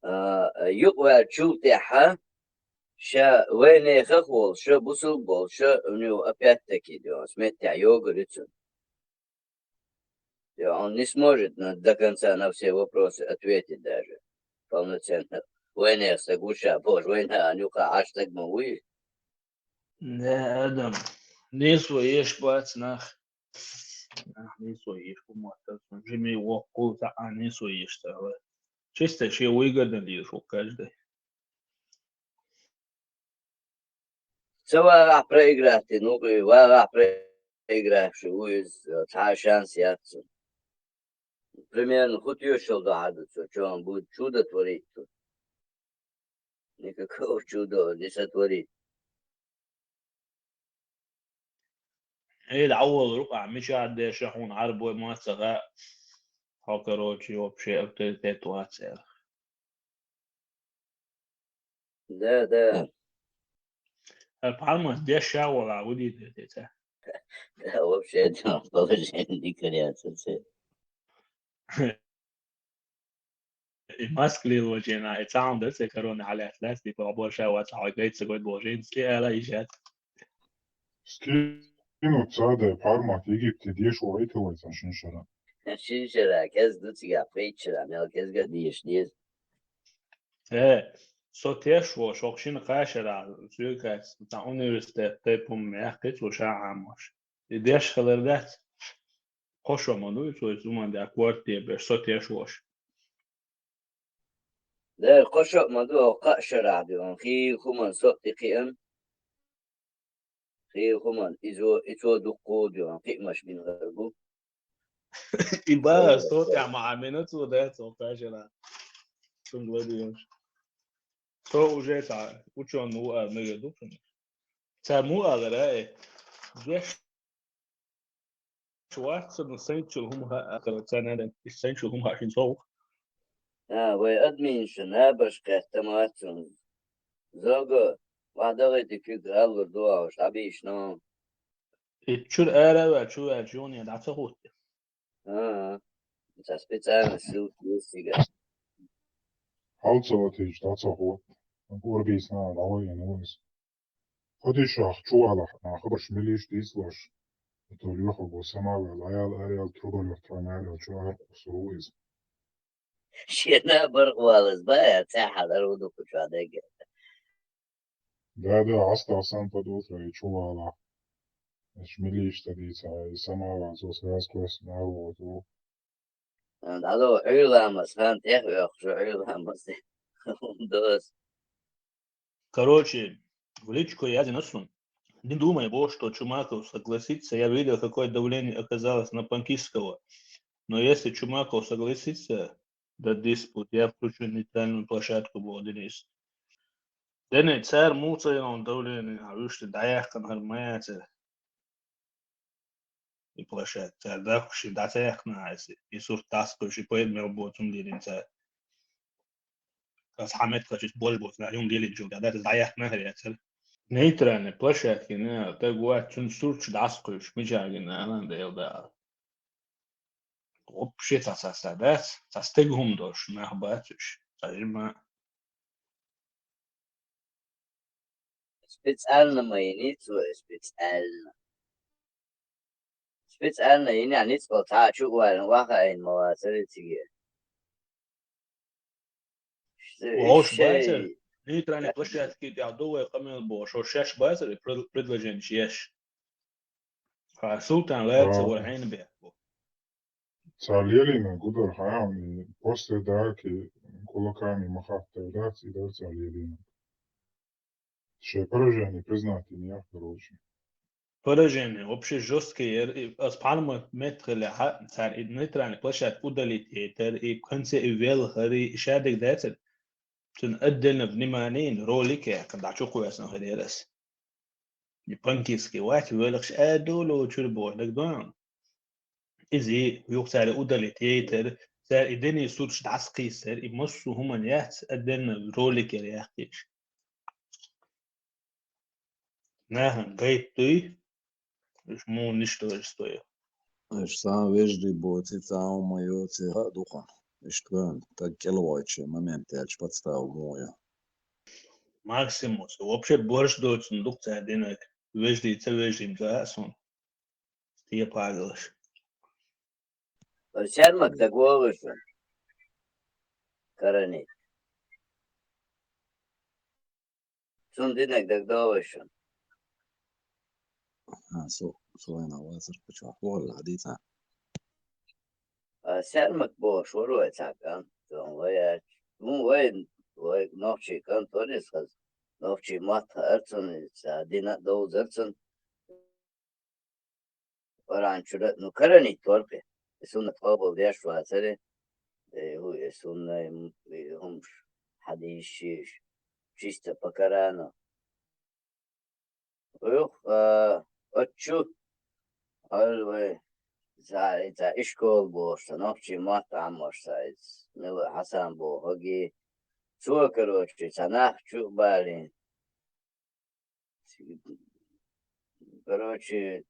ювал чултяха, ша войне хохол, ша бусул бол, ша у него опять-таки, сметя йога лицо. Он не сможет до конца на все вопросы ответить даже полноценно. Войне сагуша, боже, война, анюха, аж так мовы. Да, Адам, не своешь бац нах. Не своешь, кумата, жми вокул, а не своешь, чисто че выгодно лишь у каждой. Цава проиграть, ну и вара проигравший, уиз, та шанс яться. Примерно хоть еще догадаться, что он будет чудо творить тут. Никакого чуда не сотворит. ايه العوض رقع مش قاعد شحون عربو ما سغا هاكروتشي وبشي اوتوريتيت واتسال Да. البالماس دي شاور عودي ديتا Да, вообще это положение декорации. الماسكلي وجينا اتعام درسي كورونا على اثلاث دي بابور شاوات عايقيت سجود بوجين سلي الا ايجاد Skinut sada je Parmat Egipti dješ u Ejtelovca šinšara. شرا كز دوتي قفيت شرا ميل كز قديش ديز ايه صوتيش وشوكشين قاشرة سويكاس بتاع أونيفرسيتي تيبهم مياقت وشاع عاموش ديش خلردات خوشو مدوي سوي زومان دي أكوارتي بيش صوتيش وش ده القشق مدو قا شرا بيون خي خمان صوتي قيم خي خمان إزو دقو بيون قيمش من غربو يبقى صوتي عم عامينات ودات وقاشرة شون غادي يمشي سو وجيت وشون نوقع ميجا دوبن سامو أغراء ديش شوات سن سنتشل هم ها أكل سنة السنتشل هم عشان سوق وأدمين شنابش كهتماتون زوجو واحدة غيتي كيك غالو دوا وش عبيش نوم تشور أرا وتشور أجوني ده تقول تسبيت أنا سوت يسيجا Haltsalatij, dat zal goed. Een oorbeest na de oude en alles. Had je zag, choala, na خبرش مليش ديسلاش. توليوخ وسما والعيال أريال تروبل وفترانيال وشوار وسرويز. شينا برغوالز بايا تاحة درودو كشادك ده عصر عصان بدوت رأي choala. مش مليش تديسا سما وعزوس راس كويس معه وتو. هذا عيلامس هان تيخ شو عيلامس دوس Короче, в личку я один. Не думай, что Чумаков согласится. Я видел, какое давление оказалось на Панкисского. Но если Чумаков согласится дать диспут, я включу нейтральную площадку Денис. Дэнни царь муцаyon давление, а вы что даяхкан хармаяца и площадь. Царь дахуши датаяхна айси. И суртаско ши поед мелботум дилин царь. Кас хамет качис болбот на юм дилин джуга. Дат даяхна харяцар. Neitrālni plašāki, ne, te goāt un surč daskujuši, miģāgi, ne, dēļ dēļ. Opši tas dēļ, tas te gumdoši, ne, bācuši, tas ir mā. специально маиницу специально специально يعني نسبة تعشق واقع المواصل تيجي Loš bācer, neitrālni plašāki, jau doja, kamēl boš, o šeš bāceri, predlaženi šieš. Sultan lēca var ainbē. تعليلنا قدر حيامي بوست داكي كل كامي مخاطر داكي دار تعليلنا شيء برجعني признати не короче. Поражение, вообще жесткие, спальма метрли, царь и нейтральный площадь удалить этер и в конце и вел хари шадик датер. Тун أدلنا بنمانين روليكي كان دعشوقو ياسن خديرس. يبانكيسكي واحد ويلقش آدولو تشربو لك دوان. إزي يوقتاري أودالي تيتر سار إدني سورش دعسقي سار إمسو هما نيات أدلنا روليكي رياحكيش. ناهن قيت توي مش مو نشتو استوي. Šta veždīboci caumajoti duhan. Ištven, tad kelvoiči momentēļ pats tavu moja. Максимус, вообще борщ дочь сундук цадинок. Веждим засон. Тие пагалаш. Сярмак таговышын карани. Сундинек дагдовышын. Soina vazir pačā hola dītā. سرمك بوش وروي تاكان وي نوفشي كان تونس خز نوفشي مات ارتن دينا دوز ارتن وران شرط نكرني توربي يسون تقابل ديش واتري هو يسون هم حديش чисто покарано اتشو alwe za ishkol bo становчий мат амошсайц ну Хасан бо хоги цо короче цанах чубали короче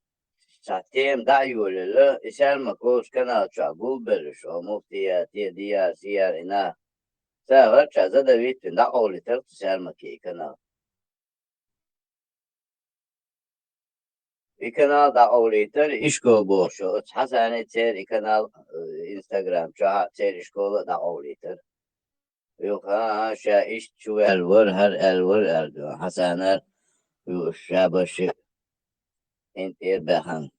затем даюле исерма кош канал чагул бершо муфтия те дия сиарина сава чаза давит на олитер исерма ки канал kanal da oliter işkol boşu. Hasane ter kanal Instagram çaha ter işkol da oliter. Yok ha şa iş şu elver her elver Erdoğan. Hasaner yok şabaşı enter behan.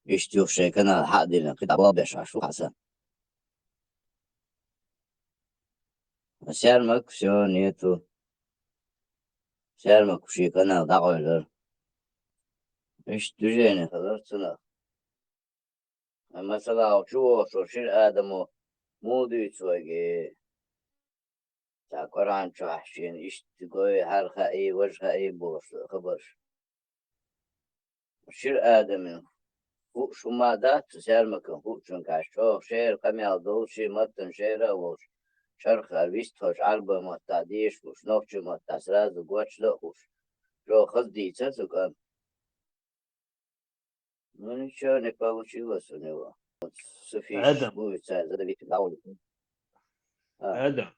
İş yok şey kanal hadirin kitaba beşa şu Hasan. Sermak şu niyetu. Sermak şu kanal da oliter. İş düzene kadar sınav. Mesela şu şir adamı modu içoge ta Kur'an çahşin işte goy her hay vajhay boş haber. Şir adamın bu şumada tsermakın bu çünkü çok şehir kamyal dolu şey matın şehre olur. Şarkı vist hoş albüm hatta diş bu nokçu hatta sразу goçlu hoş. Çok hız diyse sıkan. Ну ничего не получилось у него. Софиш, Adam. будет задавить даули. Adam.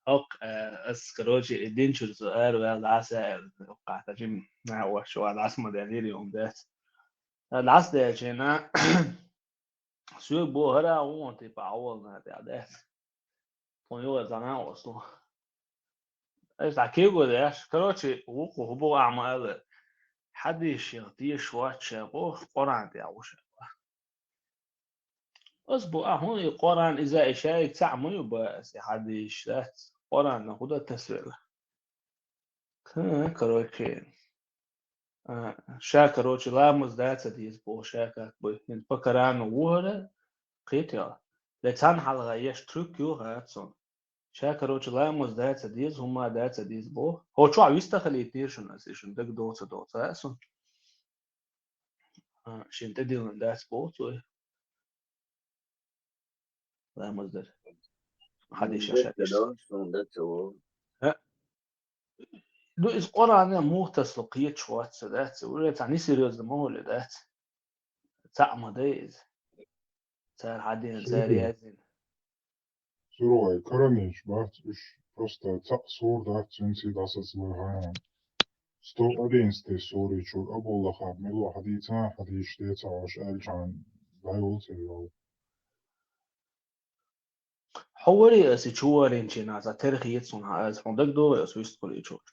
هوك اسكروجي الدين شو السؤال ولا عسى وقعت جيم مع وشو على عاصمة دليل يوم ده العصر ده جينا سوق بوهرة وانتي بعوض ده طنيو زمان وصلوا ايش تحكيوا ده كروجي وقو هو اعمال حد يشتي شوات شغو قران ده وش أسبوع هون القرآن إذا إشارة تعمل بس حد يشتات قرآن ناخد التسويق كروتشي شاكروتشي لا مزدات ديز بو شاكك بين بكران وورا قيتيا لتان حلقة يش تركيو هاتسون شاكروتشي لا مزدات ديز هما دات ديز بو هو شو عويستا خليتني شنو سيشن دك دوت هاتسون شين تدين دات بو توي لا مزدات حد يشاشك Du is qorane muhtasluqiyat shwat sadat wala tani serious the mole that ta'ma days sar hadin sar yazin Суровая коронич, бартуш, просто сур да цинси даса свой 111 سوري شو أبو لخاب ملو حديثا حديث ديتا وش ألجان لا يولتي حوري اسيchuarin china za terkhiyat sunha az fondak do aswist kuli chot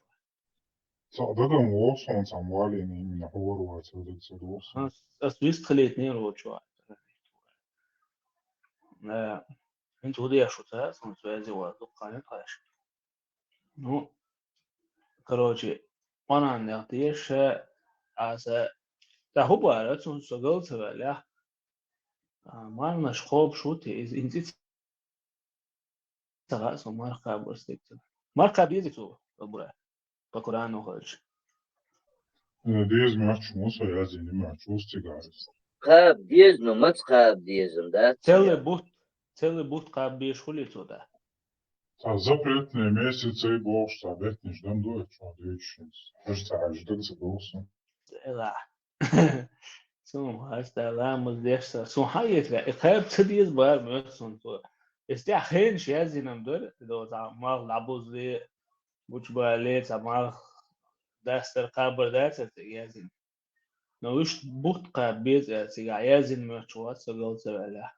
صعدكم وصون ساموالي من حور واتودك سدوصون aswist khalitni ro chwa انت ودي شوتا سن سوازي وادو قاين قاش نو كروجي انا نقديش از ده هو براتون سوگل تبله ما مشخوب شوتي از انت تغاس وماركا برستيكت ماركا بيزيتو بقرا بقران وخرج ديز ماتش موسى يازيني ماتش وستيغارس قاب ديزنو مات قاب ديزن да целый бут قاب بيشخليتو ده запретные месяцы и бог штабет не ждем дует что дичинс просто ждем забылся لا سون هستا لا مزدشتا سون هايت قاب تديز بار متسون تو استي خين شيازينم دو زعمال لابوزي بوش باليت زعمال داستر قابر داست يازين نوش بوت قاب بيز سيغا يازين مشوات سوغل سبالا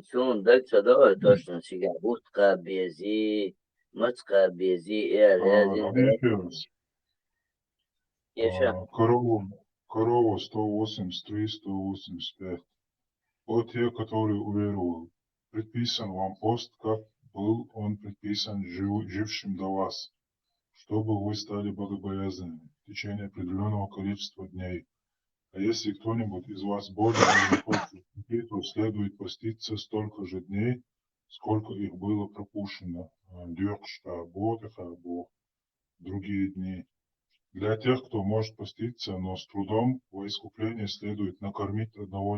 سون دك صدا توشن سيغا بوت قاب بيزي مات قاب بيزي يازين يشا корова 183 185 от те который уверовал предписан вам пост как был он предписан жившим до вас чтобы вы стали богобоязненными в течение определенного количества дней. А если кто-нибудь из вас болен или не хочет пить, то следует поститься столько же дней, сколько их было пропущено. Другие дни. Для тех, кто может поститься, но с трудом, во искупление следует накормить одного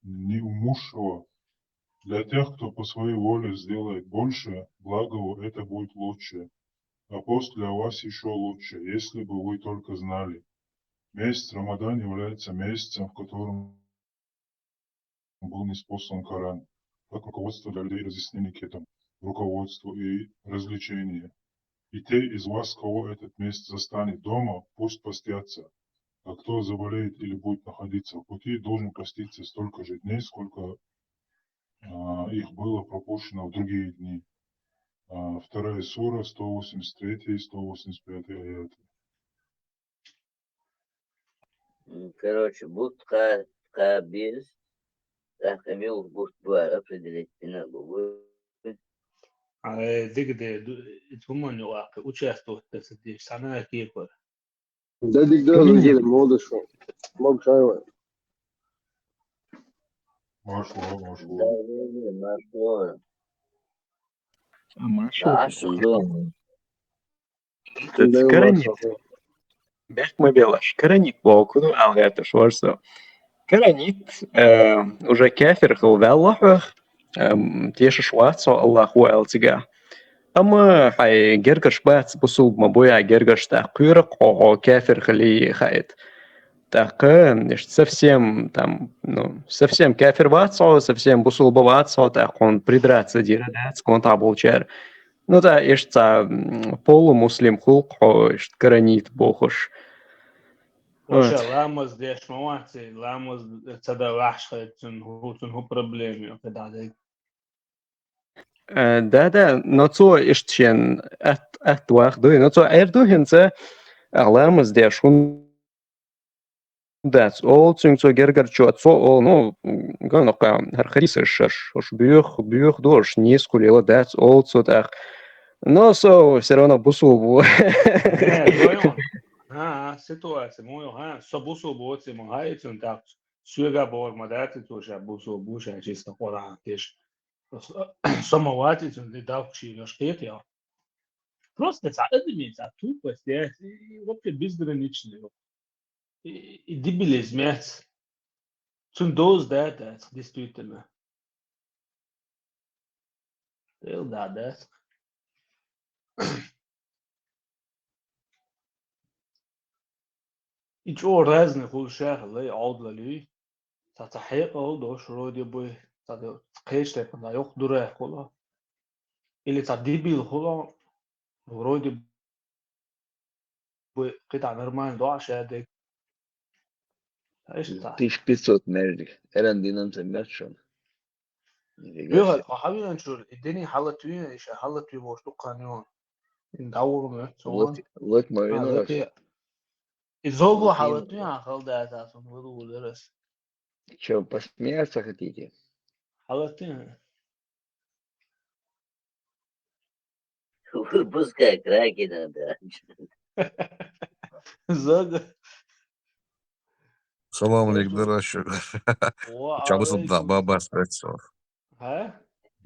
неумушего. Для тех, кто по своей воле сделает больше, благого это будет лучше. А пост для вас еще лучше, если бы вы только знали. Месяц Рамадан является месяцем, в котором был ниспослан Коран, как руководство для людей разъяснений к этому, руководство и развлечение. И те из вас, кого этот месяц застанет дома, пусть постятся. А кто заболеет или будет находиться в пути, должен поститься столько же дней, сколько их было пропущено в другие дни. Вторая сура, 183 и 185 аяты. Короче, будка без, так имел будь определить не надо будет. ديك تمني واقع وشافته تسديش سنة كيف ده ديك ده نجيل الموضوع شو ما بشايوه Бехмабелаш, Каранит Волкуну, Алгата Шорсо. Каранит уже кефир хулвеллах, тише швацо Аллах уэлтига. أما حي جرجش بات بصوب مبويا جرجش تقيرق أو كافر خلي خايت تقن إيش совсем كافر باتسو совсем بصوب باتسو تقون придраться дирать كون табулчер ну да إيش تا полумуслим خلق أو إيش كرانيت بوخش وش لامز ديش مواتي لامز تدا وحش تنهو проблеми كده عليك да, но то иштен от вахду, но то эрдухенце аламыз де шун дат ол цунцо гергерчо то ол ну ганока хархрисеш шош бюх дош не скулила дат ол то так но со все равно бусубу ситуация мой со бусубу це магається так сюга бор мадати то же бусубу ще чисто пора теж самоватить он дав чилошкет я просто تعقدني тупость я вообще безграничный и дебилизм zum dos да действительно да и чё разные хулшах лей عضلة تتحقق دوش رودي بوي قيش تكون يوق دوره خلا اللي تدبي خلا ورودي بوي قطع نرمان دو عشادك ايش تا 1500 ملك الان دي نمسك ماتشون يا حبيبي نشوف الدنيا حلت فيها ايش حلت في بوشتو قانون ندور من سوون لك ما ينوش الزوجة حلت فيها خل ده اساسا ودو درس что посмеяться хотите حلت فيها Пускай краки надо. زوجة Salam alaikum daraşır. Çabısından baba spetsor. ها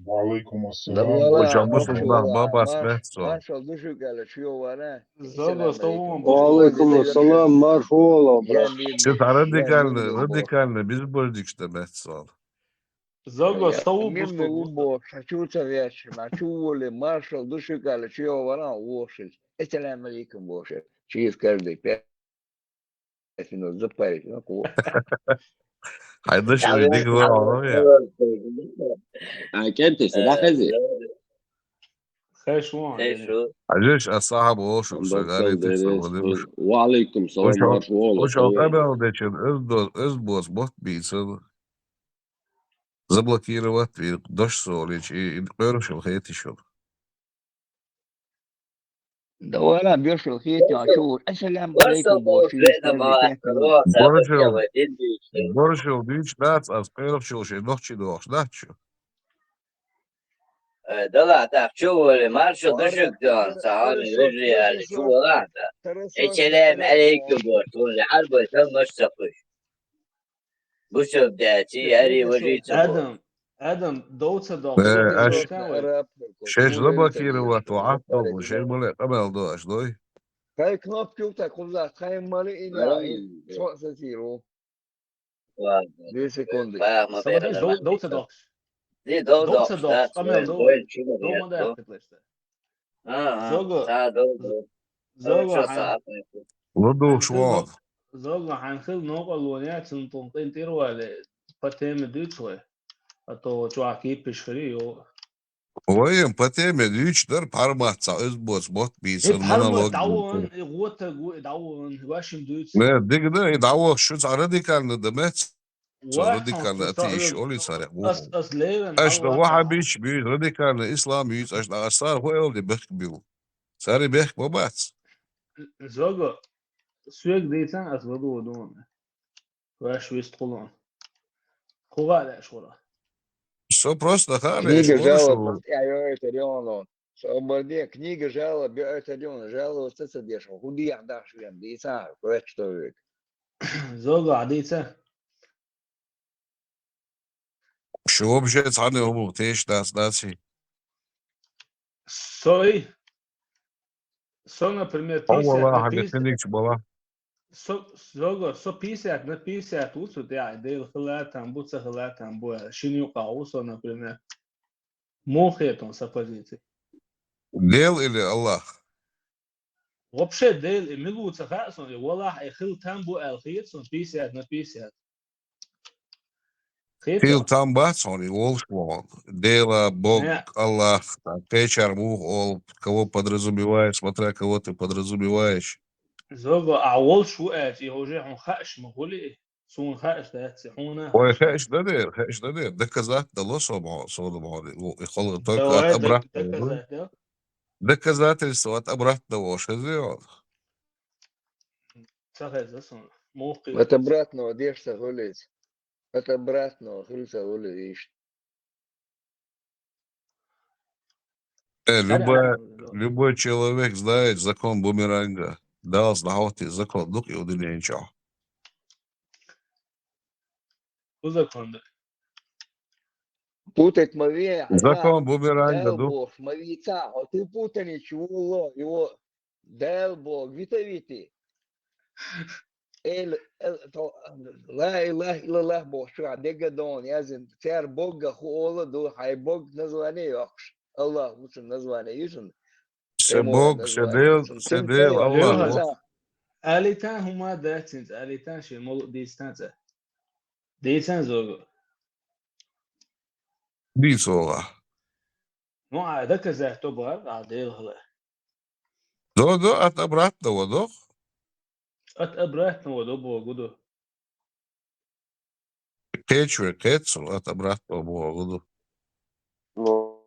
وعليكم السلام Çabısından baba spetsor. Marshall düşü gele şu vara زوجة استوى وعليكم السلام مرحولا Siz radikalni biz böldük işte spetsor. زوجة استوى мирный убо шачуца вещи мачули Marshall düşü gele şu vara вошел Assalamu alaikum вошел через каждые 5 минут запарить на кого Hayda şimdi ne kadar ağır ya. كنت سلاح خزي خيشوان Acıش asahab oluşuk söyledi tek وعليكم السلام مرحولا Hoş oldu için özboz bot bilsin. Заблокировать и дождь солить и першил хейт еще. да вара бешил хейти ачур Assalamu alaikum вошел Борщил дич нац аз першил ще ночи дачу. Да ладно, شو المارشال دشك دون صاروا الرجال شو لاحظة السلام عليكم ورحمة الحرب تم الشقش بشوف داتي هري وجيت ادم دوتsa Şey zablokировать وعطل şey böyle قبل داش دوي. Кай кнопки так куда кай мали иня что сатиру 2 секунды دوتsa دي دو امل دو ما ده تقلشته زوجة Ладу швад. زوجة حنخل نوقع الونيات سنتونتين تيروا باتهم دوتسوي اتو چو اكي بشخري Oyun pateme üçler parmakça özboz bot bir Parma monolog. dauern, rote dauern, waschim düt. Ne digde dawo şu radikalne demet. Waxan Radikalne atiş oli sare. as leven Aşda Allah. wahabiş bir radikalne İslamiyiz aşda asar hoyol de bek bil. Sare bek babat. Zogo sürekli değilsen as vadu odun. Wasch wist kulon. Kuvale şura. Все просто Книга хорошо, жалоб что это региону. Соборде книга жалоб это регион. Жаловаться это дешево. Худи яхдаш вен дица. Кое что век. Zogo adıysa. şu вообще цаны ому теş das nasi. Soy. So, например, Валла 50 хабетник бала. Zogo so 50 на 50 уцу да дел хлатам буца хлатам бо шиню каусо, например. Мухетон с оппозиции. Дел или Аллах? Вообще дел милуца хасон и валах и хил там бо алхитсон 50 на 50. Til tam baconi волшебно. Дело Бог, Аллах, Печар, Мух, Ол, кого подразумеваешь, смотря кого ты подразумеваешь. Zogo awol شو اج يهوجي عن خاش مغولي سون خاش ده سحونا Ой, хэш дадер. Доказать дало собой. И только от обратного. Доказательство от обратного. Что сделал? От обратного держится гулять. От обратного хыльца гулять. Любой человек знает закон бумеранга. Дал знахот закон. Дух и удивление ничего. Закон. Путать мове. Закон бумеранга. Дал Бог, мовица. А ты путай ничего. Его дал Бог. Витавити. لا إله إلا الله بوشوا دقدون يازن تيار بوغا خولا دو هاي بوغ نزواني يوكش الله مشن نزواني يشن سبوغ سديل الله آليتان هما داتنز آليتان شي مول ديستانزا ديستان زوغو دي صورة مو عادك زي تبغى عاديل هلا دو أتبرات دو أتبرات نودو بوغدو Кечуе, кецу, отобрать по-богу. Ну,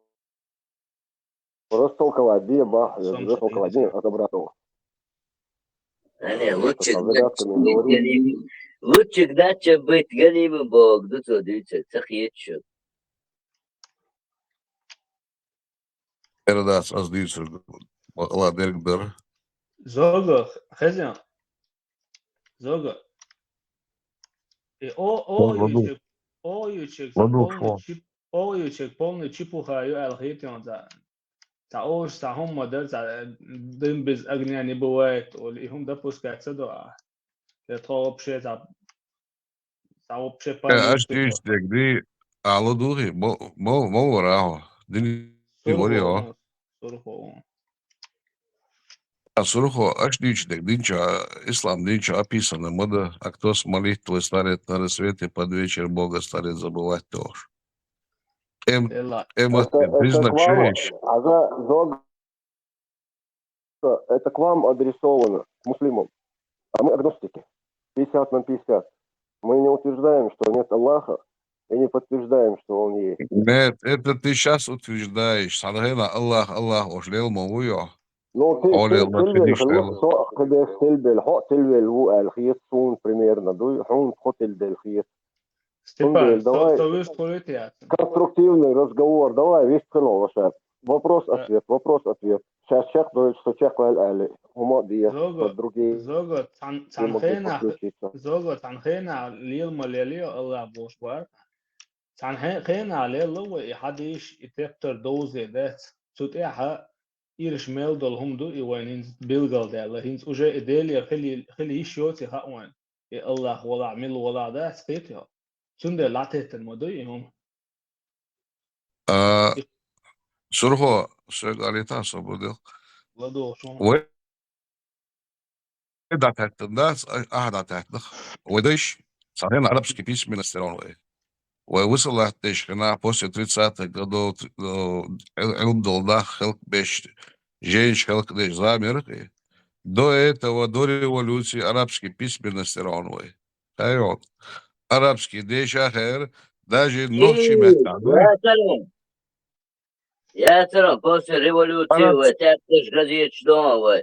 растолковать, деба, растолковать, не отобрать его. Лучше дача быть гонимым Бог, да то дивиться, цахьечу. Передать раздиться, ладерг. Зого, хозяин. Зого. И оючек полный чипухаю алхитион за таош сахом модер за дым без огня не бывает, или им допускается до это вообще за вообще Аж диш дегди алудури мо рао дин говорио Сурхо, аж дич динча ислам динча описано мода, а кто с молитвой старит на рассвете под вечер Бога старит забывать тоже. Признак честь. Это к вам адресовано, к муслимам. А мы агностики. 50 на 50. Мы не утверждаем, что нет Аллаха, и не подтверждаем, что Он есть. Нет, это ты сейчас утверждаешь. Садхена Аллах ушлел мовуё. Ну, Степан, давай конструктивный разговор, давай весь целый. Вопрос-ответ. Сейчас человек говорит, что человек али. Другие. Зого, танхена, лил малелио, Аллах бошбар. Танхена, лил, и хадиш, и тептер дозе, дет. Тут я إيرش ميل دول هم دو إيوانين بيلغال ده لهينز وجه إدالي خلي يشوتي هاوان الله ولا عمل ولا ده سبيتها شون ده لاتة المدوي هم Сурхо, söyledi сободил. Ладо шон. Ve da tahtta das ahda tahtta. ودش صحيح عربسكي بيس من السيرون. Высылать после 30-х годов Илм Долдах, Хелк Беш, Женщ, Хелк Деш, Замер. До этого, до революции, арабские письменности равны. Арабский Дешахер, даже ночи метаду. يا ترى после революции вы тяжкость газет что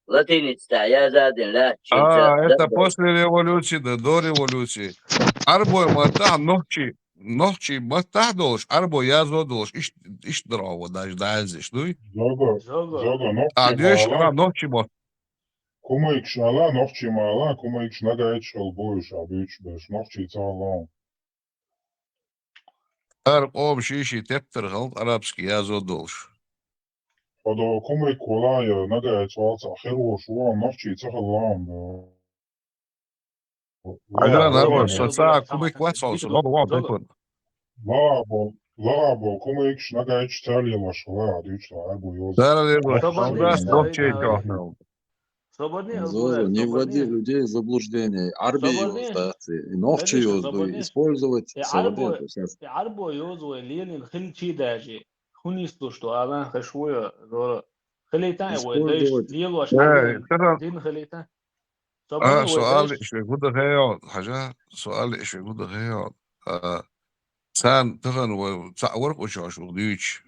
латиница я заден لا Это после революции, да до революции. Арбой мата ночи мата долж, арбой язо долж, иш драво даже дальзиш, ну? А деш на ночи мат. Kuma ikşala nohçi mala, kuma ikşna gayet şalboş abi 3-5 nohçi sağlam. Arab общий тектор галт арабский язо долж. Oda kuma kolaya na gayet valsa xeroş wa nohçi sağlam da. Aga narva sosa kuma kvatsos, no bo pepon. Labo kuma ikşna gayet çterliyaş wa diçla arbo yoz. Nohçi kahna. Зоза, не вводи людей в заблуждение. Арби юздати, ногчи юзду, использовать современную сейчас. Арбо юзду, Ленин хилчи даже. Хунисту, что она хашуя, خليتان ودايش ليلو دين خليتان. سؤال إيش يقول غير حاجة سؤال إيش يقول غير سان تغن وتعورك وش ديش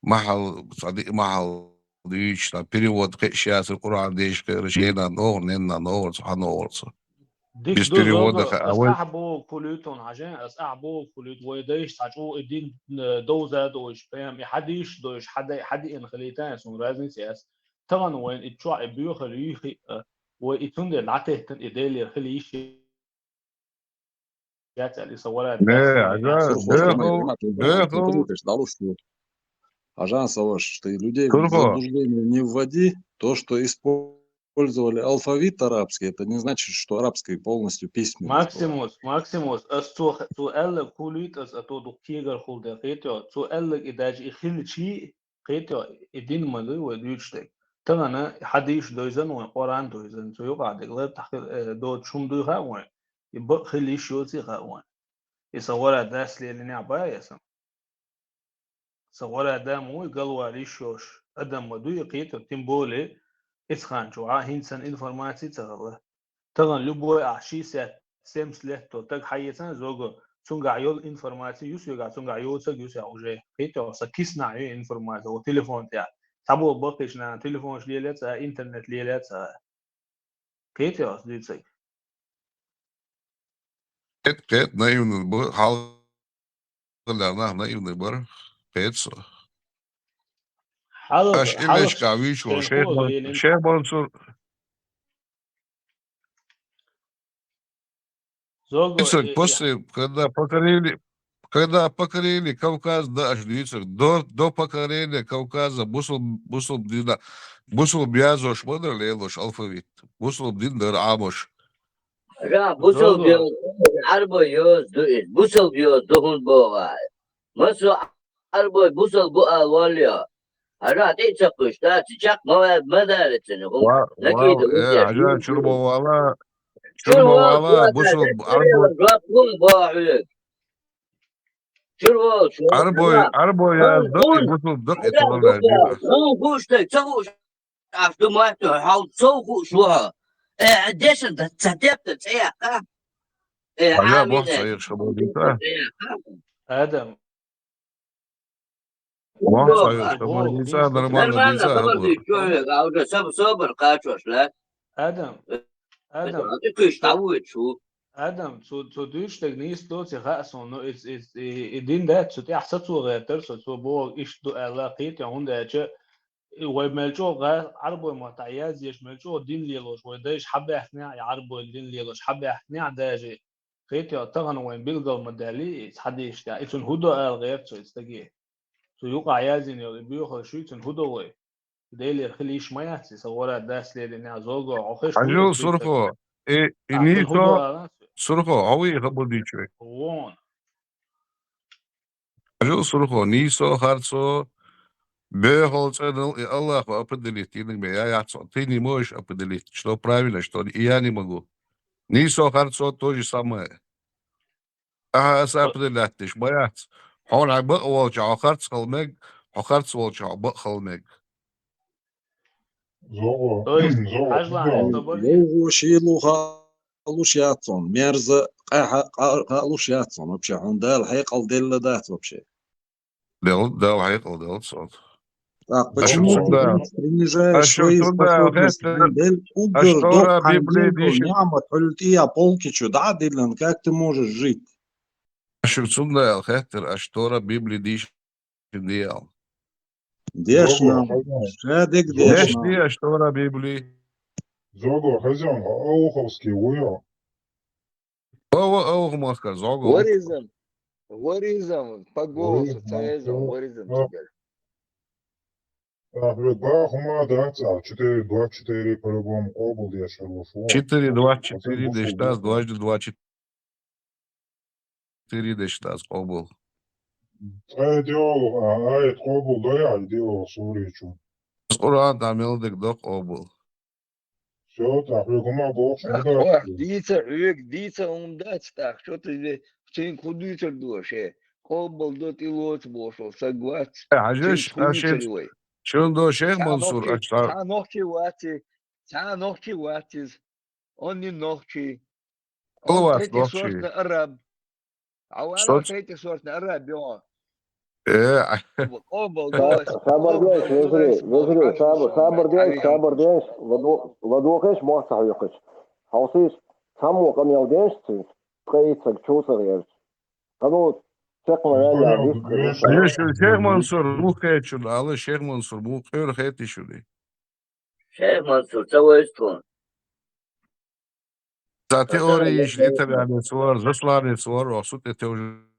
محل صديق محل ديش перевод كشياس القرآن ديش كرشينا نور ننا نور سبحان نور ديش переводах أصعبو كليتون عشان أصعبو كليت ودايش تعجو الدين دوزة دوش فهم حديش دوش حد إن خليتان سون رازن سياس طبعا وين اتشوع بيوخل يخي ويتون العته تن إدالي خليش ياتي صورات Ажан Саваш, ты людей в заблуждение не вводи. То, что использовали алфавит арабский, это не значит, что арабский полностью письменность. Максимус, سؤال كوليت أتو دكتور خل دقيقة سؤال إداج إخل شيء قيتة الدين مالي وديشتك تغنى حديش دوزن وقرآن دوزن سو يقعد غير تحقيق دو شوم دو هاوين يبقى خليش يوزي هاوين يصور داس لي عباية يسم صور دام ويقلوا ريشوش أدم ودو يقيت تيمبولي إسخان جوعا هينسان إنفورماتي تغلى تغن لبوي عشي سات سيمس لهتو تغ حيثان زوغو سونغا يول إنفورماتي يوسيوغا سونغا يول تغ يوسي عوجي قيتو سكيسنا عيو إنفورماتي وتليفون تاع تابو بقيشنا تليفونش ليلاتها إنترنت ليلاتها قيتو ديتسي قيت نايون بو حال قلنا نايون بر قيتسو اش إليش كاويشو شيخ منصور после когда покорили Кавказ, да, до покорения Кавказа Бусул бязош модерлелош алфавит. Бусул диндар амош. Бусул бьёт арбо ёз дуит. Бусул бьёт духун бова. Масу арбо бусул бу алвалия. Ара ты чакуш, да, чак мадарицын. Накиды. Ажа чурбовала бусул арбо yazdı bусул dık ettiler. Soğuk soğuk. After my how soğuk şuha. Deşin de çatepte çaya. Ajá boh sayık şabodita. Adam. Boh sayık şabodita normalno disa. Normalno sabır kaçoşlar. Adam. Kış tavuğu şu. Adam, so düştük niist dort rason, no is din det så det så så rätter så bo ish do alaqit ya hunda cha وملجو عربو متعياز يش ملجو دين ليلوش وداش حبه احنا عربو دين ليلوش حبه احنا داجي قيت يا طغن وين بيلقى مدالي حديش تاع اسن هدو الغير سو استجي سو يوقع يازين يا بيخ شو اسن هدو وي ديلي خليش ما يحسي صورة داس لي لنا زوجو عخش عجو صرفو نيتو صرفو هوي خبر دي شوي وون عجو صرفو نيسو هارسو بيهول ценил, и Аллах определит, ты не можешь определить, что правильно, что и я не могу. Нисо Харцо то же самое. سابدلاتش بيات حول عبق والجع خرص خلمك خرص والجع بق خلمك То есть, Ажлан, это были... Лугушилу халуш ятсон. Мерза халуш ятсон вообще. Он дал хайкал делла дат вообще. Дел хайкал дел сот. Так, почему ты принижаешь свои способности? Угор, док, нямат, хультия, полкичу, да, Дилан, как ты можешь жить? Ашурцунда хеттер аштора Библии диш дел. Дешна, шедик дешна. Дешни аштора Библии. Зого, хозяин, Ауховский, уё. Ова Москва, Зого. What is them? По голосу, what is them теперь? Да, хума, да, 4-2-4 по-любому обл, я шарлошу. 4-2-4, дештаз, 2-2-4 дештаз, обл. Делал, это обл, да, я делал, суричу. Скоро дамелдек док обл. Все, так, хума, бог, Дица умдать, так, что ты в худуйцер душе? Обл, да ты лоц бошел, согласен. Ажеш, شلون شيخ منصور أكثر تا نوخشي واتز أني نوخشي هو تيتي نوخشي صورتنا قرب عوالا تيتي صورتنا قرب يوم قبل دوس صابر ديش ودوخش ما صحيحش حوصيش سامو كم يوديش تقيت تشوسر يرش قنوت شيخ منصور مو خير شو الله شيخ منصور مو خير خيتي شو دي شيخ منصور سويتون ذاتي أوريش ليتر صور زسلاني صور وصوت توجه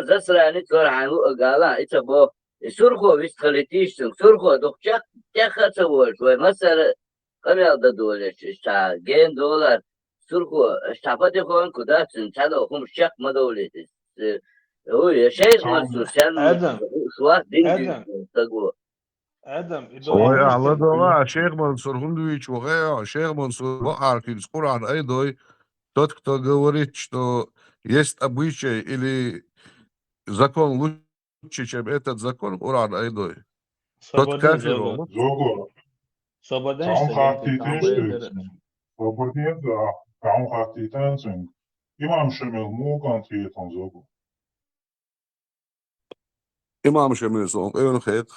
زسلاني صور عنو قالا إتبو سرخو بيستخلتيشتن سرخو دخشق تخت سوور شوي مثلا كم يالدا دولش اشتا جين دولار سرخو اشتافاتي خوان كداتن تلو هم شق مدولتي هو يا شيخ منصور سان سوات دين تقول آدم هو على دولار شيخ منصور هندويش وغيره شيخ منصور وحاركي القرآن أيضا тот, кто говорит, что есть обычай или закон лучше, чем этот закон, Уран Айдой. Тот кафир. Зого. Там хатитенсен. Имам Шемел муган тиетон зого. Имам Шемел сон, он хет.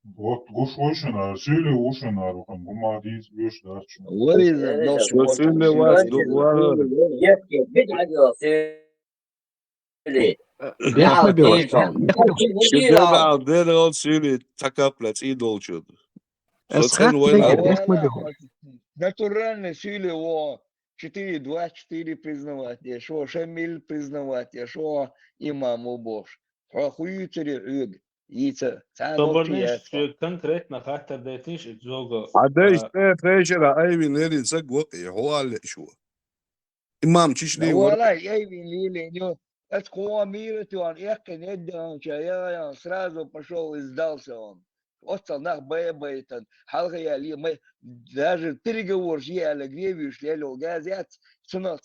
Вот гушвошина, сили ушина, рухам гумадис беш дарч. What is it? Сили вас дугла. Шедена дел сили такаплец идолчуд. Натурально сили о 4-2-4 признавать, я шо Шамиль признавать, я шо имаму Бош. Охуительный рюд. Соборнейш конкретно хатер детиш зого. عدايش تاشر ايوي نيري زق وقي هو شو امام تشلي والله ايوي ليلي нё это куамирет он якен эдден чая сразу пошел и сдался он остал нах бэбэйтен халга я ли мы даже переговор ели гревиш лело газет цена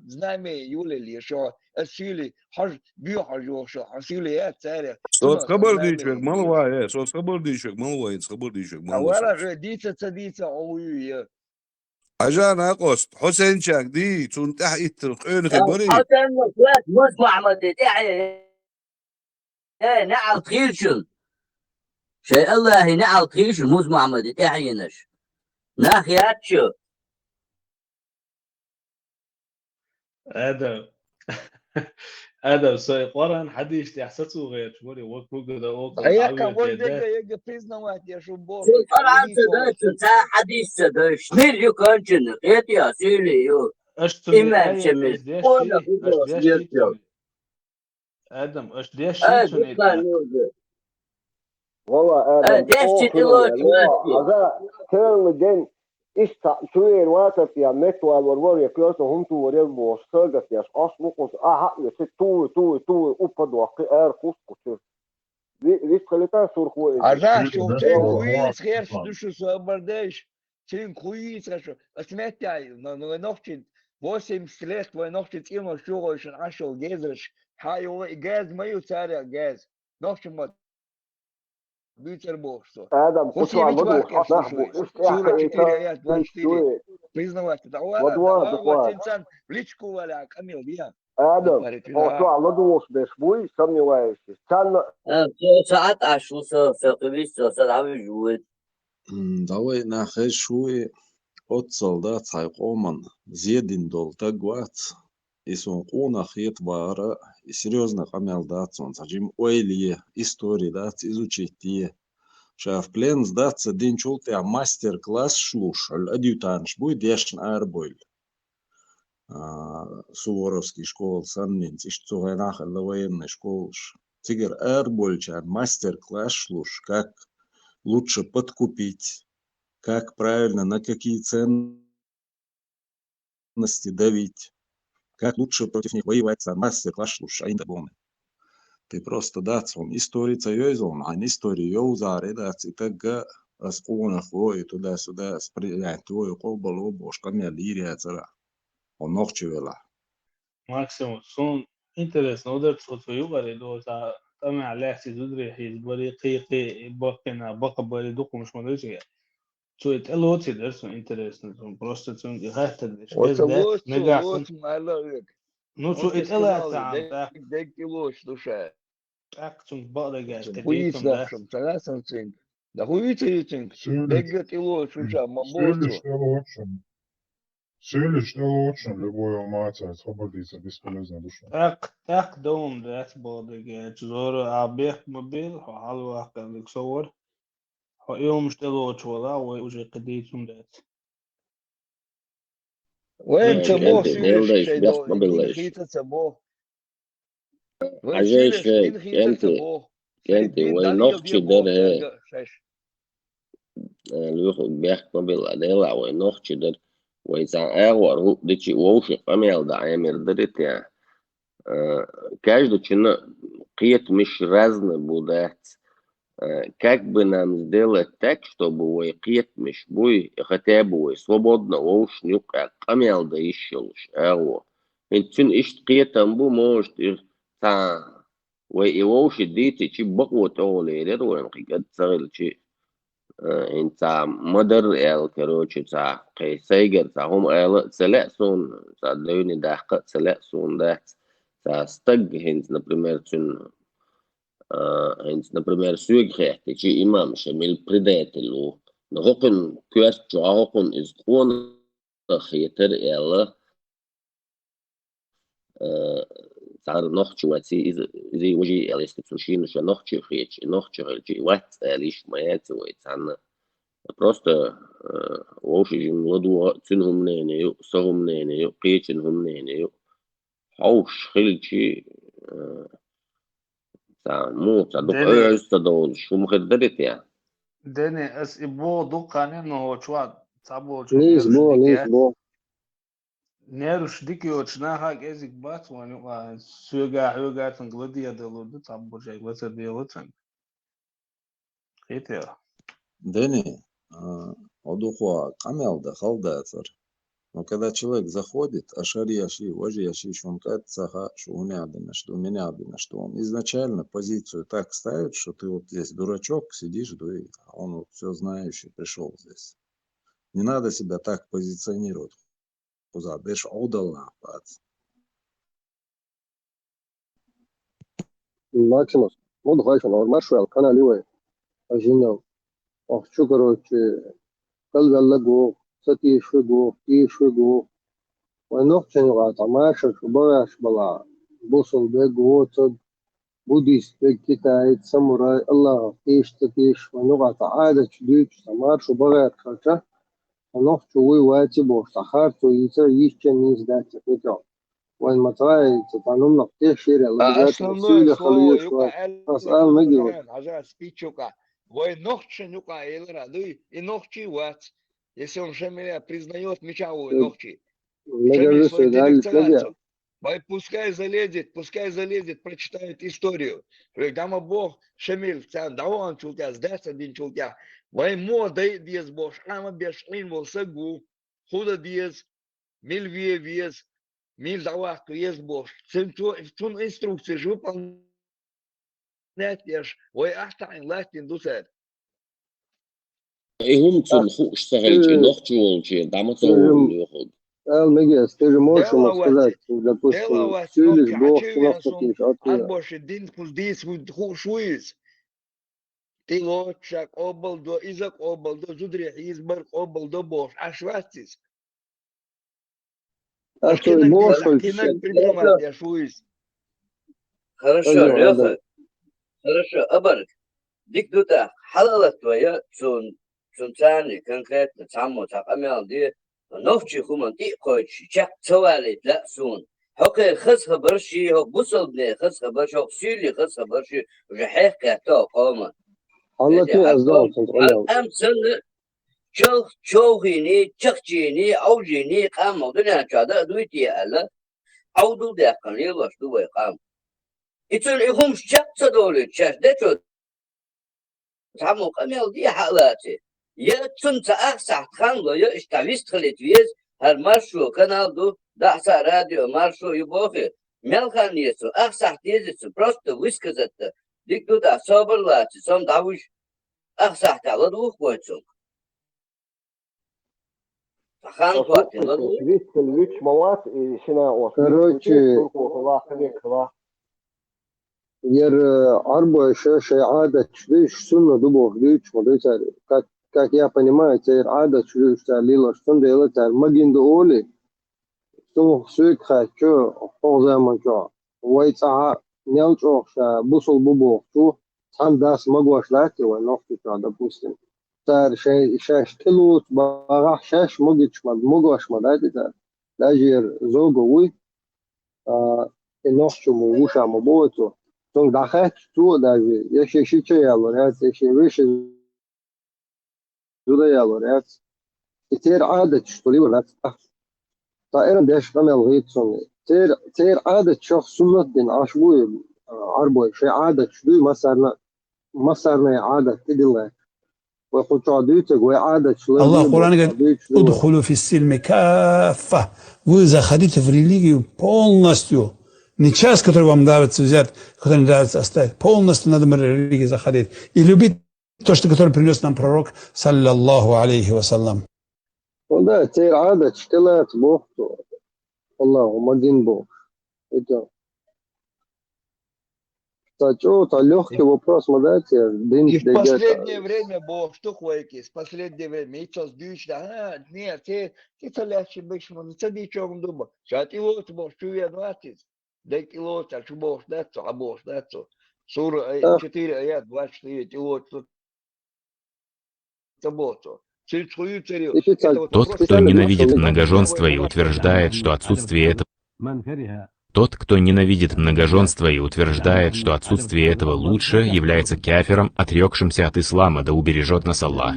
знамя юлили что اسيلي حج بيحج شو حسيلي يا تاريخ صوت خبر ديشك مالوا يا صوت خبر ديشك مالوا خبر ديشك ولا ديتا تديتا اوي عشان اقصد حسين شاك دي تنتح يترقين خبري حسين مش محمد دي نعل خيرشل شيء الله نعل خيرشل مش محمد دي عينش ناخيات شو هذا قرن حد يحسسه غير شمولي وكو كده وكو هيك ولدك يجي بيزنوات يا شباب طبعا صدقت حديث صدق شنو يكونشن يا سيلي يو إمام شمس آدم اش ديش شنو والله آدم ديش هذا كان جن إيش شوية الوقت يا متوا والورور يكلاسو هم تو وريال بوشتاجت يا أش مقص يصير تو أوبد وقير قصة ليش خليتها سرخوي عشان شو كويس خير شو سوبرديش Чин хуица, что осметяй, но ночи 80 лет, твой ночи тимо шугойшен ашел гезреш, хайо и гез мою царя гез. Ночи мот. Битер бог что. Адам, Хоть я ведь варкер слушаю. Сура 4, аят 24. Признавать это. Вот инсан в личку валя, камил, я. Adam, على دوش بشوي سمي وايش كان ساعات عشو ساقبيس سلعب جوت давай нахай шуи отцал да цайқоман зедин дол тагват ison қуна хит бара и серьезно камел да цон сажим ойли истории да изучить шаф плен сдаться день чулте а мастер-класс шлуш адъютант будет дешн арбойль Суворовский школ саннин что гайнах военной школы тигр арбольчан мастер-класс шлуш как лучше подкупить как правильно на какие ценности давить как лучше против них воевать сам мастер-класс шлуш айндабоны ты просто дать он историца йозон а не историю йозаре дать и так асқуна хой туда-сюда спрятать твой колбалу бошка мялирия цара on nokče vela. Максимум, сон интересно, удер صوتي وبري دو تمام على حسي دودري هي بري قيقي بقنا بقى بري دوق مش مدري شو يتقلوا تدرس интересно, просто сон يغات تدرس Вот лось маловек. Ну شو يتقلوا تعال دك لوش душа. Так сон بقدر جات Хуиц нашим, согласен цинк. Да хуиц и цинк. Дек лош душа, мамбосу. Силич не лучше, любой мать, свободиться бесполезная душа. Так دوم ذات بقدر جات زور عبيح مبيل حلو أحكام صور يوم اشتغلوا شولا ويجي قديتهم ذات وين تبوه سيلش شيدو دين خيطة تبوه وين سيلش دين خيطة تبوه كنتي وين نوختي در لوخ بيح مبيل أديلا وين نوختي در وإذا أغوار ديشي ووشي قميل دا عامر دريتيا каждый чин قيت مش разный будет как бы нам сделать так чтобы قيت مش буй хотя бы свободно ووش нюка قميل да ищелش أغوار انتين إشت قيت أمبو может تا ووش ديتي چي بقوة أولي رير وين قيت سغل چي انت مدر короче تا قيسيجر تا هم سلأسون تا دويني داقة سلأسون ده تا стыг هنت например تون هنت например سوق خيحتي چي إمام شميل предателю نغوقن كويس جاهوقن إزقون خيتر صار نوختي واتي زي وجي الاستتوشين شو نوختي خيتش نوختي خيتش وات ليش ما ياتي ويتعنا просто ووشي ملدو تنهم نينيو سهم نينيو قيتنهم نينيو حوش خلتي مو تصدق استدول شو مخدرت يعني دني اس ابو دوقاني انه شو صابو نيزبو نيرش ديكي وشناها جازك بات وانو سوغا هوغا تنغلدي دلو صابو جاي وتا ديلتن خيتيا Дени, одухуа камел да халдацар. Но когда человек заходит, ашарияши, вожияши, шункат цаха, шунядина, что менядина, что он изначально позицию так ставит, что ты вот здесь дурачок, сидишь, а он вот все знающий пришел здесь. Не надо себя так позиционировать. Кузадеш одална пац. Максимус, вот хайфа нормально, что канал ливай. Ажинал. Ах, что короче, калгаллаго, сатишвего, тишвего. ونقطة غاطماشة شباش بلا بوصل بيج ووتد بوديست بيج كتايت ساموراي الله تيش تكيش ونقطة عادة شديد سمار شباغات خلطة ونقطة وي واتي بوش تخارتو يتا يشكا نيز دات تكيكا وين مطراي تتعنم نقطة شيري الله بجات نفسيلة خليوش أسأل مجيو عجاء سبيتشوكا وين نقطة نقطة إلرا دوي и ногти ват. Если он же меня признает, мечавую ногти. Мегалюсы, да, Пускай залезет, прочитает историю. Гама Бог шемил цан даван чултя, сдастся один чултя. Вай мо дай диез бош, ама беш ин вол сагу, худа диез, мил виез, мил давах диез бош. Цун инструкции же выполнять еш, вай ахтайн ластин дусер. هم تلخوش сахайчи, нохчулчи, даматовый выход. Мегес, ты же можешь ему сказать, допустим, сюлишь Бог, Анбоши дин куздис шуиз. Ты лочак обалдо, изак обалдо, зудри избар обалдо бош. Ашвастис. Кинак придумать я шуиз. Хорошо, Леха. Хорошо, Абарк. Дик дута, халала твоя, цунцани, конкретно, само такамял, ди, новчи хуман, ти койчи, чак цавали, для сун. Хоке хас хабарши, хок бусалбне, хас хабарши, хок сюли, хас хабарши, уже хех кахто, кома. Allah ты аздал, контролировал. Амсаны, чохини, чахчини, аужини, кама, дуня чада, дуйти, алла, ауду дяхкан, елаш, дубай, кам. İçin ihum şapsa dolu çerde çöt. Tamu kamel diye halati. Ya tünta aksa kanlo ya işte visthalit viz her marşu kanaldu dahsa radyo marşu yubohi. Melkan yesu aksa diyezi просто высказаться. Dikdu da sabırlati son davuş aksa talı duh koysun. Tahan kuatila du. Короче, Ер арба еще шейада чудиш сунна дубов лич модетер. Как я понимаю, теперь ада чудиш лила что делать, магин до оли. Что сюк хочу, поза манчо. Вайца нялчо бусул бубо. Что сам дас могу шлати, вай ногти допустим. Тар шеш тилут багах шеш могич могу шмадати тар. Даже зого уй ногчу муша мобото. Son дахать что даже, я ще ялорят, я ще выше туда ялорят. И теперь адать, что ли, вот طائرا داش قام الغيط صنع. تير عادة شخص سنة دين عشبوي عربوي شيء عادة شدوي ما صارنا عادة تدلع. ويقول تعديتك وعادة شلون. الله قرآن قال ادخلوا في السلم كافة. Вы заходите в религию полностью. Не часть, которую вам нравится взять, которую не нравится оставить. Полностью надо в религию заходить. И любить то, что которое принес нам пророк, саллаллаху алейхи вассалям. Да, теперь عادة اشتغلت Бог, Аллаху один Бог. Это. Это легкий вопрос, мадайте. И в последнее время Бог, что хуйки, в последнее время, и что сдюешь, нет, ты легче бишь, не цади, что он думал. Сейчас ты вот Бог, что я 20. Дайте лот, а что Бог дается, а Бог дается. Сура 4, аят 24, ты вот тут. Работу. Тот, кто ненавидит многоженство и утверждает, что отсутствие этого лучше, является кафиром, отрекшимся от ислама, да убережет нас Аллах,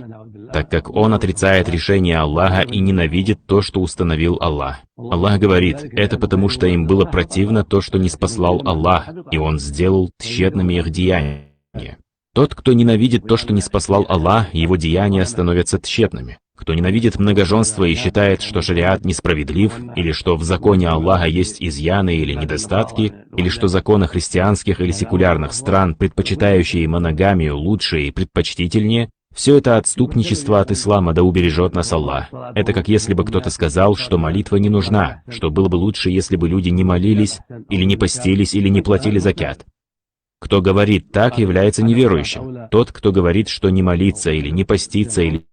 так как он отрицает решение Аллаха и ненавидит то, что установил Аллах. Аллах говорит, это потому, что им было противно то, что не спаслал Аллах, и Он сделал тщетными их деяния. Тот, кто ненавидит то, что не спаслал Аллах, его деяния становятся тщетными. Кто ненавидит многоженство и считает, что шариат несправедлив, или что в законе Аллаха есть изъяны или недостатки, или что законы христианских или секулярных стран, предпочитающие моногамию, лучше и предпочтительнее, все это отступничество от ислама, да убережет нас Аллах. Это как если бы кто-то сказал, что молитва не нужна, что было бы лучше, если бы люди не молились, или не постились, или не платили закят. Кто говорит так, является неверующим. Тот, кто говорит, что не молиться или не поститься, или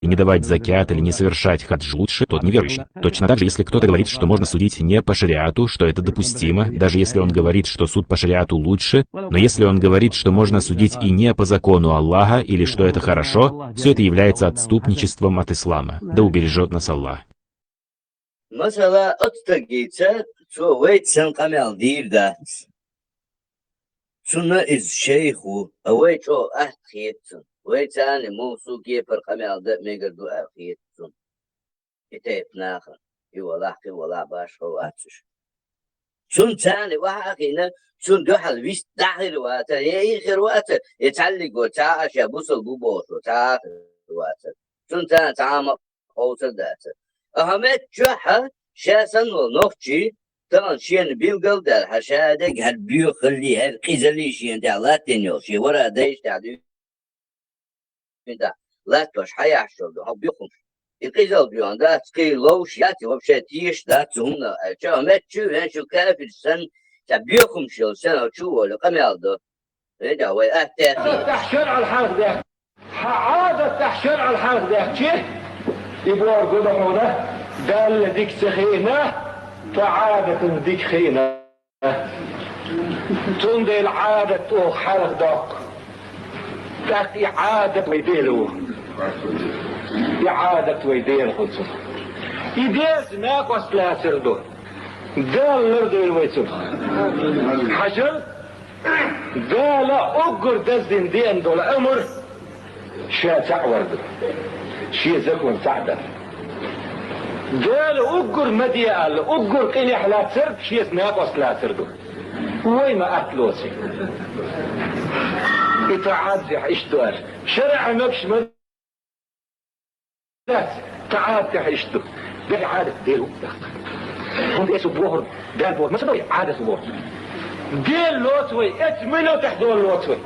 не давать закят, или не совершать хадж лучше, тот неверующий. Точно так же, если кто-то говорит, что можно судить не по шариату, что это допустимо, даже если он говорит, что суд по шариату лучше, но если он говорит, что можно судить и не по закону Аллаха, или что это хорошо, все это является отступничеством от ислама. Да убережет нас Аллах. Sunna is sheikhu, away to akhitsun. Wait ani musu geper kamel that mega do akhitsun. It nacha. يولا ولا باش هو أتش شون ثاني وحقينا شون دحل ويش دحل واتر يخير واتر يتعلق وتعاش يا بوصل بوبوس وتعاش واتر شون ثاني تعامل أوتر داتر أهمت جحا شاسن ونوخشي طبعا شين بيوغل دار حشادك هالبيو خلي هالقيزلي شين دا لا تنيوش ورا دايش تعدي دا لا توش حيحشل دو بيخم القيزل بيون دا تقي لوش ياتي وبشاتيش دا تهمنا شو مت شو هن شو كافر سن تبيخم شو سنة شو ولا قميال دو هيدا وي أتاخي تحشر على الحرق ده عادة تحشر على الحرق ده شيء يبور قدمونا قال ديك سخينة فعادة ديك خينة تندي العادة وحرق دق تأتي عادة ويديرو إعادة ويدير خلصه يدير ناك وصلها سردو قال لردو الويسو حشر قال أقر دزن دين دول أمر شا تعورد شي زكون سعدة قال أقر مديال أقر قيلي حلات سرد شي ناك وصلها سردو وين ما أتلوسي يتعادح اشتوار شرع مكش من تعاد تحشتو ده عادة ديلو هم ايسو بوهر دال بوهر ما سبوي عادة بوهر ديل لوتوي اتمنو تحدو اللوتوي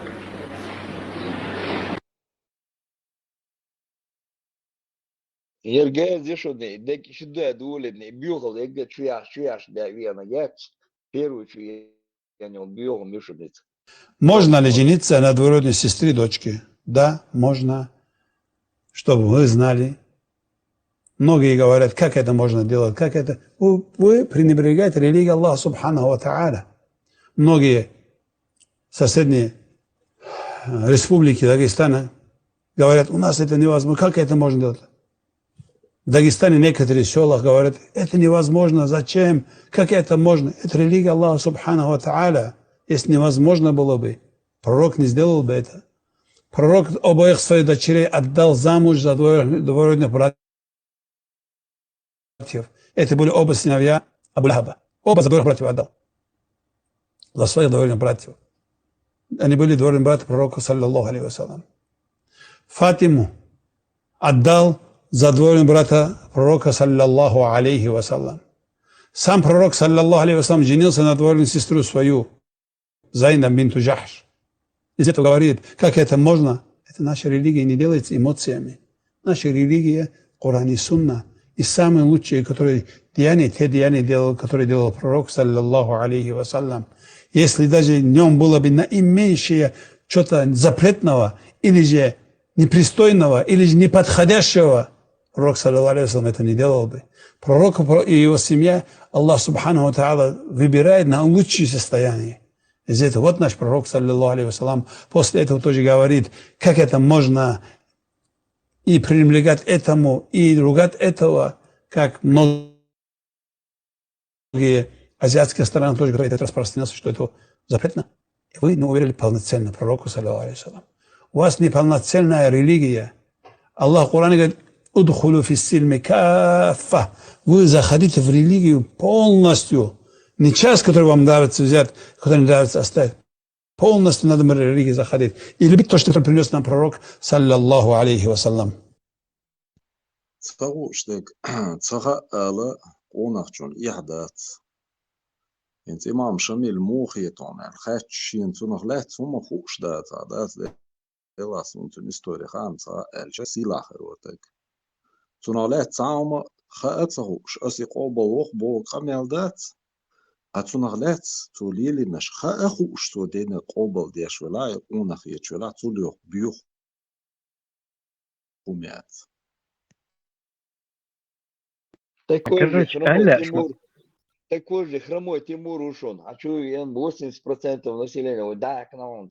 يرجع زيشو ديك شدو ادول ابن بيوغل يجد شوياش بيا نجات первую يعني он бьём мешает. Можно ли жениться на двоюродной сестре дочки? Да, можно. Чтобы вы знали. Многие говорят, как это можно делать, как это... Вы пренебрегаете религией Аллаха Субханаху ва Тааля. Многие соседние республики Дагестана говорят, у нас это невозможно, как это можно делать? В Дагестане некоторые села говорят, это невозможно, зачем, как это можно? Это религия Аллаха Субханаху ва Тааля. Если невозможно было бы, пророк не сделал бы это. Пророк обоих своих дочерей отдал замуж за двоюродных братьев. Это были оба сыновья Абу Лахаба. Оба за двоюродных братьев отдал. За своих двоюродных братьев. Они были двоюродные братья пророка, саллаллаху алейхи вассалям. Фатиму отдал за двоюродного брата пророка, саллаллаху алейхи вассалям. Сам пророк, саллаллаху алейхи вассалям, женился на двоюродную сестру свою, Зайнаб бинту Джахш. Из этого говорит, как это можно? Это наша религия не делается эмоциями. Наша религия, Коран и Сунна. И самые лучшие, которые деяния, те деяния делал, которые делал пророк, саллаллаху алейхи вассалям. Если даже в нем было бы наименьшее что-то запретного, или же непристойного, или же неподходящего, пророк, саллаллаху алейхи вассалям, это не делал бы. Пророк и его семья, Аллах Субханаху ва Тааля выбирает на лучшее состояние. Из этого вот наш пророк, саллаллаху алейхи вассалям, после этого тоже говорит, как это можно и пренебрегать этому, и ругать этого, как многие азиатские страны тоже говорят, это распространялся, что это запретно. И вы не уверили полноценно пророку, саллаллаху алейхи вассалям. У вас неполноценная религия. Аллах в Коране говорит, «Удхулу фиссильми каффа». Вы заходите в религию полностью. Не часть, который вам нравится взять, который не нравится оставить. Полностью надо в религию заходить. И любить то, что принес нам пророк, саллаллаху алейхи вассалям. Цфагуштек, цага ала онахчун ихдат. Инт имам Шамиль мухитон, алхатшин цунахлат сума хуштат, адат делас интун история хамца, алча силахер вотек. Цунахлат цаума خاطرش أسيقوبا وخبو قميلدات أتونغلات توليلي نش خاخوش تو دين قوبل ديش ولا أونخ يتشولا توليو بيوخ قوميات Такой же хромой Тимур ушел. А что, 80% населения, вот да, к нам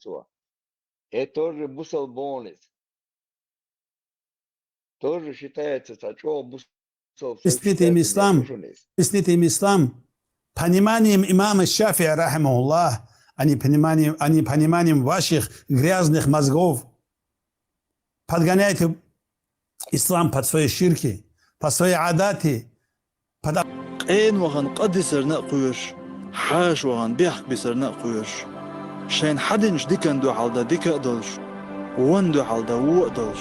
это тоже мусульманец. Тоже считается, что мусульманец. Объясните им ислам пониманием имама Шафии, рахимахуллах, а не пониманием ваших грязных мозгов. Подгоняйте ислам под свои ширки, под свои адаты, قين وغن قد سرنا قويش حاش وغن بيحك بسرنا قويش شين حدنش ديكن دو حالدا ديك أدلش وان دو حالدا و أدلش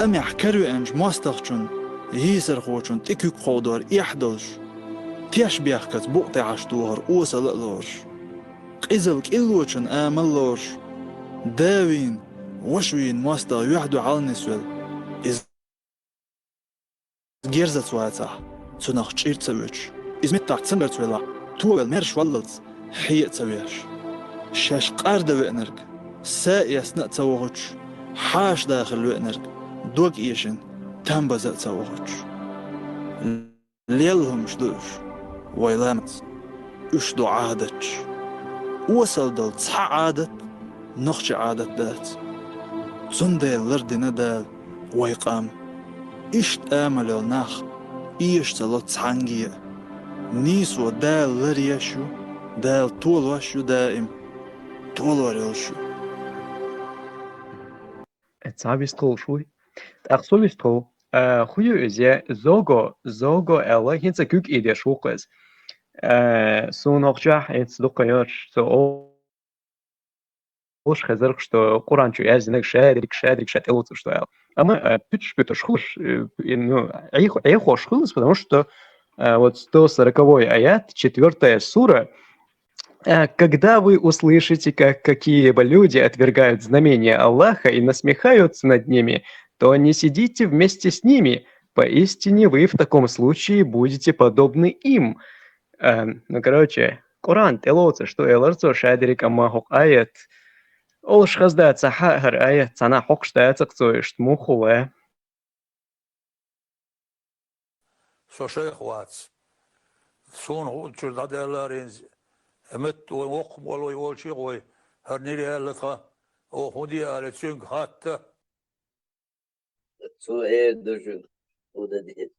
أم يحكرو أنج ماستخشن يسر خوشن تكيك قودار يحدلش تيش بيحكت بوقت عشتوهر أوسل ألوش قيزلك إلوشن آملوش داوين وشوين ماستا يحدو عالنسول إز جيرزت واتح تنخ تشير تسويش إز متاق تسنبر تولا توال مرش واللز حيق تسويش شاش قارد وإنرق سائيس نأتسوغوش حاش داخل وإنرق دوق إيشن تنبزت تسوغوش ليلهم شدوش ويلامت اشدو عادتش وصل دل تصح عادت نخش عادت دات زندل لردنا دال ويقام اشت آمل الناخ إيش تلت تصحنجية نيسو دال لريشو دال طول وشو دائم طول وريشو Etsabistol шуй. Axsolistol. Хуyu özye zogo ela hinsa kük ide şuqız. Son oqjah ets doqayar. So oş hazır что Qur'an şu yaznak şadrik şatelut что ela. Ama пütш хуш, ну, ай хош хулс, потому что вот 140-й аят, 4-я сура. Когда вы услышите, как какие-либо люди отвергают знамения Аллаха и насмехаются над ними, то не сидите вместе с ними. Поистине вы в таком случае будете подобны им. Ну, короче, Коран телоца, что эларцо шадрик аммахук аят. Олш хаздается хахар аят, цана хук штается кцоишт мухуэ. Шошей хвац. Сон худчур даделаринз. Эмет уоқм олой олчи гой. Харнири аллаха. Охуди алецюнг хатта. Цо дожун. Уда дед.